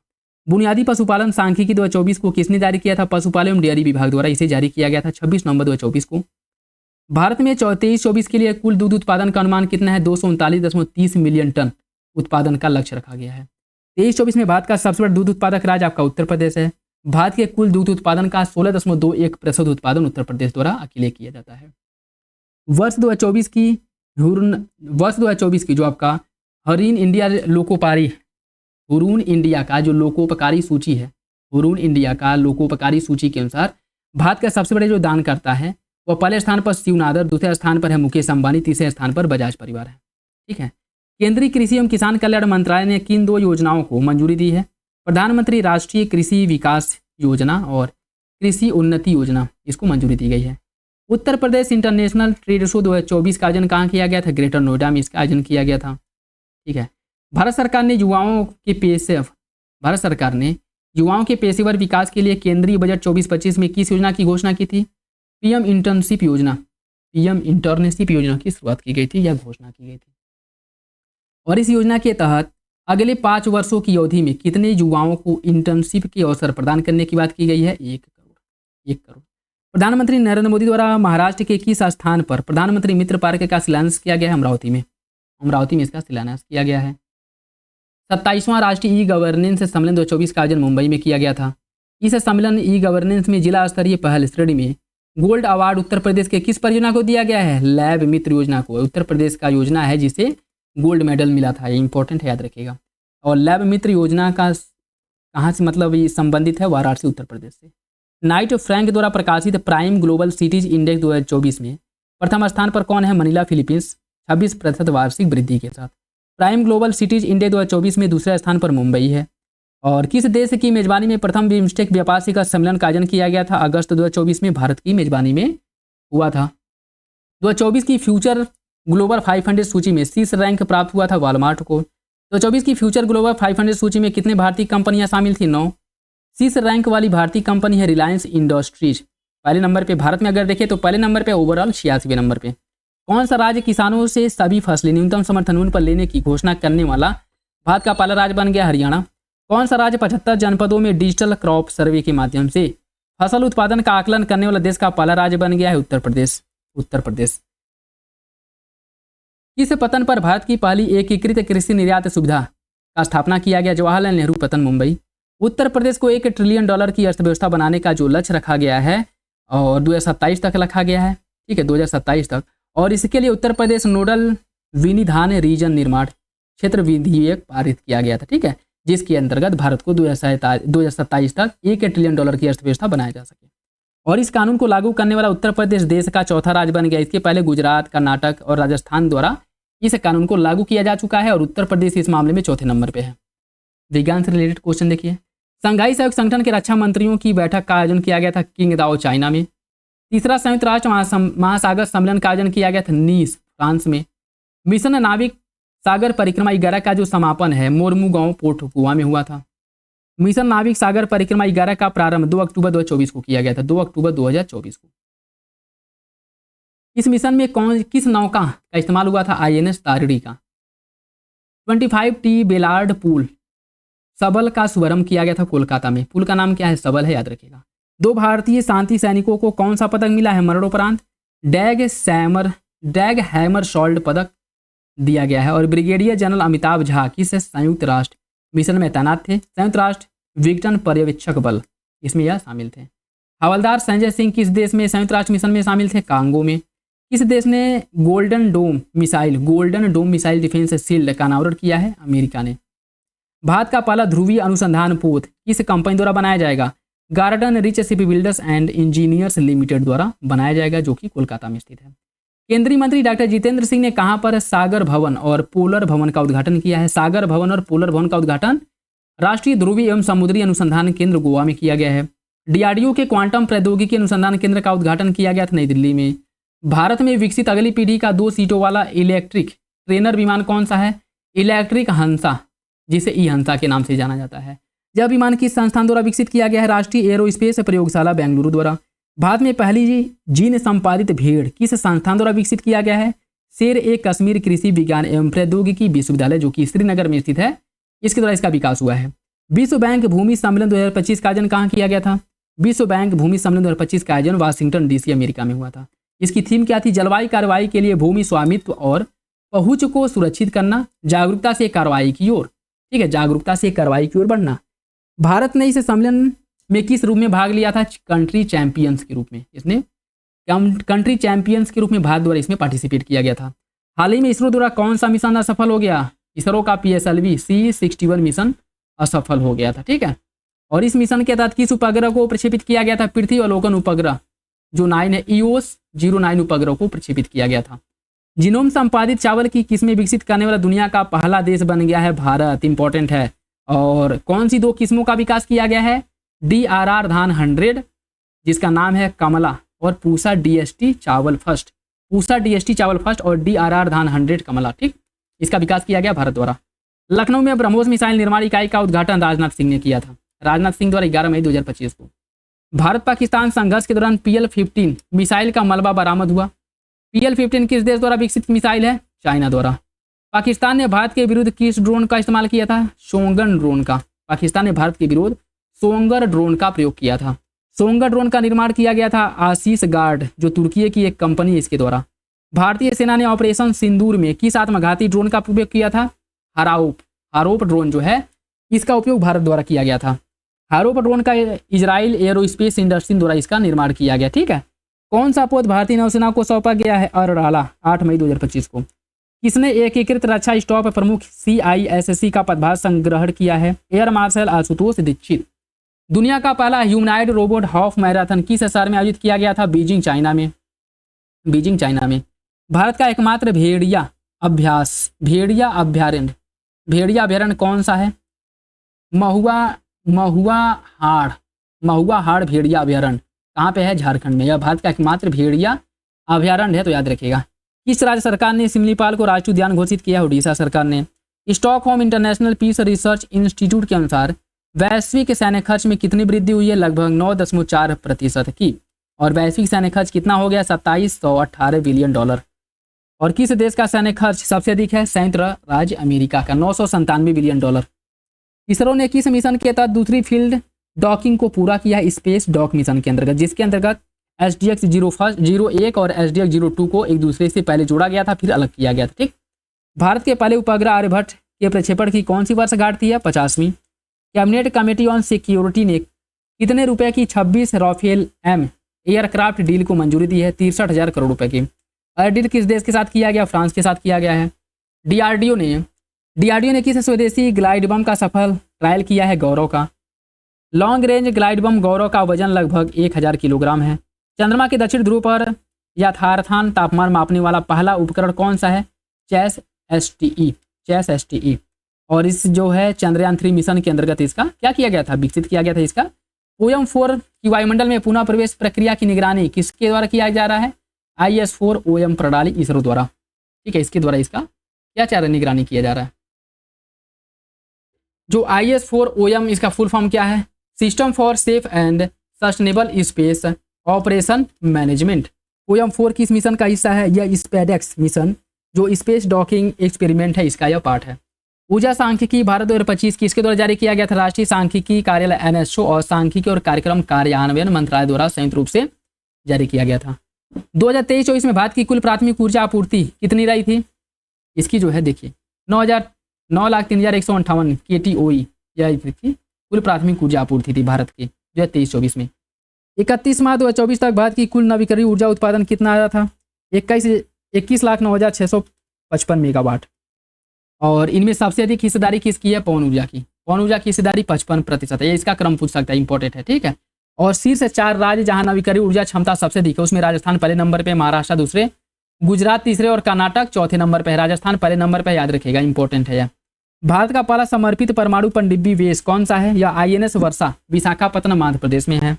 बुनियादी पशुपालन सांख्यिकी 2024 को किसने जारी किया था? पशुपालन एवं डेयरी विभाग द्वारा इसे जारी किया गया था 26 नवंबर 2024 को। भारत में 23-24 के लिए कुल दूध उत्पादन का अनुमान कितना है? 239.30 मिलियन टन उत्पादन का लक्ष्य रखा गया है। 23-24 में भारत का सबसे बड़ा दूध उत्पादक राज्य आपका उत्तर प्रदेश है। भारत के कुल दूध उत्पादन का 16.21% उत्पादन उत्तर प्रदेश द्वारा अकेले किया जाता है। वर्ष 2024 की जो आपका हरून इंडिया का जो लोकोपकारी सूची है, हरून इंडिया का लोकोपकारी सूची के अनुसार भारत का सबसे बड़े जो दानकर्ता है वह पहले स्थान पर शिवनादर, दूसरे स्थान पर है मुकेश अंबानी, तीसरे स्थान पर बजाज परिवार है। ठीक है। केंद्रीय कृषि एवं किसान कल्याण मंत्रालय ने किन 2 योजनाओं को मंजूरी दी है? प्रधानमंत्री राष्ट्रीय कृषि विकास योजना और कृषि उन्नति योजना, इसको मंजूरी दी गई है। Uttar Pradesh international trade show 2024 का आयोजन कहाँ किया गया था? ग्रेटर नोएडा में इसका आयोजन किया गया था। ठीक है। भारत सरकार ने युवाओं के पेशेवर विकास के लिए केंद्रीय बजट 24-25 में किस योजना की घोषणा की थी? पीएम इंटर्नशिप योजना की शुरुआत की गई थी या घोषणा की गई थी। और इस योजना के तहत अगले 5 वर्षों की अवधि में कितने युवाओं को इंटर्नशिप के अवसर प्रदान करने की बात की गई है? 1 करोड़। प्रधानमंत्री नरेंद्र मोदी द्वारा महाराष्ट्र के किस स्थान पर प्रधानमंत्री मित्र पार्क का शिलान्यास किया गया है? अमरावती में इसका शिलान्यास किया गया है। 27वां राष्ट्रीय ई गवर्नेंस सम्मेलन 2024 का आयोजन मुंबई में किया गया था। इस सम्मेलन ई गवर्नेंस में जिला स्तरीय पहल श्रेणी में गोल्ड अवार्ड उत्तर प्रदेश के किस परियोजना को दिया गया है? लैब मित्र योजना को। उत्तर प्रदेश का योजना है जिसे गोल्ड मेडल मिला था, ये इंपॉर्टेंट है, याद रखिएगा। और लैब मित्र योजना का कहाँ से मतलब ये संबंधित है? वाराणसी उत्तर प्रदेश से। नाइट फ्रैंक द्वारा प्रकाशित प्राइम ग्लोबल सिटीज इंडेक्स 2024 में प्रथम स्थान पर कौन है? मनीला फिलीपींस 26% वार्षिक वृद्धि के साथ। प्राइम ग्लोबल सिटीज इंडेक्स 2024 में दूसरे स्थान पर मुंबई है। और किस देश की मेजबानी में प्रथम बिम्स्टेक व्यापार शिखर सम्मेलन का आयोजन किया गया था? अगस्त 2024 में भारत की मेजबानी में हुआ था। 2024 की फ्यूचर ग्लोबल 500 सूची में शीर्ष रैंक प्राप्त हुआ था वॉलमार्ट को। 2024 की फ्यूचर ग्लोबल 500 सूची में कितने भारतीय कंपनियां शामिल थी? 9। शीर्ष रैंक वाली भारतीय कंपनी है रिलायंस इंडस्ट्रीज, पहले नंबर पे। भारत में अगर देखें तो पहले नंबर पे, ओवरऑल 86वें नंबर पे। कौन सा राज्य किसानों से सभी फसलें न्यूनतम समर्थन मूल्य पर लेने की घोषणा करने वाला भारत का पहला राज्य बन गया? हरियाणा। कौन सा राज्य 75 जनपदों में डिजिटल क्रॉप सर्वे के माध्यम से फसल उत्पादन का आकलन करने वाला देश का पहला राज्य बन गया है? उत्तर प्रदेश। किस पतन पर भारत की पहली एकीकृत कृषि निर्यात सुविधा का स्थापना किया गया? जवाहरलाल नेहरू पतन, मुंबई। उत्तर प्रदेश को $1 ट्रिलियन की अर्थव्यवस्था बनाने का जो लक्ष्य रखा गया है और 2027 तक रखा गया है। ठीक है, 2027 तक। और इसके लिए उत्तर प्रदेश नोडल विनिधान रीजन निर्माण क्षेत्र विधेयक पारित किया गया था। ठीक है, जिसके अंतर्गत भारत को 2027 तक $1 ट्रिलियन की अर्थव्यवस्था बनाया जा सके। और इस कानून को लागू करने वाला उत्तर प्रदेश देश का चौथा राज्य बन गया। इसके पहले गुजरात, कर्नाटक और राजस्थान द्वारा इस कानून को लागू किया जा चुका है और उत्तर प्रदेश इस मामले में चौथे नंबर पे है। विज्ञान से रिलेटेड क्वेश्चन देखिए। संघाई सहयोग संगठन के रक्षा मंत्रियों की बैठक का आयोजन किया गया था किंगदाओ, चाइना में। तीसरा संयुक्त राष्ट्र महासागर सम्मेलन का आयोजन किया गया था नीस, फ्रांस में। मिशन नाविक सागर परिक्रमा 11 का जो समापन है मोरमुगांव पोर्ट गोवा में हुआ था। मिशन नाविक सागर परिक्रमा 11 का प्रारंभ 2 अक्टूबर 2024 को किया गया था, 2 अक्टूबर 2024 को। इस मिशन में किस नौका का इस्तेमाल हुआ था? INS तारिणी का। 25T बेलार्ड पुल सबल का शुभारंभ किया गया था कोलकाता में। पुल का नाम क्या है? सबल है, याद रखिएगा। 2 भारतीय शांति सैनिकों को कौन सा पदक मिला है मरणोपरांत? डैग हैमर शॉल्ड पदक दिया गया है। और ब्रिगेडियर जनरल अमिताभ झा किस संयुक्त राष्ट्र मिशन में तैनात थे? संयुक्त राष्ट्र विघटन पर्यवेक्षक बल, इसमें यह शामिल थे। हवलदार संजय सिंह किस देश में संयुक्त राष्ट्र मिशन में शामिल थे? कांगो में। किस देश ने Golden Dome missile defence shield का अनावरण किया है? अमेरिका ने। भारत का पहला ध्रुवीय अनुसंधान पोत किस कंपनी द्वारा बनाया जाएगा? Garden rich ship builders and engineers limited द्वारा बनाया जाएगा, जो कि कोलकाता में स्थित है। केंद्रीय मंत्री डॉक्टर जितेंद्र सिंह ने कहां पर सागर भवन और पोलर भवन का उद्घाटन किया है? सागर भवन और पोलर भवन का उद्घाटन राष्ट्रीय ध्रुवीय एवं समुद्री अनुसंधान केंद्र गोवा में किया गया है। DRDO के क्वांटम प्रौद्योगिकी अनुसंधान केंद्र का उद्घाटन किया गया था नई दिल्ली में। भारत में विकसित अगली पीढ़ी का 2 सीटों वाला इलेक्ट्रिक ट्रेनर विमान कौन सा है? इलेक्ट्रिक हंसा, जिसे ई हंसा के नाम से जाना जाता है। यह विमान किस संस्थान द्वारा विकसित किया गया है? राष्ट्रीय एरोस्पेस प्रयोगशाला बेंगलुरु द्वारा। भारत में पहली जीन संपादित भेड़ किस संस्थान द्वारा विकसित किया गया है? शेर-ए-कश्मीर कृषि विज्ञान एवं प्रौद्योगिकी विश्वविद्यालय, जो कि श्रीनगर में स्थित है, इसके द्वारा इसका विकास हुआ है। विश्व बैंक भूमि सम्मेलन 2025 का आयोजन कहाँ किया गया था? विश्व बैंक भूमि सम्मेलन 2025 का आयोजन वाशिंगटन DC अमेरिका में हुआ था। इसकी थीम क्या थी? जलवायु कार्रवाई के लिए भूमि स्वामित्व और पहुंच को सुरक्षित करना, जागरूकता से कार्रवाई की ओर। ठीक है, जागरूकता से कार्रवाई की ओर बढ़ना। भारत ने इस सम्मेलन में किस रूप में भाग लिया था? कंट्री चैंपियंस के रूप में। इसने कंट्री चैंपियंस के रूप में भारत द्वारा इसमें पार्टिसिपेट किया गया था। हाल ही में इसरो द्वारा कौन सा मिशन असफल हो गया? इसरो का PSLV C61 मिशन असफल हो गया था। ठीक है, और इस मिशन के तहत किस उपग्रह को प्रक्षेपित किया गया था? पृथ्वी अवलोकन उपग्रह जो 9 है, EOS-09 उपग्रह को प्रक्षेपित किया गया था। जीनोम संपादित चावल की किस्में विकसित करने वाला दुनिया का पहला देश बन गया है भारत। इंपॉर्टेंट है। और कौन सी 2 किस्मों का विकास किया गया है? DRR धान 100, जिसका नाम है कमला, और पूसा DST चावल फर्स्ट। पूसा DST चावल फर्स्ट और DRR धान 100 कमला। ठीक, इसका विकास किया गया भारत द्वारा। लखनऊ में ब्रह्मोस मिसाइल निर्माण इकाई का उद्घाटन राजनाथ सिंह ने किया था। राजनाथ सिंह द्वारा 11 मई 2025 को। भारत पाकिस्तान संघर्ष के दौरान PL-15 मिसाइल का मलबा बरामद हुआ। PL-15 किस देश द्वारा विकसित मिसाइल है? चाइना द्वारा। पाकिस्तान ने भारत के विरुद्ध किस ड्रोन का इस्तेमाल किया था? सोंगन ड्रोन का। पाकिस्तान ने भारत के विरुद्ध सोंगर ड्रोन का प्रयोग किया था। सोंगर ड्रोन का निर्माण किया गया था आशीष गार्ड, जो तुर्की की एक कंपनी है, इसके द्वारा। भारतीय सेना ने ऑपरेशन सिंदूर में किस आत्मघाती ड्रोन का उपयोग किया था? हारोप ड्रोन जो है, इसका उपयोग भारत द्वारा किया गया था। हारोप ड्रोन का इजराइल एरोस्पेस इंडस्ट्री द्वारा इसका निर्माण किया गया। ठीक है, कौन सा पद भारतीय नौसेना को सौंपा गया है? अरराला, 8 मई 2025 को। किसने एकीकृत रक्षा स्टाफ प्रमुख CISC का पदभार संग्रहण किया है? Air Marshal Ashutosh Dikshit. दुनिया का पहला ह्यूमनॉइड रोबोट हाफ मैराथन किस शहर में आयोजित किया गया था? बीजिंग, चाइना में। भारत का एकमात्र भेड़िया अभ्यारण्य कौन सा है? महुआ हाड़ भेड़िया अभ्यारण्य कहाँ पे है? झारखंड में। यह भारत का एकमात्र भेड़िया अभ्यारण्य है, तो याद रखिएगा। किस राज्य सरकार ने सिमलीपाल को राष्ट्रीय उद्यान घोषित किया? ओडिशा सरकार ने। Stockholm International Peace Research Institute के अनुसार वैश्विक सैन्य खर्च में कितनी वृद्धि हुई है? लगभग 9.4% की। और वैश्विक सैन्य खर्च कितना हो गया? 2718 बिलियन डॉलर। और किस देश का सैन्य खर्च सबसे अधिक है? संयुक्त राज्य अमेरिका का, 997 बिलियन डॉलर। इसरो ने किस मिशन के तहत दूसरी फील्ड डॉकिंग को पूरा किया है? स्पेस डॉक मिशन के अंतर्गत, जिसके अंतर्गत SDX-01 और SDX-02 को एक दूसरे से पहले जोड़ा गया था, फिर अलग किया गया था। ठीक, भारत के पहले उपग्रह आर्यभट्ट के प्रक्षेपण की कौन सी वर्षगांठ थी? 50वीं। कैबिनेट कमेटी ऑन सिक्योरिटी ने कितने रुपए की 26 राफेल M एयरक्राफ्ट डील को मंजूरी दी है? 63,000 करोड़ रुपए की। और डील किस देश के साथ किया गया? फ्रांस के साथ किया गया है। DRDO ने किस स्वदेशी ग्लाइड बम का सफल ट्रायल किया है? गौरव का। लॉन्ग रेंज ग्लाइड बम गौरव का वजन लगभग 1000 किलोग्राम है। चंद्रमा के दक्षिण ध्रुव पर यथार्थान तापमान मापने वाला पहला उपकरण कौन सा है? Chess STE। और इस जो है चंद्रयान 3 मिशन के अंतर्गत इसका क्या किया गया था? विकसित किया गया था। इसका OM-4 की वायुमंडल में पुनः प्रवेश प्रक्रिया की निगरानी किसके द्वारा किया जा रहा है? IS-4 OM प्रणाली इसरो द्वारा। ठीक है, इसके द्वारा इसका क्या निगरानी किया जा रहा है? जो IS-4 OM, इसका फुल फॉर्म क्या है? System for safe and sustainable space operation management. Poem 4 किस मिशन का हिस्सा है? यह स्पेडेक्स मिशन जो स्पेस डॉकिंग एक्सपेरिमेंट है इसका यह पार्ट है। ऊर्जा सांख्यिकी भारत 2025 किसके द्वारा जारी किया गया था? राष्ट्रीय सांख्यिकी कार्यालय एनएसओ और सांख्यिकी और कार्यक्रम कार्यान्वयन मंत्रालय द्वारा संयुक्त रूप से जारी किया गया था। 2023-24 में भारत की कुल प्राथमिक ऊर्जा आपूर्ति कितनी रही थी? इसकी जो है देखिए 9,03,158 KTOE यह थी कुल प्राथमिक ऊर्जा आपूर्ति थी भारत की 2023-24 में। 31 मार्च 2024 तक भारत की कुल नवीकरणीय ऊर्जा उत्पादन कितना आया था? 21,09,655 मेगावाट। और इनमें सबसे अधिक हिस्सेदारी किसकी है? पवन ऊर्जा की। पवन ऊर्जा की हिस्सेदारी 55% है। ये इसका क्रम पूछ सकता है, इंपॉर्टेंट है, ठीक है। और शीर्ष 4 राज्य जहां नवीकरणीय ऊर्जा क्षमता सबसे अधिक है उसमें राजस्थान पहले नंबर पे, महाराष्ट्र दूसरे, गुजरात तीसरे और कर्नाटक चौथे नंबर पे है। राजस्थान पहले नंबर पे, याद रखिएगा, इंपॉर्टेंट है यह। भारत का पहला समर्पित परमाणु पनडुब्बी वेस कौन सा है? यह INS वर्षा विशाखापत्तनम मध्य प्रदेश में है।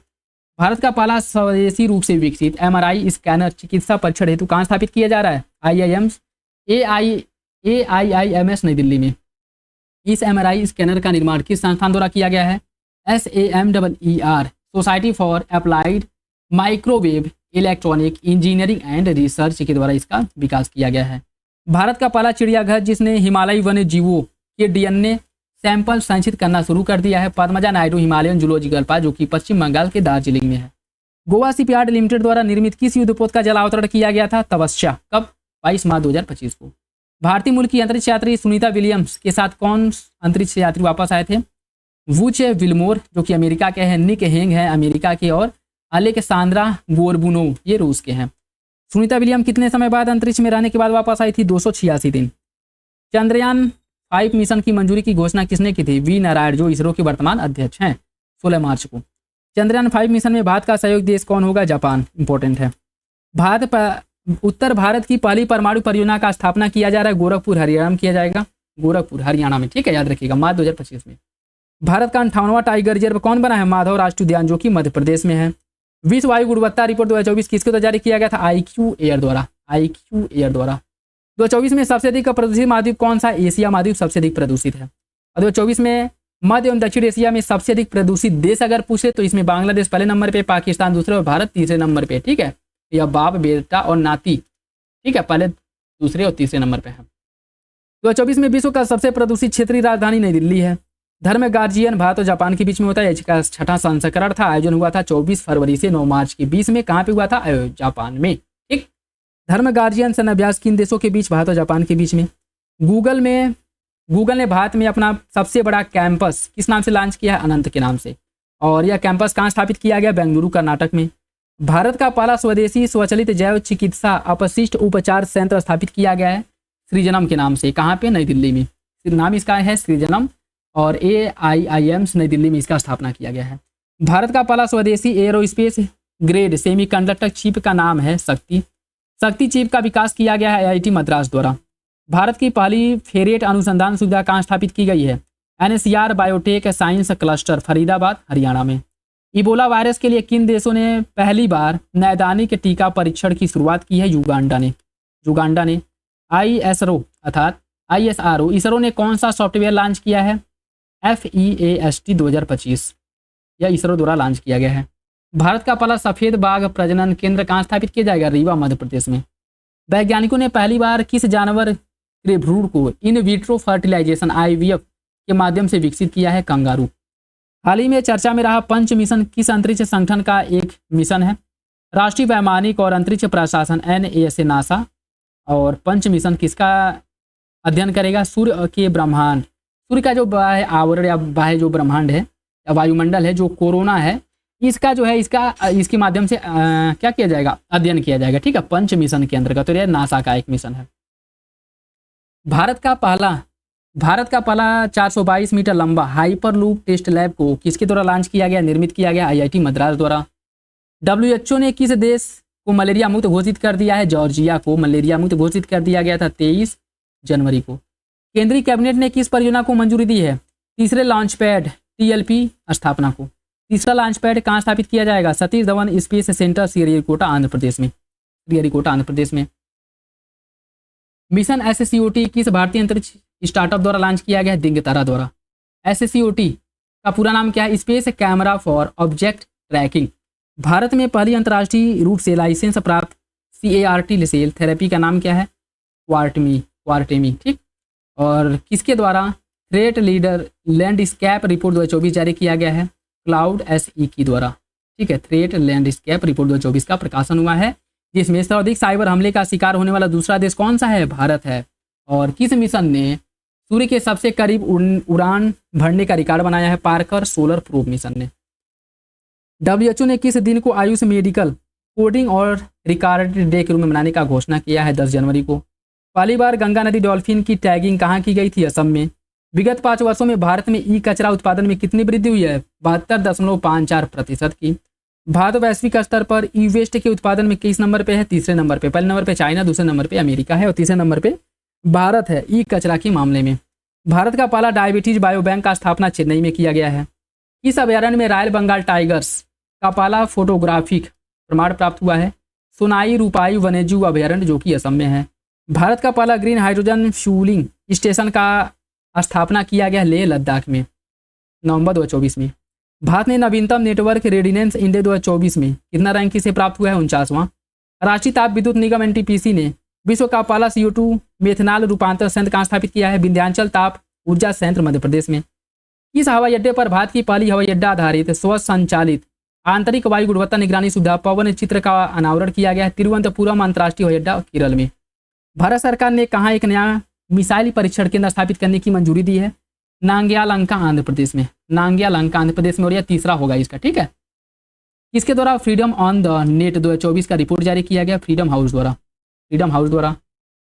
भारत का पहला स्वदेशी रूप से विकसित MRI स्कैनर चिकित्सा परीक्षण हेतु कहाँ स्थापित किया जा रहा है? AIIMS नई दिल्ली में। इस MRI स्कैनर का निर्माण किस संस्थान द्वारा किया गया है? SAMER society for applied microwave electronic engineering and research के द्वारा इसका विकास किया गया है। भारत का पहला चिड़ियाघर जिसने हिमालयी वन्य जीवों के DNA सैंपल संचित करना शुरू कर दिया है? Padmaja Naidu Himalayan Zoological park जो कि पश्चिम बंगाल के दार्जिलिंग में है। गोवा शिपयार्ड लिमिटेड द्वारा निर्मित किस युद्धपोत का जलावतरण किया गया था? तपस्या। कब? 22 मार्च 2025 को। भारतीय मूल की अंतरिक्ष यात्री सुनीता विलियम्स के साथ कौन अंतरिक्ष यात्री वापस आए थे? वुच विल्मोर जो कि अमेरिका के हैं, निक हेंग है अमेरिका के, और अलेक्सांद्रा गोरबुनोव ये रूस के हैं। सुनीता विलियम कितने समय बाद अंतरिक्ष में रहने के बाद वापस आई थी? 286 दिन। चंद्रयान 5 मिशन की मंजूरी की घोषणा किसने की थी? वी नारायण जो इसरो के वर्तमान अध्यक्ष हैं, 16 मार्च को। चंद्रयान 5 मिशन में भारत का सहयोग देश कौन होगा? जापान, इंपॉर्टेंट है। उत्तर भारत की पहली परमाणु परियोजना का स्थापना किया जा रहा है गोरखपुर हरियाणा में किया जाएगा, गोरखपुर हरियाणा में, ठीक है, याद रखिएगा, मार्च 2025 में। भारत का 58वां टाइगर रिजर्व कौन बना है? माधव राष्ट्रीय उद्यान जो कि मध्य प्रदेश में है। विश्व वायु गुणवत्ता रिपोर्ट 2024 किसके द्वारा जारी किया गया था? IQ एयर द्वारा, IQ एयर द्वारा। 2024 में सबसे अधिक प्रदूषित महाद्वीप कौन सा? एशिया महाद्वीप सबसे अधिक प्रदूषित है। और 2024 में मध्य एवं दक्षिण एशिया में सबसे अधिक प्रदूषित देश अगर पूछे तो इसमें बांग्लादेश पहले नंबर पे, पाकिस्तान दूसरे और भारत तीसरे नंबर पे, ठीक है। यह बाप बेटा और नाती, ठीक है, पहले दूसरे और तीसरे नंबर पे है। 2024 में विश्व का सबसे प्रदूषित क्षेत्रीय राजधानी नई दिल्ली है। धर्म गार्जियन भारत और जापान के बीच में होता है, इसका 6वां संस्करण था। आयोजन हुआ था 24 फरवरी से 9 मार्च के बीच में। कहाँ पे हुआ था? जापान में, ठीक। धर्म गार्जियन सन अभ्यास किन देशों के बीच? भारत और जापान के बीच में। गूगल ने भारत में अपना सबसे बड़ा कैंपस किस नाम से लॉन्च किया है? अनंत के नाम से। और यह कैंपस कहाँ स्थापित किया गया? बेंगलुरु कर्नाटक में। भारत का पहला स्वदेशी स्वचालित जैव चिकित्सा अपशिष्ट उपचार संयंत्र स्थापित किया गया है सृजनम के नाम से। कहाँ पे? नई दिल्ली में। नाम इसका है सृजनम और AIIMS नई दिल्ली में इसका स्थापना किया गया है। भारत का पहला स्वदेशी एरोस्पेस ग्रेड सेमीकंडक्टर चिप का नाम है शक्ति। शक्ति चिप का विकास किया गया है IIT मद्रास द्वारा। भारत की पहली फेरेट अनुसंधान सुविधा कहाँ स्थापित की गई है? NCR biotech science cluster Faridabad Haryana में। इबोला वायरस के लिए किन देशों ने पहली बार नैदानिक टीका परीक्षण की शुरुआत की है? युगांडा ने। ISRO ने कौन सा सॉफ्टवेयर लॉन्च किया है? FEAST 2025 यह इसरो द्वारा लॉन्च किया गया है। भारत का पहला सफेद बाघ प्रजनन केंद्र कहाँ स्थापित किया जाएगा? रीवा मध्य प्रदेश में। वैज्ञानिकों ने पहली बार किस जानवर के भ्रूण को इन विट्रो फर्टिलाइजेशन IVF के माध्यम से विकसित किया है? कंगारू। हाल ही में चर्चा में रहा पंच मिशन किस अंतरिक्ष संगठन का एक मिशन है? राष्ट्रीय वैमानिक और अंतरिक्ष प्रशासन NASA नासा। और पंच मिशन किसका अध्ययन करेगा? सूर्य के ब्रह्मांड, सूर्य का जो बाह्य आवरण या बाह्य जो ब्रह्मांड है या वायुमंडल है जो कोरोना है इसका जो है इसके माध्यम से क्या किया जाएगा? अध्ययन किया जाएगा, ठीक है, पंच मिशन के अंतर्गत। तो यह नासा का एक मिशन है। भारत का पहला 422 मीटर लंबा हाइपरलूप टेस्ट लैब को किसके द्वारा लॉन्च किया गया? निर्मित किया गया IIT मद्रास द्वारा। WHO ने किस देश को मलेरिया मुक्त घोषित कर दिया है? जॉर्जिया को मलेरिया मुक्त घोषित कर दिया गया था 23 जनवरी को। केंद्रीय कैबिनेट ने किस परियोजना को मंजूरी दी है? तीसरे लॉन्च पैड TLP स्थापना को। तीसरा लॉन्च पैड कहाँ स्थापित किया जाएगा? सतीश धवन स्पेस सेंटर श्रीहरिकोटा आंध्र प्रदेश में। मिशन SCOT किस भारतीय अंतरिक्ष स्टार्टअप द्वारा लॉन्च किया गया? दिगंतरा द्वारा। SCOT का पूरा नाम क्या है? Space camera for object tracking. Bharat में पहली अंतर्राष्ट्रीय रूप से लाइसेंस प्राप्त CART सेल थेरेपी का नाम क्या है? क्वार्टेमी, ठीक। और किसके द्वारा थ्रेट लीडर लैंडस्केप रिपोर्ट 2024 जारी किया गया है? क्लाउड SE की द्वारा, ठीक है। थ्रेट लैंडस्केप रिपोर्ट 2024 का प्रकाशन हुआ है, जिसमें सर्वाधिक साइबर हमले का शिकार होने वाला दूसरा देश कौन सा है? भारत है। और किस मिशन ने सूर्य के सबसे करीब उड़ान भरने का रिकॉर्ड बनाया है? पार्कर सोलर प्रोब मिशन ने। WHO ने किस दिन को आयुष मेडिकल कोडिंग और रिकॉर्ड डे के रूप में मनाने का घोषणा किया है? 10 जनवरी को। पहली बार गंगा नदी डॉल्फिन की टैगिंग कहाँ की गई थी? असम में। विगत 5 वर्षों में भारत में ई कचरा उत्पादन में कितनी वृद्धि हुई है? 72.54% की। भारत वैश्विक स्तर पर ई वेस्ट के उत्पादन में किस नंबर पे है? तीसरे नंबर पे। पहले नंबर पे चाइना, दूसरे नंबर पे अमेरिका है और तीसरे नंबर पे भारत है ई कचरा के मामले में। भारत का पहला डायबिटीज बायोबैंक का स्थापना चेन्नई में किया गया है। इस अभ्यारण्य में रॉयल बंगाल टाइगर्स का पहला फोटोग्राफिक प्रमाण प्राप्त हुआ है? सोनाई रूपाई वन्यजीव अभ्यारण्य जो कि असम में है। भारत का पहला ग्रीन हाइड्रोजन फ्यूलिंग स्टेशन का स्थापना किया गया लेह लद्दाख में नवंबर 2024 में। भारत ने नवीनतम नेटवर्क रेडिनेंस इंडेक्स 2024 में कितना रैंक किसे प्राप्त हुआ है? 49वां। राष्ट्रीय ताप विद्युत निगम NTPC ने विश्व का पहला CO2 मेथनॉल रूपांतरण संयंत्र कहाँ स्थापित किया है? विंध्याचल ताप ऊर्जा संयंत्र मध्य प्रदेश में। इस हवाई अड्डे पर भारत की पहली हवाई अड्डा आधारित स्वसंचालित आंतरिक वायु गुणवत्ता निगरानी सुविधा पवन चित्र का अनावरण किया गया है? तिरुवनंतपुरम अंतर्राष्ट्रीय हवाई अड्डा केरल में। भारत सरकार ने कहाँ एक नया मिसाइल परीक्षण केंद्र स्थापित करने की मंजूरी दी है? नांग्यालंका आंध्र प्रदेश में। नांग्यालंका आंध्र प्रदेश में, और यह तीसरा होगा इसका, ठीक है। इसके द्वारा फ्रीडम ऑन द नेट 2024 का रिपोर्ट जारी किया गया फ्रीडम हाउस द्वारा।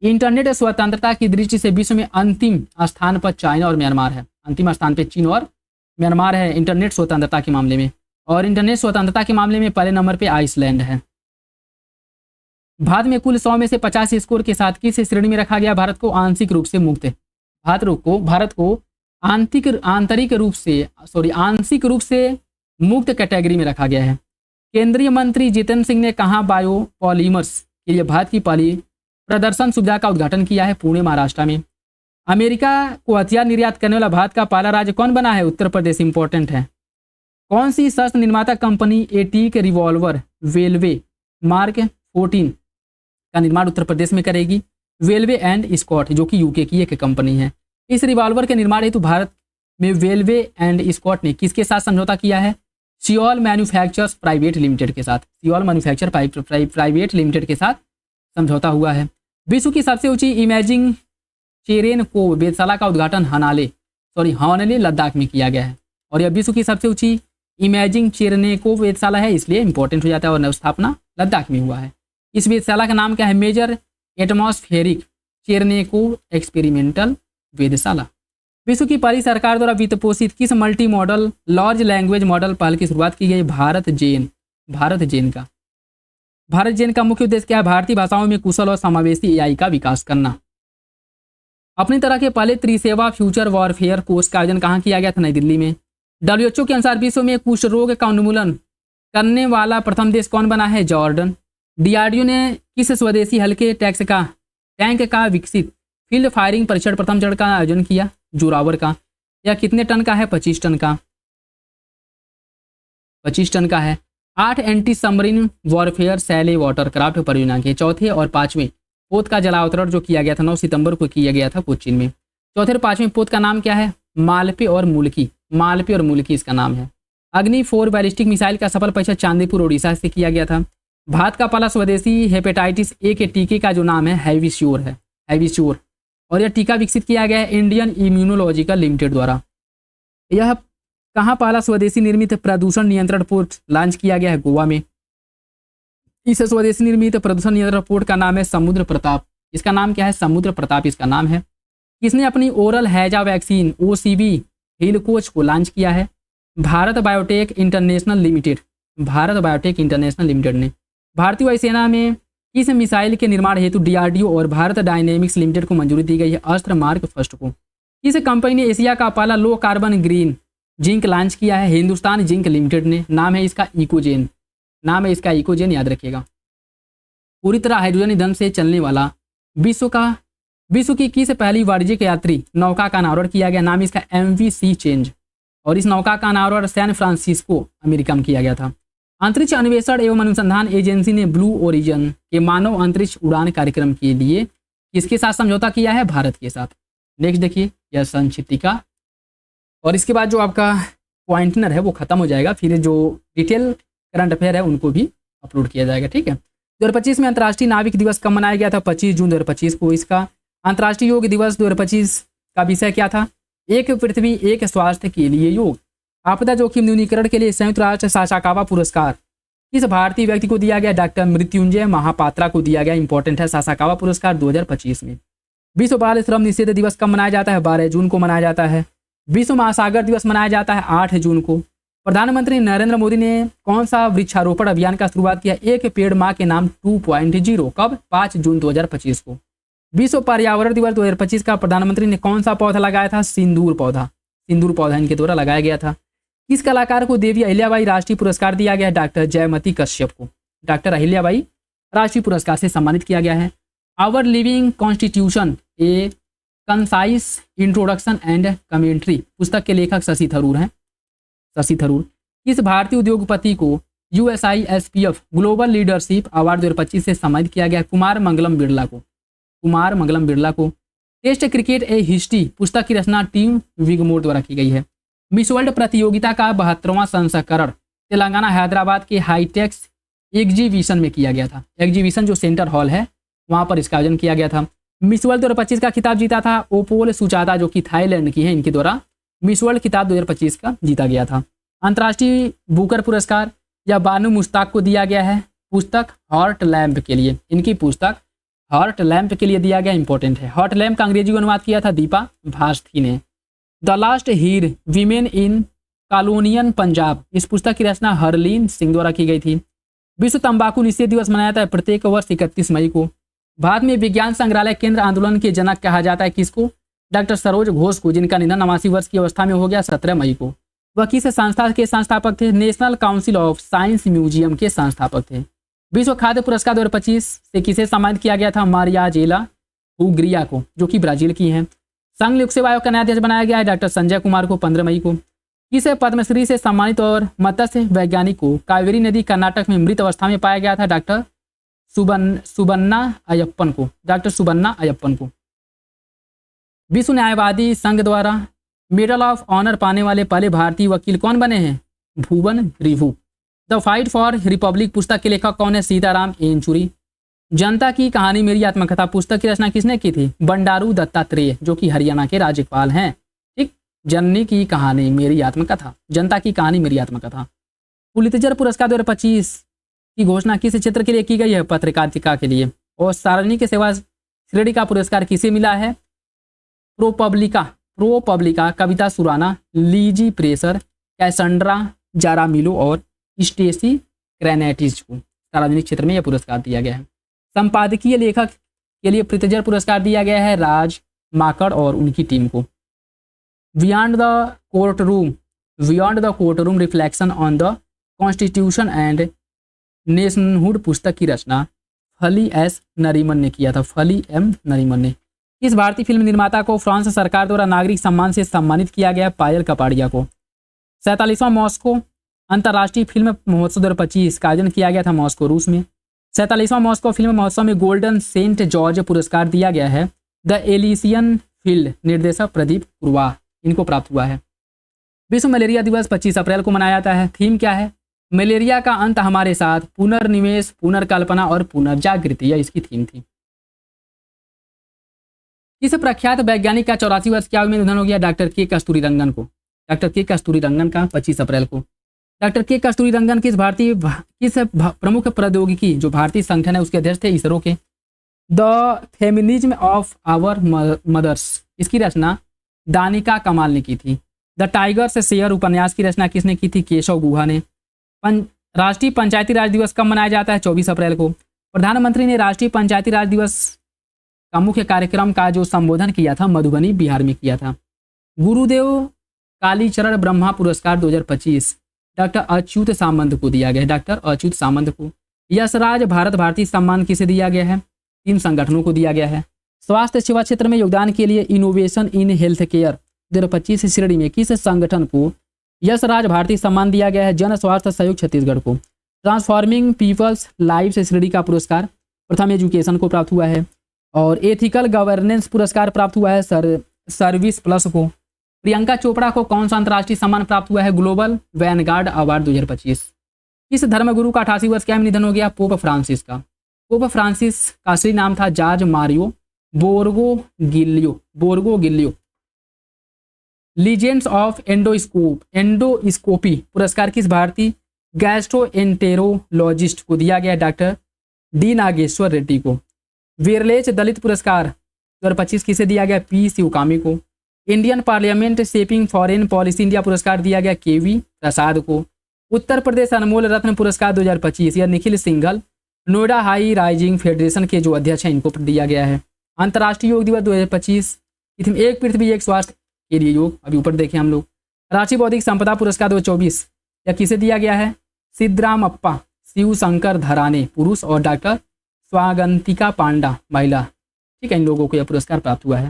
इंटरनेट स्वतंत्रता की दृष्टि से विश्व में अंतिम स्थान पर चाइना और म्यांमार है। अंतिम स्थान पर चीन और म्यांमार है इंटरनेट स्वतंत्रता के मामले में। और इंटरनेट स्वतंत्रता के मामले में पहले नंबर पर आइसलैंड है। भारत में कुल 100 में से 50 स्कोर के साथ किस श्रेणी में रखा गया? भारत को आंशिक रूप से मुक्त। भारत को आंशिक रूप से मुक्त कैटेगरी में रखा गया है। केंद्रीय मंत्री जितेंद्र सिंह ने कहाँ बायोपॉलीमर्स के लिए भारत की पहली प्रदर्शन सुविधा का उद्घाटन किया है? पुणे महाराष्ट्र में। अमेरिका को हथियार निर्यात करने वाला भारत का पहला राज्य कौन बना है? उत्तर प्रदेश। इंपॉर्टेंट है। कौन सी शस्त्र निर्माता कंपनी एटीक रिवॉल्वर वेलवे मार्क 14 का निर्माण उत्तर प्रदेश में करेगी? वेलवे एंड स्कॉट, जो कि यूके की एक कंपनी है। इस रिवॉल्वर के निर्माण हेतु भारत में वेलवे एंड स्कॉट ने किसके साथ समझौता किया है? सियोल मैन्युफैक्चर्स प्राइवेट लिमिटेड के साथ। सियोल मैन्युफैक्चर प्राइवेट लिमिटेड के साथ समझौता हुआ है। विश्व की सबसे ऊंची इमेजिंग चेरेनकोव वेधशाला का उद्घाटन हॉनले लद्दाख में किया गया है। और यह विश्व की सबसे ऊंची इमेजिंग चेरेनकोव वेधशाला है, इसलिए इंपॉर्टेंट हो जाता है। और स्थापना लद्दाख में हुआ है। इस वेधशाला का नाम क्या है? मेजर एटमॉस्फेरिक चेरेनकोव एक्सपेरिमेंटल वेधशाला। विश्व की पहली सरकार द्वारा वित्त पोषित किस multi model large language model पहल की शुरुआत की गई? भारत जेन का मुख्य उद्देश्य क्या है? भारतीय भाषाओं में कुशल और समावेशी AI का विकास करना। अपनी तरह के पहले त्रिसेवा फ्यूचर वॉरफेयर कोर्स का आयोजन कहाँ किया गया था? नई दिल्ली में। WHO के अनुसार विश्व में कुष्ठ रोग का उन्मूलन करने वाला प्रथम देश कौन बना है? जॉर्डन। DRDO ने किस स्वदेशी हल्के टैंक का विकसित फील्ड फायरिंग परीक्षण प्रथम चरण का आयोजन किया? जोरावर का। यह कितने टन का है? 25 टन का। 25 टन का है। 8 एंटी सबमरीन वॉरफेयर सैले वाटरक्राफ्ट परियोजना के चौथे और पांचवें पोत का जलावतरण जो किया गया था 9 सितंबर को किया गया था कोचीन में। चौथे और पांचवें पोत का नाम क्या है? मालपे और मुल्की इसका नाम है। अग्नि 4 बैलिस्टिक मिसाइल का सफल परीक्षण चांदीपुर ओडिशा से किया गया था। भारत का पहला स्वदेशी हेपेटाइटिस ए के टीके का जो नाम है हैविश्योर, और यह टीका विकसित किया गया है इंडियन इम्यूनोलॉजिकल लिमिटेड द्वारा। यह कहाँ पहला स्वदेशी निर्मित प्रदूषण नियंत्रण पोर्ट लॉन्च किया गया है? गोवा में। इस स्वदेशी निर्मित प्रदूषण नियंत्रण पोर्ट का नाम है समुद्र प्रताप। इसका नाम क्या है? समुद्र प्रताप इसका नाम है। किसने अपनी ओरल हैजा वैक्सीन OCV हिलकोच को लॉन्च किया है? भारत बायोटेक इंटरनेशनल लिमिटेड ने। भारतीय वायुसेना में किस मिसाइल के निर्माण हेतु DRDO और भारत डायनेमिक्स लिमिटेड को मंजूरी दी गई है? अस्त्र मार्क फर्स्ट को। किस कंपनी ने एशिया का पहला low carbon green zinc launch किया है? हिंदुस्तान जिंक लिमिटेड ने। नाम है इसका इकोजेन, याद रखिएगा। पूरी तरह हाइड्रोजन ईंधन से चलने वाला विश्व की किस पहली वाणिज्यिक यात्री नौका का अनावरण किया गया? नाम इसका MV Sea चेंज, और इस नौका का अनावरण सैन फ्रांसिस्को अमेरिका में किया गया था। अंतरिक्ष अन्वेषण एवं अनुसंधान एजेंसी ने ब्लू ओरिजन के मानव अंतरिक्ष उड़ान कार्यक्रम के लिए किसके साथ समझौता किया है? भारत के साथ। नेक्स्ट देखिए, यह संचितिका, और इसके बाद जो आपका पॉइंटनर है वो खत्म हो जाएगा, फिर जो डिटेल करंट अफेयर है उनको भी अपलोड किया जाएगा। ठीक है, 2025 में अंतर्राष्ट्रीय नाविक दिवस कब मनाया गया था? 25 जून 2025 को। इसका अंतर्राष्ट्रीय योग दिवस 2025 का विषय क्या था? एक पृथ्वी एक स्वास्थ्य के लिए योग। आपदा जोखिम न्यूनीकरण के लिए संयुक्त राष्ट्र सासाकावा पुरस्कार किस भारतीय व्यक्ति को दिया गया? डॉक्टर मृत्युंजय महापात्रा को दिया गया। इंपॉर्टेंट है, सासाकावा पुरस्कार 2025 में। विश्व बाल श्रम निषेध दिवस कब मनाया जाता है? 12 जून को मनाया जाता है। विश्व महासागर दिवस मनाया जाता है 8 जून को। प्रधानमंत्री नरेंद्र मोदी ने कौन सा वृक्षारोपण अभियान का शुरुआत किया? एक पेड़ माँ के नाम 2.0। कब? 5 जून 2025 को। विश्व पर्यावरण दिवस 2025 का प्रधानमंत्री ने कौन सा पौधा लगाया था? सिंदूर पौधा। सिंदूर पौधा इनके द्वारा लगाया गया था। किस कलाकार को देवी अहिल्याबाई राष्ट्रीय पुरस्कार दिया गया? डॉक्टर जयमती कश्यप को डॉक्टर अहिल्याबाई राष्ट्रीय पुरस्कार से सम्मानित किया गया है। Our Living Constitution A Concise Introduction and Commentary पुस्तक के लेखक शशि थरूर हैं। शशि थरूर। किस भारतीय उद्योगपति को USISPF ग्लोबल लीडरशिप अवार्ड 2025 से सम्मानित किया गया? कुमार मंगलम बिरला को। कुमार मंगलम बिरला को। टेस्ट क्रिकेट ए हिस्ट्री पुस्तक की रचना टीम विगमोर द्वारा की गई है। मिस वर्ल्ड प्रतियोगिता का 72वां संस्करण तेलंगाना हैदराबाद के हाईटेक्स एग्जीबिशन में किया गया था। एग्जीबिशन जो सेंटर हॉल है वहां पर इसका आयोजन किया गया था। मिस वर्ल्ड 2025 का खिताब जीता था ओपोल सुचाता, जो कि थाईलैंड की है, इनके द्वारा मिस वर्ल्ड खिताब 2025 का जीता गया था। अंतर्राष्ट्रीय बुकर पुरस्कार या बानू मुश्ताक को दिया गया है पुस्तक हॉट लैम्प के लिए। इनकी पुस्तक हॉट लैम्प के लिए दिया गया, इंपॉर्टेंट है। हॉट लैम्प का अंग्रेजी में अनुवाद किया था दीपा भास्ती ने। The last Heer women in colonial Punjab, इस पुस्तक की रचना हरलीन सिंह द्वारा की गई थी। विश्व तंबाकू निषेध दिवस मनाया जाता है प्रत्येक वर्ष 31 मई को। भारत में विज्ञान संग्रहालय केंद्र आंदोलन के जनक कहा जाता है किसको? डॉक्टर सरोज घोष को, जिनका निधन 89 वर्ष की अवस्था में हो गया 17 मई को। वह किस संस्था के संस्थापक थे? National council of science museum के संस्थापक थे। विश्व खाद्य पुरस्कार 2025 से किसे सम्मानित किया गया था? मारियाजेला उग्रिया को, जो कि ब्राजील की हैं। संघ लोक सेवा आयोग का नया अध्यक्ष बनाया गया है डॉक्टर संजय कुमार को 15 मई को। किसे पद्मश्री से सम्मानित और मत्स्य वैज्ञानिक को कावेरी नदी कर्नाटक में मृत अवस्था में पाया गया था? डॉक्टर सुबन्ना अयप्पन को। डॉक्टर सुबन्ना अयप्पन को। विश्व न्यायवादी संघ द्वारा मेडल ऑफ ऑनर पाने वाले पहले भारतीय वकील कौन बने हैं? Bhuvan Ribhu. The fight for republic पुस्तक के लेखक कौन है? सीताराम येचुरी। जनता की कहानी मेरी आत्मकथा पुस्तक की रचना किसने की थी? बंडारू दत्तात्रेय, जो कि हरियाणा के राज्यपाल हैं। ठीक, जननी की कहानी मेरी आत्मकथा, जनता की कहानी मेरी आत्मकथा। पुलित्जर पुरस्कार 2025 की घोषणा किस क्षेत्र के लिए की गई है? पत्रकारिता के लिए। और सार्वजनिक सेवा श्रेणी का पुरस्कार किसे मिला है? प्रोपब्लिका कविता सुराना, लीजी प्रेसर, कैसेंड्रा जारामिलो और स्टेसी क्रैनेटिस को सार्वजनिक क्षेत्र में यह पुरस्कार दिया गया है। संपादकीय लेखक के लिए प्रित्जर पुरस्कार दिया गया है राज माकड़ और उनकी टीम को। Beyond the court room reflection on the constitution and nationhood पुस्तक की रचना फली एस नरीमन ने किया था। फली एम नरीमन ने। इस भारतीय फिल्म निर्माता को फ्रांस सरकार द्वारा नागरिक सम्मान से सम्मानित किया गया? पायल कपाड़िया को। 47वां मॉस्को अंतर्राष्ट्रीय फिल्म महोत्सव 2025 का आयोजन किया गया था मॉस्को, रूस में। 47वां मॉस्को फिल्म महोत्सव में गोल्डन सेंट जॉर्ज पुरस्कार दिया गया है द एलिसियन फील्ड निर्देशक प्रदीप कुरवाह, इनको प्राप्त हुआ है। विश्व मलेरिया दिवस 25 अप्रैल को मनाया जाता है। थीम क्या है? मलेरिया का अंत हमारे साथ, पुनर्निवेश, पुनर्कल्पना और पुनर्जागृति, यह इसकी थीम थी। इस प्रख्यात वैज्ञानिक का 84 वर्ष की आयु में निधन हो गया? डॉक्टर के कस्तूरी रंगन को। डॉक्टर के कस्तूरी रंगन का 25 अप्रैल को। डॉक्टर के कस्तूरी रंगन किस प्रमुख प्रौद्योगिकी जो भारतीय संगठन है उसके अध्यक्ष थे? इसरो के। The Feminism of Our Mothers, इसकी रचना दानिका कमाल ने की थी। द टाइगर से शेयर उपन्यास की रचना किसने की थी? केशव गुहा ने। राष्ट्रीय पंचायती राज दिवस कब मनाया जाता है? 24 अप्रैल को। प्रधानमंत्री ने राष्ट्रीय पंचायती राज दिवस का मुख्य कार्यक्रम का जो संबोधन किया था मधुबनी बिहार में किया था। गुरुदेव कालीचरण ब्रह्मा पुरस्कार 2025 डॉक्टर अच्युत सामंत को दिया गया है। डॉक्टर अच्युत सामंत को। यशराज भारत भारती सम्मान किसे दिया गया है? 3 संगठनों को दिया गया है। स्वास्थ्य सेवा क्षेत्र में योगदान के लिए इनोवेशन इन हेल्थ केयर 2025 श्रेणी में किस संगठन को यशराज भारती सम्मान दिया गया है? जन स्वास्थ्य सहयोग छत्तीसगढ़ को। ट्रांसफॉर्मिंग पीपल्स लाइव्स श्रेणी का पुरस्कार प्रथम एजुकेशन को प्राप्त हुआ है। और एथिकल गवर्नेंस पुरस्कार प्राप्त हुआ है सर्विस प्लस को। प्रियंका चोपड़ा को कौन सा अंतर्राष्ट्रीय सम्मान प्राप्त हुआ है? Global Vanguard award 2025। इस धर्मगुरु का 88 वर्ष क्या में निधन हो गया? पोप फ्रांसिस का। पोप फ्रांसिस का असली नाम था Jorge Mario Bergoglio. Legends of endoscopy पुरस्कार किस भारतीय गैस्ट्रोएंटेरोलॉजिस्ट को दिया गया? डॉक्टर डी नागेश्वर रेड्डी को। वीरलेच दलित पुरस्कार 2025 किसे दिया गया? पी शिवकामी को। Indian parliament shaping foreign policy India पुरस्कार दिया गया केवी प्रसाद को। उत्तर प्रदेश अनमोल रत्न पुरस्कार 2025 यह Nikhil Singhal Noida high rising federation के जो अध्यक्ष हैं इनको दिया गया है। अंतर्राष्ट्रीय योग दिवस 2025 की थीम एक पृथ्वी एक स्वास्थ्य के लिए योग, अभी ऊपर देखें हम लोग। राष्ट्रीय बौद्धिक संपदा पुरस्कार 2024 यह किसे दिया गया है? सिद्धरामप्पा शिव शंकर धराने पुरुष और डॉक्टर स्वागंतिका पांडा महिला, ठीक है, इन लोगों को यह पुरस्कार प्राप्त हुआ है।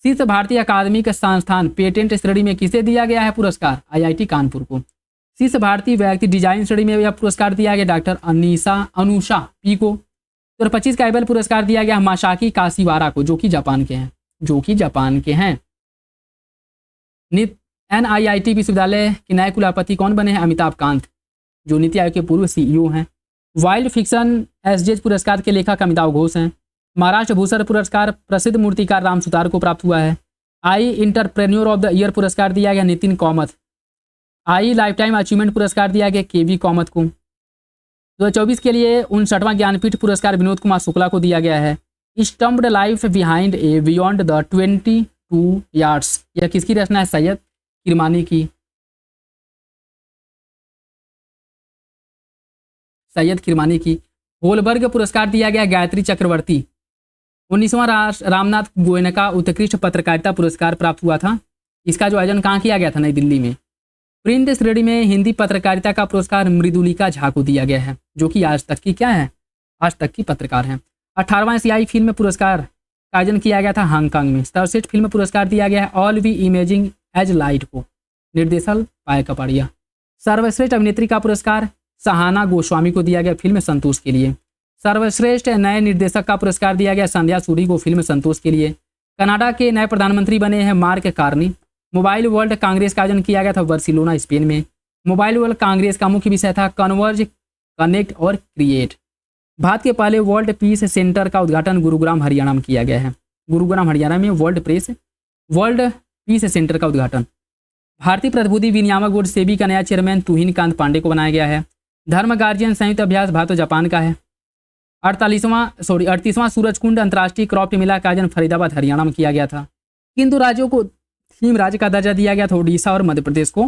शीर्ष भारतीय अकादमिक संस्थान पेटेंट श्रेणी में किसे दिया गया है पुरस्कार? आईआईटी कानपुर को। शीर्ष भारतीय व्यक्ति डिजाइन श्रेणी में यह पुरस्कार दिया गया डॉक्टर अनुषा पी को। 2025 का एबल पुरस्कार दिया गया मासाकी काशीवारा को जो कि जापान के हैं। NIIT विश्वविद्यालय के नए कुलपति कौन बने हैं? अमिताभ कांत जो नीति आयोग के पूर्व CEO हैं। वाइल्ड फिक्शन एसजेज पुरस्कार के लेखक अमिताभ घोष हैं। महाराष्ट्र भूषण पुरस्कार प्रसिद्ध मूर्तिकार राम सुतार को प्राप्त हुआ है। आई इंटरप्रेन्योर ऑफ द ईयर पुरस्कार दिया गया Nitin Kamat. I life time achievement पुरस्कार दिया गया केवी कामत को। 2024 के लिए 59वां ज्ञानपीठ पुरस्कार विनोद कुमार शुक्ला को दिया गया है। Stumped life behind a beyond the 22 yards यह किसकी रचना है? सैयद किरमानी की। होलबर्ग पुरस्कार दिया गया गायत्री चक्रवर्ती। 19वां रामनाथ गोयनका उत्कृष्ट पत्रकारिता पुरस्कार प्राप्त हुआ था। इसका जो आयोजन कहाँ किया गया था? नई दिल्ली में। प्रिंट श्रेणी में हिंदी पत्रकारिता का पुरस्कार मृदुलिका झा को दिया गया है जो कि आज तक की क्या है? आज तक की पत्रकार हैं। 18वां एशियाई फिल्म पुरस्कार का आयोजन किया गया था हांगकांग में। सर्वश्रेष्ठ फिल्म पुरस्कार दिया गया है All We Imagine as Light को। निर्देशक पायल कपाड़िया। सर्वश्रेष्ठ अभिनेत्री का पुरस्कार सहाना गोस्वामी को दिया गया फिल्म संतोष के लिए। सर्वश्रेष्ठ नए निर्देशक का पुरस्कार दिया गया संध्या सूरी को फिल्म संतोष के लिए। कनाडा के नए प्रधानमंत्री बने हैं mark Carney. Mobile world Congress का आयोजन किया गया था बार्सिलोना स्पेन में। मोबाइल वर्ल्ड कांग्रेस का मुख्य विषय था कन्वर्ज कनेक्ट और क्रिएट। भारत के पहले वर्ल्ड पीस सेंटर का उद्घाटन गुरुग्राम हरियाणा में किया गया है। गुरुग्राम हरियाणा में वर्ल्ड पीस सेंटर का उद्घाटन। भारतीय प्रतिभूति विनियामक बोर्ड सेबी का नया चेयरमैन तुहिन कांत पांडे को बनाया गया है। धर्म गार्जियन संयुक्त अभ्यास भारत और जापान का है। 38वां सूरजकुंड अंतर्राष्ट्रीय क्रॉफ्ट मेला का आयोजन फरीदाबाद हरियाणा में किया गया था। किन दो राज्यों को थीम राज्य का दर्जा दिया गया था? ओडिशा और मध्य प्रदेश को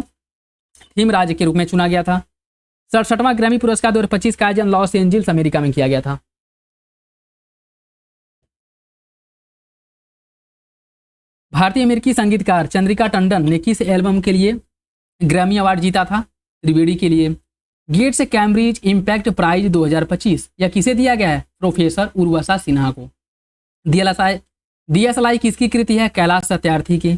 थीम राज्य के रूप में चुना गया था। 67वां ग्रैमी पुरस्कार 2025 का आयोजन लॉस एंजल्स अमेरिका में किया गया था। भारतीय अमेरिकी संगीतकार चंद्रिका टंडन ने किस एल्बम के लिए ग्रैमी अवार्ड जीता था? त्रिवेणी के लिए। गेट्स कैम्ब्रिज इम्पैक्ट प्राइज 2025 यह किसे दिया गया है? प्रोफेसर उर्वशा सिन्हा को। DSLI किसकी कृति है? कैलाश सत्यार्थी की।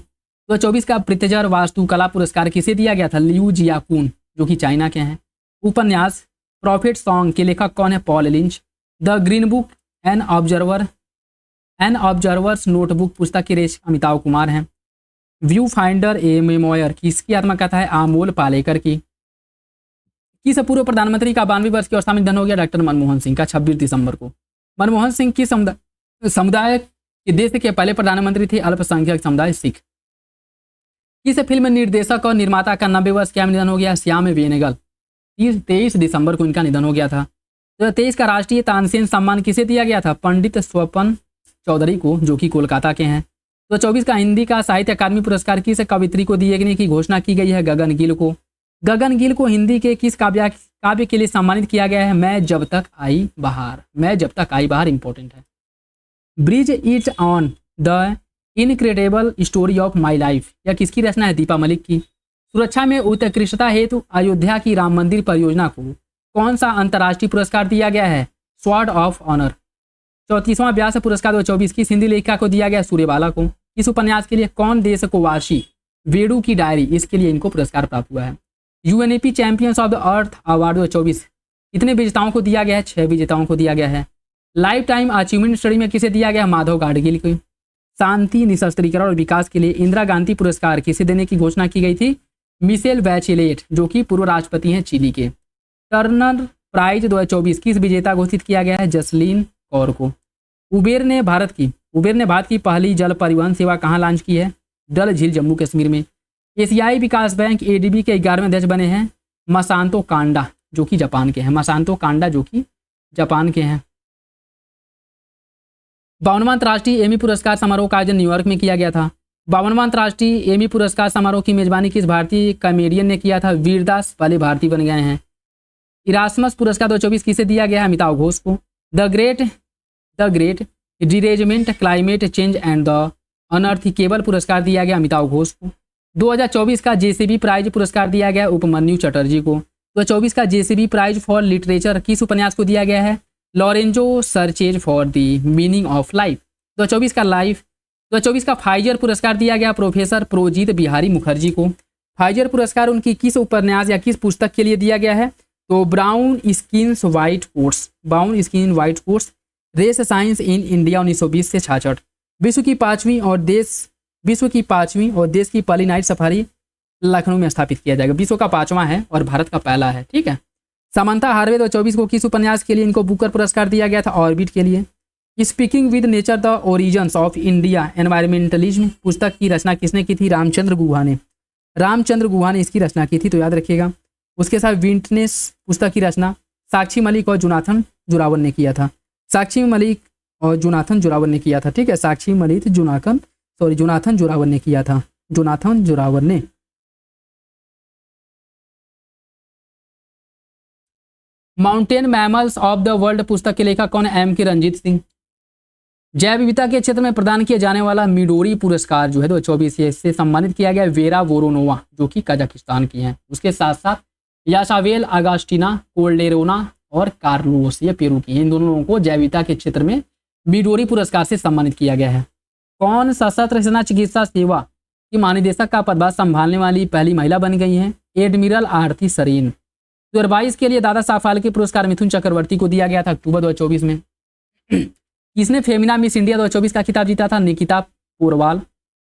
2024 का प्रित्जर वास्तुकला पुरस्कार किसे दिया गया था? लियू जियाकुन जो कि चाइना के हैं। उपन्यास प्रॉफिट सॉन्ग के लेखक कौन है? Paul Lynch. The Green Book An Observer's Notebook पुस्तक के रेश अमिताभ कुमार हैं। व्यू फाइंडर ए मेमोयर किसकी आत्मकथा है? आमोल पालेकर की। किस पूर्व प्रधानमंत्री का 92 वर्ष की अवस्था में निधन हो गया? डॉक्टर मनमोहन सिंह का 26 दिसंबर को। मनमोहन सिंह किस समुदाय के देश के पहले प्रधानमंत्री थे? अल्पसंख्यक समुदाय सिख। किस फिल्म निर्देशक और निर्माता का 90 वर्ष क्या निधन हो गया? श्याम बेनेगल। 23 दिसंबर को इनका निधन हो गया था। 2023 का राष्ट्रीय तानसेन सम्मान किसे दिया गया था? पंडित स्वपन चौधरी को जो कि कोलकाता के हैं। 2024 का हिंदी का साहित्य अकादमी पुरस्कार किस कवित्री को दिए की घोषणा की गई है? गगन गिल को। गगन गिल को हिंदी के किस काव्य के लिए सम्मानित किया गया है? मैं जब तक आई बहार इंपॉर्टेंट है। Bridge it on the incredible story of my life यह किसकी रचना है? दीपा मलिक की। सुरक्षा में उत्कृष्टता हेतु अयोध्या की राम मंदिर परियोजना को कौन सा अंतर्राष्ट्रीय पुरस्कार दिया गया है? Sword of honour. 34वां व्यास पुरस्कार 2024 किस हिंदी लेखिका को दिया गया? सूर्यबाला को। इस उपन्यास के लिए कौन देश को वाशी वेडू की डायरी इसके लिए इनको पुरस्कार प्राप्त हुआ है। UNEP champions of the earth award 2024 कितने विजेताओं को दिया गया है? 6 विजेताओं को दिया गया है। लाइफ टाइम अचीवमेंट स्टडी में किसे दिया गया है? माधव गाडगिल को। शांति, निशस्त्रीकरण और विकास के लिए इंदिरा गांधी पुरस्कार किसे देने की घोषणा की गई थी? मिशेल बैचेलेट, जो कि पूर्व राष्ट्रपति हैं चिली के। टर्नर प्राइज 2024 किस विजेता घोषित किया गया है? जसलीन कौर को। उबेर ने भारत की पहली जल परिवहन सेवा कहाँ लॉन्च की है? डल झील, जम्मू कश्मीर में। एशियाई विकास बैंक एडीबी के 11वें अध्यक्ष बने हैं मसांतो कांडा, जो कि जापान के हैं। मसांतो कांडा जो कि जापान के हैं। 52वां अंतर्राष्ट्रीय एमी पुरस्कार समारोह का आयोजन न्यूयॉर्क में किया गया था। 52वां अंतर्राष्ट्रीय एमी पुरस्कार समारोह की मेजबानी किस भारतीय कॉमेडियन ने किया था? वीरदास पहले भारतीय बन गए हैं। इरास्मस पुरस्कार 2024 किसे दिया गया है? अमिताभ घोष को। The great derangement, climate change and the unthinkable पुरस्कार दिया गया अमिताभ घोष को। 2024 का जेसीबी प्राइज पुरस्कार दिया गया उपमन्यु चटर्जी को। 2024 का जेसीबी प्राइज फॉर लिटरेचर किस उपन्यास को दिया गया है? Lorenzo searches for the meaning of life. 2024 का फाइजर पुरस्कार दिया गया प्रोफेसर प्रोजीत बिहारी मुखर्जी को। फाइजर पुरस्कार उनकी किस उपन्यास या किस पुस्तक के लिए दिया गया है? तो Brown Skin White Coats, Race Science in India 1920 से 66। विश्व की पांचवीं और देश की पहली नाइट सफारी लखनऊ में स्थापित किया जाएगा। विश्व का 5वां है और भारत का पहला है। ठीक है। समांथा हार्वे 2024 को किस उपन्यास के लिए इनको बुकर पुरस्कार दिया गया था? ऑर्बिट के लिए। Speaking with nature the origins of India environmentalism पुस्तक की रचना किसने की थी? रामचंद्र गुहा ने इसकी रचना की थी, तो याद रखिएगा। उसके साथ विटनेस पुस्तक की रचना साक्षी मलिक और जोनाथन जोरावर ने किया था। ठीक है, जोनाथन जोरावर ने किया था। Mountain mammals of the world पुस्तक के लेखक कौन है? M.K. रंजीत सिंह। जैव विविधता के क्षेत्र में प्रदान किया जाने वाला मिडोरी पुरस्कार जो है 2024 से सम्मानित किया गया वेरा वोरोनोवा, जो कि कजाकिस्तान की हैं। उसके साथ साथ यासावेल अगास्टिना कोल्डेरोना और कार्लोस, ये पेरू की हैं। इन दोनों लोगों को जैव विविधता के क्षेत्र में मिडोरी पुरस्कार से सम्मानित किया गया है। कौन सशस्त्र सेना चिकित्सा सेवा की महानिदेशक का पदभार संभालने वाली पहली महिला बन गई हैं? एडमिरल आरती सरीन। 2022 के लिए दादा साहब फाल्के पुरस्कार मिथुन चक्रवर्ती को दिया गया था अक्टूबर 2024 में। किसने फेमिना मिस इंडिया 2024 का खिताब जीता था? निकिता पोरवाल।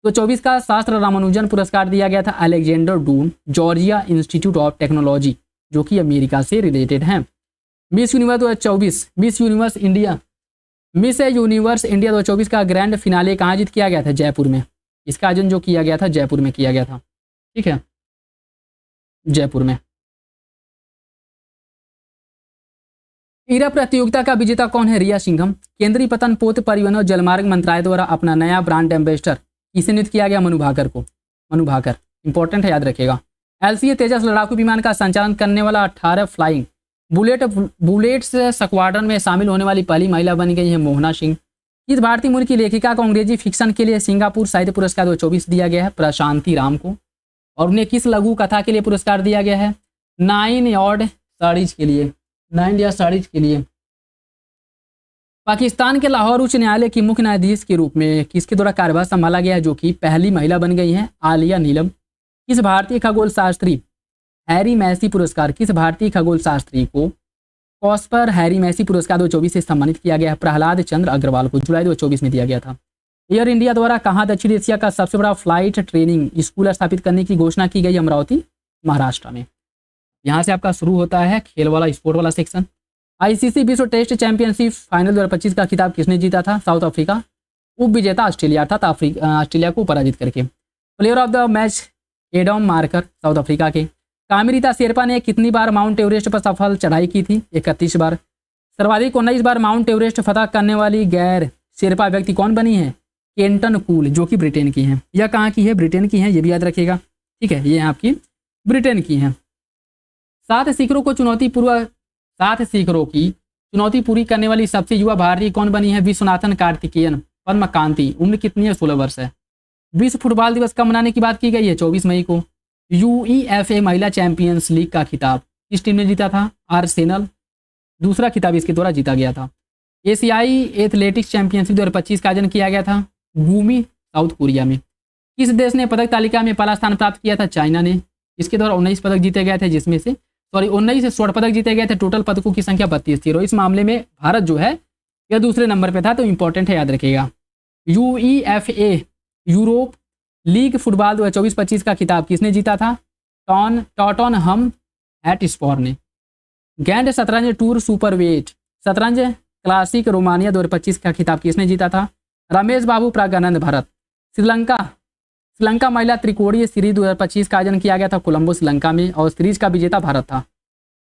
2024 का शास्त्र रामानुजन पुरस्कार दिया गया था Alexander Doon, Georgia Institute of Technology, जो कि अमेरिका से रिलेटेड हैं। Miss Universe 2024, Miss Universe India 2024 का ग्रैंड फिनाले कहाँ जीत किया गया था? जयपुर में। इसका आयोजन जो किया गया था जयपुर में किया गया था। ठीक है, जयपुर में। इरा प्रतियोगिता का विजेता कौन है? रिया सिंघम। केंद्रीय पतन पोत परिवहन और जलमार्ग मंत्रालय द्वारा अपना नया ब्रांड एम्बेसडर किसे नियुक्त किया गया? मनु भाकर। इंपॉर्टेंट है, याद रखिएगा। LCA तेजस लड़ाकू विमान का संचालन करने वाला 18 फ्लाइंग बुलेट्स स्क्वाड्रन में शामिल होने वाली पहली महिला बन गई है मोहना सिंह। किस भारतीय मूल की लेखिका को अंग्रेजी फिक्शन के लिए सिंगापुर साहित्य पुरस्कार 2024 दिया गया है? प्रशांति राम को। और उन्हें किस लघु कथा के लिए पुरस्कार दिया गया है? 9 यार्ड साड़ीज के लिए। पाकिस्तान के लाहौर उच्च न्यायालय की मुख्य न्यायाधीश के रूप में किसके द्वारा कार्यभार संभाला गया है, जो कि पहली महिला बन गई हैं? आलिया नीलम। किस भारतीय खगोल शास्त्री हैरी मैसी पुरस्कार को कॉस्पर हैरी मैसी पुरस्कार 2024 से सम्मानित किया गया है? प्रहलाद चंद्र अग्रवाल को। जुलाई 2024 में दिया गया था। एयर इंडिया द्वारा कहाँ दक्षिण एशिया का सबसे बड़ा फ्लाइट ट्रेनिंग स्कूल स्थापित करने की घोषणा की गई? अमरावती, महाराष्ट्र में। यहाँ से आपका शुरू होता है खेल वाला, स्पोर्ट वाला सेक्शन। ICC विश्व टेस्ट चैंपियनशिप फाइनल 2025 का खिताब किसने जीता था? South Africa. उप विजेता ऑस्ट्रेलिया था, ऑस्ट्रेलिया को पराजित करके। Player of the match Adam marker, south Africa के। कामिरीता शेरपा ने कितनी बार माउंट एवरेस्ट पर सफल चढ़ाई की थी? 31 बार। सर्वाधिक 19 बार माउंट एवरेस्ट फतह करने वाली गैर शेरपा व्यक्ति कौन बनी है? केंटन कूल, जो कि ब्रिटेन की हैं। यह कहाँ की है? ब्रिटेन की हैं, ये भी याद रखिएगा। ठीक है, ये आपकी ब्रिटेन की हैं। 7 शिखरों की चुनौती पूरी करने वाली सबसे युवा भारतीय कौन बनी है? विश्वनाथन कार्तिकेयन, पद्मकांति। उम्र कितनी है? 16 वर्ष है। विश्व फुटबॉल दिवस कब मनाने की बात की गई है? 24 मई को। UEFA महिला चैंपियंस लीग का खिताब किस टीम ने जीता था? आर्सेनल। दूसरा खिताब इसके द्वारा जीता गया था। एशियाई एथलेटिक्स चैंपियनशिप 2025 का आयोजन किया गया था गुमी, साउथ कोरिया में। किस देश ने पदक तालिका में पहला स्थान प्राप्त किया था? चाइना ने। इसके द्वारा 19 पदक जीते गए थे, जिसमें से सॉरी 19 स्वर्ण पदक जीते गए थे, टोटल पदकों की संख्या 32 थी और इस मामले में भारत जो है यह दूसरे नंबर पे था, तो इंपॉर्टेंट है, याद रखिएगा। UEFA यूरोप लीग फुटबॉल 2024-25 का खिताब किसने जीता था? टॉटनहम हॉटस्पर ने। ग्रैंड शतरंज टूर सुपरवेट शतरंज क्लासिक रोमानिया 2025 का खिताब किसने जीता था? रमेश बाबू प्राज्ञानंद भरत। श्रीलंका महिला त्रिकोणीय सीरीज 2025 का आयोजन किया गया था कोलंबो श्रीलंका में और सीरीज का विजेता भारत था।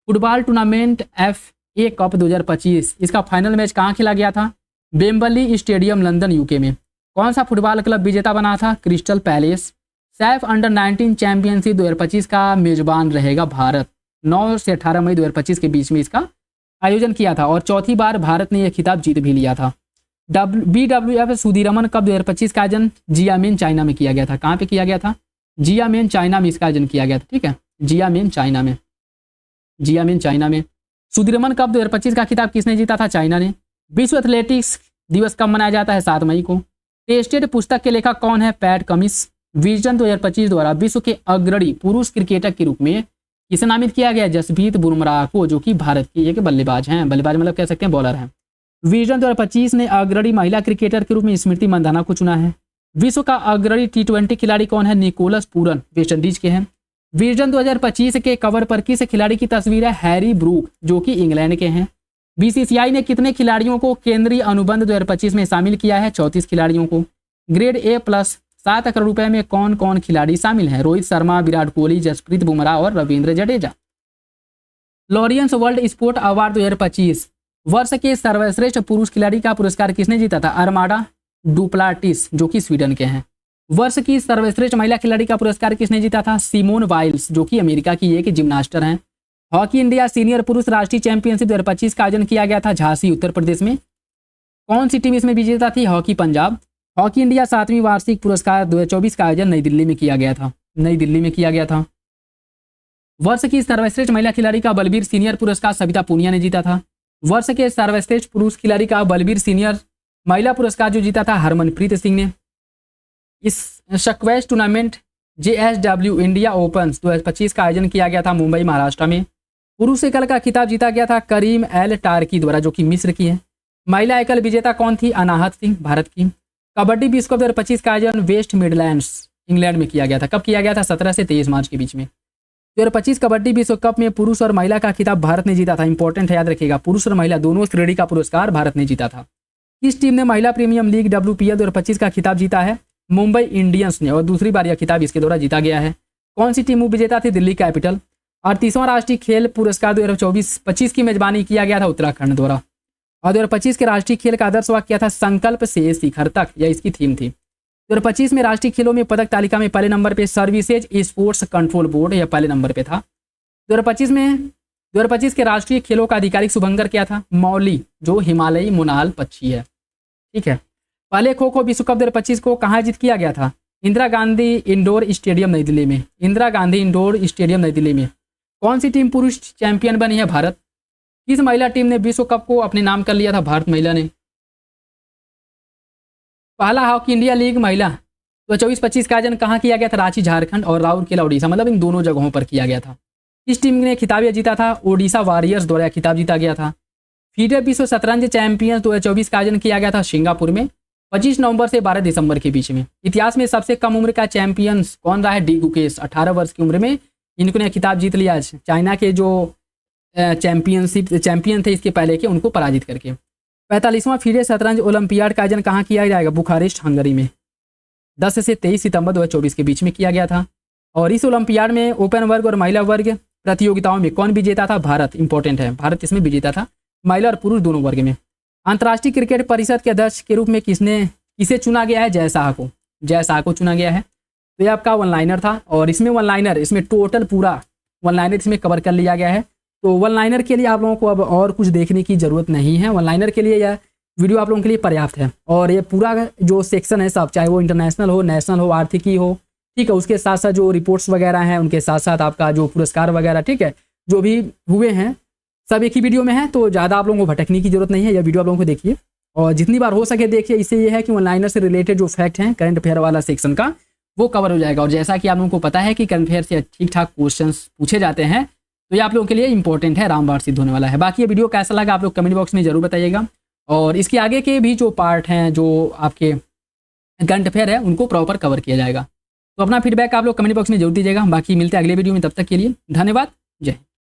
फुटबॉल टूर्नामेंट FA कप 2025 इसका फाइनल मैच कहाँ खेला गया था? वेम्बली स्टेडियम लंदन UK में। कौन सा फुटबॉल क्लब विजेता बना था? Crystal palace. Saif under 19 championship 2025 का मेजबान रहेगा भारत। 9 से 18 मई 2025 के बीच में इसका आयोजन किया था और चौथी बार भारत ने यह खिताब जीत भी लिया था। BWF सुदीरमन कप 2025 का आयोजन जियामिन चाइना में किया गया था। कहाँ पे किया गया था? जियामिन चाइना में इसका आयोजन किया गया था। ठीक है, जियामिन चाइना में। सुदीरमन कप 2025 का खिताब किसने जीता था? चाइना ने। विश्व एथलेटिक्स दिवस कब मनाया जाता है? 7 मई को। टेस्टेड पुस्तक के लेखक कौन है? PAT Cummins. विजन 2025 द्वारा विश्व के अग्रणी पुरुष क्रिकेटर के रूप में किसे नामित किया गया? जसप्रीत बुमराह को, जो कि भारत की एक बल्लेबाज हैं। बल्लेबाज मतलब कह सकते हैं बॉलर हैं। विजन 2025 ने अग्रणी महिला क्रिकेटर के रूप में स्मृति मंदाना को चुना है। विश्व का अग्रणी T20 खिलाड़ी कौन है? निकोलस पूरन, वेस्टइंडीज के हैं। विजन 2025 के कवर पर किस खिलाड़ी की तस्वीर है? हैरी ब्रूक, जो कि इंग्लैंड के हैं। BCCI ने कितने खिलाड़ियों को केंद्रीय अनुबंध 2025 में शामिल किया है? 34 खिलाड़ियों को। ग्रेड A+ 7 करोड़ रुपए में कौन कौन खिलाड़ी शामिल हैं? रोहित शर्मा, विराट कोहली, जसप्रीत बुमराह और Ravindra Jadeja. Laureus world sport award 2025 वर्ष के सर्वश्रेष्ठ पुरुष खिलाड़ी का पुरस्कार किसने जीता था? अरमाडा डुप्लाटिस, जो कि स्वीडन के हैं। वर्ष की सर्वश्रेष्ठ महिला खिलाड़ी का पुरस्कार किसने जीता था? सिमोन वाइल्स, जो कि अमेरिका की एक जिम्नास्टर हैं। हॉकी इंडिया सीनियर पुरुष राष्ट्रीय चैंपियनशिप 2025 का आयोजन किया गया था झांसी, उत्तर प्रदेश में। कौन सी टीम इसमें विजेता थी? हॉकी पंजाब। हॉकी इंडिया 7वीं वार्षिक पुरस्कार 2024 का आयोजन नई दिल्ली में किया गया था। वर्ष की सर्वश्रेष्ठ महिला खिलाड़ी का बलबीर सीनियर पुरस्कार सविता पूनिया ने जीता था। वर्ष के सर्वश्रेष्ठ पुरुष खिलाड़ी का बलबीर सीनियर महिला पुरस्कार जो जीता था हरमनप्रीत सिंह ने। इस squash tournament JSW India open 2025 का आयोजन किया गया था मुंबई, महाराष्ट्र में। पुरुष एकल का खिताब जीता गया था करीम एल टार्की द्वारा, जो कि मिस्र की है। महिला एकल विजेता कौन थी? अनाहत सिंह, भारत की। कबड्डी विश्व कप 2025 का आयोजन वेस्ट मिडलैंड्स, इंग्लैंड में किया गया था। कब किया गया था? 17 से 23 मार्च के बीच में। 2025 कबड्डी विश्व कप में पुरुष और महिला का खिताब भारत ने जीता था। इंपॉर्टेंट है, याद रखिएगा, पुरुष और महिला दोनों श्रेणी का पुरस्कार भारत ने जीता था। किस टीम ने महिला प्रीमियम लीग WPL 2025 का खिताब जीता है? मुंबई इंडियंस ने, और दूसरी बार यह खिताब इसके द्वारा जीता गया है। कौन सी टीम विजेता थी? दिल्ली कैपिटल। 38वां राष्ट्रीय खेल पुरस्कार 2024-25 की मेजबानी किया गया था उत्तराखंड द्वारा। और 2025 के राष्ट्रीय खेल का आदर्श वाक्य था संकल्प से शिखर तक, यह इसकी थीम थी। 2025 में राष्ट्रीय खेलों में पदक तालिका में पहले नंबर पे सर्विसेज स्पोर्ट्स कंट्रोल बोर्ड, यह पहले नंबर पे था। 2025 के राष्ट्रीय खेलों का आधिकारिक शुभंकर क्या था? मौली, जो हिमालयी मोनाल पक्षी है। ठीक है। पहले खो खो विश्व कप 2025 को कहाँ आयोजित किया गया था? इंदिरा गांधी इंडोर स्टेडियम नई दिल्ली में। कौन सी टीम पुरुष चैंपियन बनी है? भारत। किस महिला टीम ने विश्व कप को अपने नाम कर लिया था? भारत महिला ने। पहला हॉकी इंडिया लीग महिला 2024-25 का आयोजन कहाँ किया गया था? रांची, झारखंड और राउरकेला, उड़ीसा, मतलब इन दोनों जगहों पर किया गया था। इस टीम ने खिताब जीता था? ओडिशा वॉरियर्स द्वारा खिताब जीता गया था। फीडे विश्व शतरंज चैंपियंस 2024 का आयोजन किया गया था सिंगापुर में 25 नवंबर से 12 दिसंबर के बीच में। इतिहास में सबसे कम उम्र का चैंपियंस कौन रहा है? डी गुकेश, 18 वर्ष की उम्र में इनको खिताब जीत लिया। चाइना के जो चैंपियन थे इसके पहले के, उनको पराजित करके। 45वां फीडे शतरंज ओलंपियाड का आयोजन कहाँ किया जाएगा? बुखारेस्ट, हंगरी में 10 से 23 सितंबर 2024 के बीच में किया गया था। और इस ओलंपियाड में ओपन वर्ग और महिला वर्ग प्रतियोगिताओं में कौन विजेता था? भारत। इंपॉर्टेंट है, भारत इसमें विजेता था, महिला और पुरुष दोनों वर्ग में। अंतर्राष्ट्रीय क्रिकेट परिषद के अध्यक्ष के रूप में किसे चुना गया है? जय शाह को चुना गया है। तो ये आपका वन लाइनर था और इसमें टोटल पूरा वन लाइनर इसमें कवर कर लिया गया है। तो वन लाइनर के लिए आप लोगों को अब और कुछ देखने की ज़रूरत नहीं है। वन लाइनर के लिए यह वीडियो आप लोगों के लिए पर्याप्त है। और ये पूरा जो सेक्शन है सब, चाहे वो इंटरनेशनल हो, नेशनल हो, आर्थिकी हो, ठीक है, उसके साथ साथ जो रिपोर्ट्स वगैरह हैं, उनके साथ साथ आपका जो पुरस्कार वगैरह, ठीक है, जो भी हुए हैं सब एक ही वीडियो में है। तो ज़्यादा आप लोगों को भटकने की जरूरत नहीं है, यह वीडियो आप लोगों को देखिए और जितनी बार हो सके देखिए। इससे ये है कि ऑनलाइनर से रिलेटेड जो फैक्ट हैं करंट अफेयर वाला सेक्शन का, वो कवर हो जाएगा। और जैसा कि आप लोगों को पता है कि करंट अफेयर से ठीक ठाक क्वेश्चन पूछे जाते हैं, तो ये आप लोगों के लिए इंपॉर्टेंट है, रामबाण सिद्ध होने वाला है। बाकी ये वीडियो कैसा लगा आप लोग कमेंट बॉक्स में जरूर बताइएगा, और इसके आगे के भी जो पार्ट हैं जो आपके करंट अफेयर है उनको प्रॉपर कवर किया जाएगा। तो अपना फीडबैक आप लोग कमेंट बॉक्स में जरूर दीजिएगा। बाकी मिलते हैं अगले वीडियो में, तब तक के लिए धन्यवाद, जय हिंद।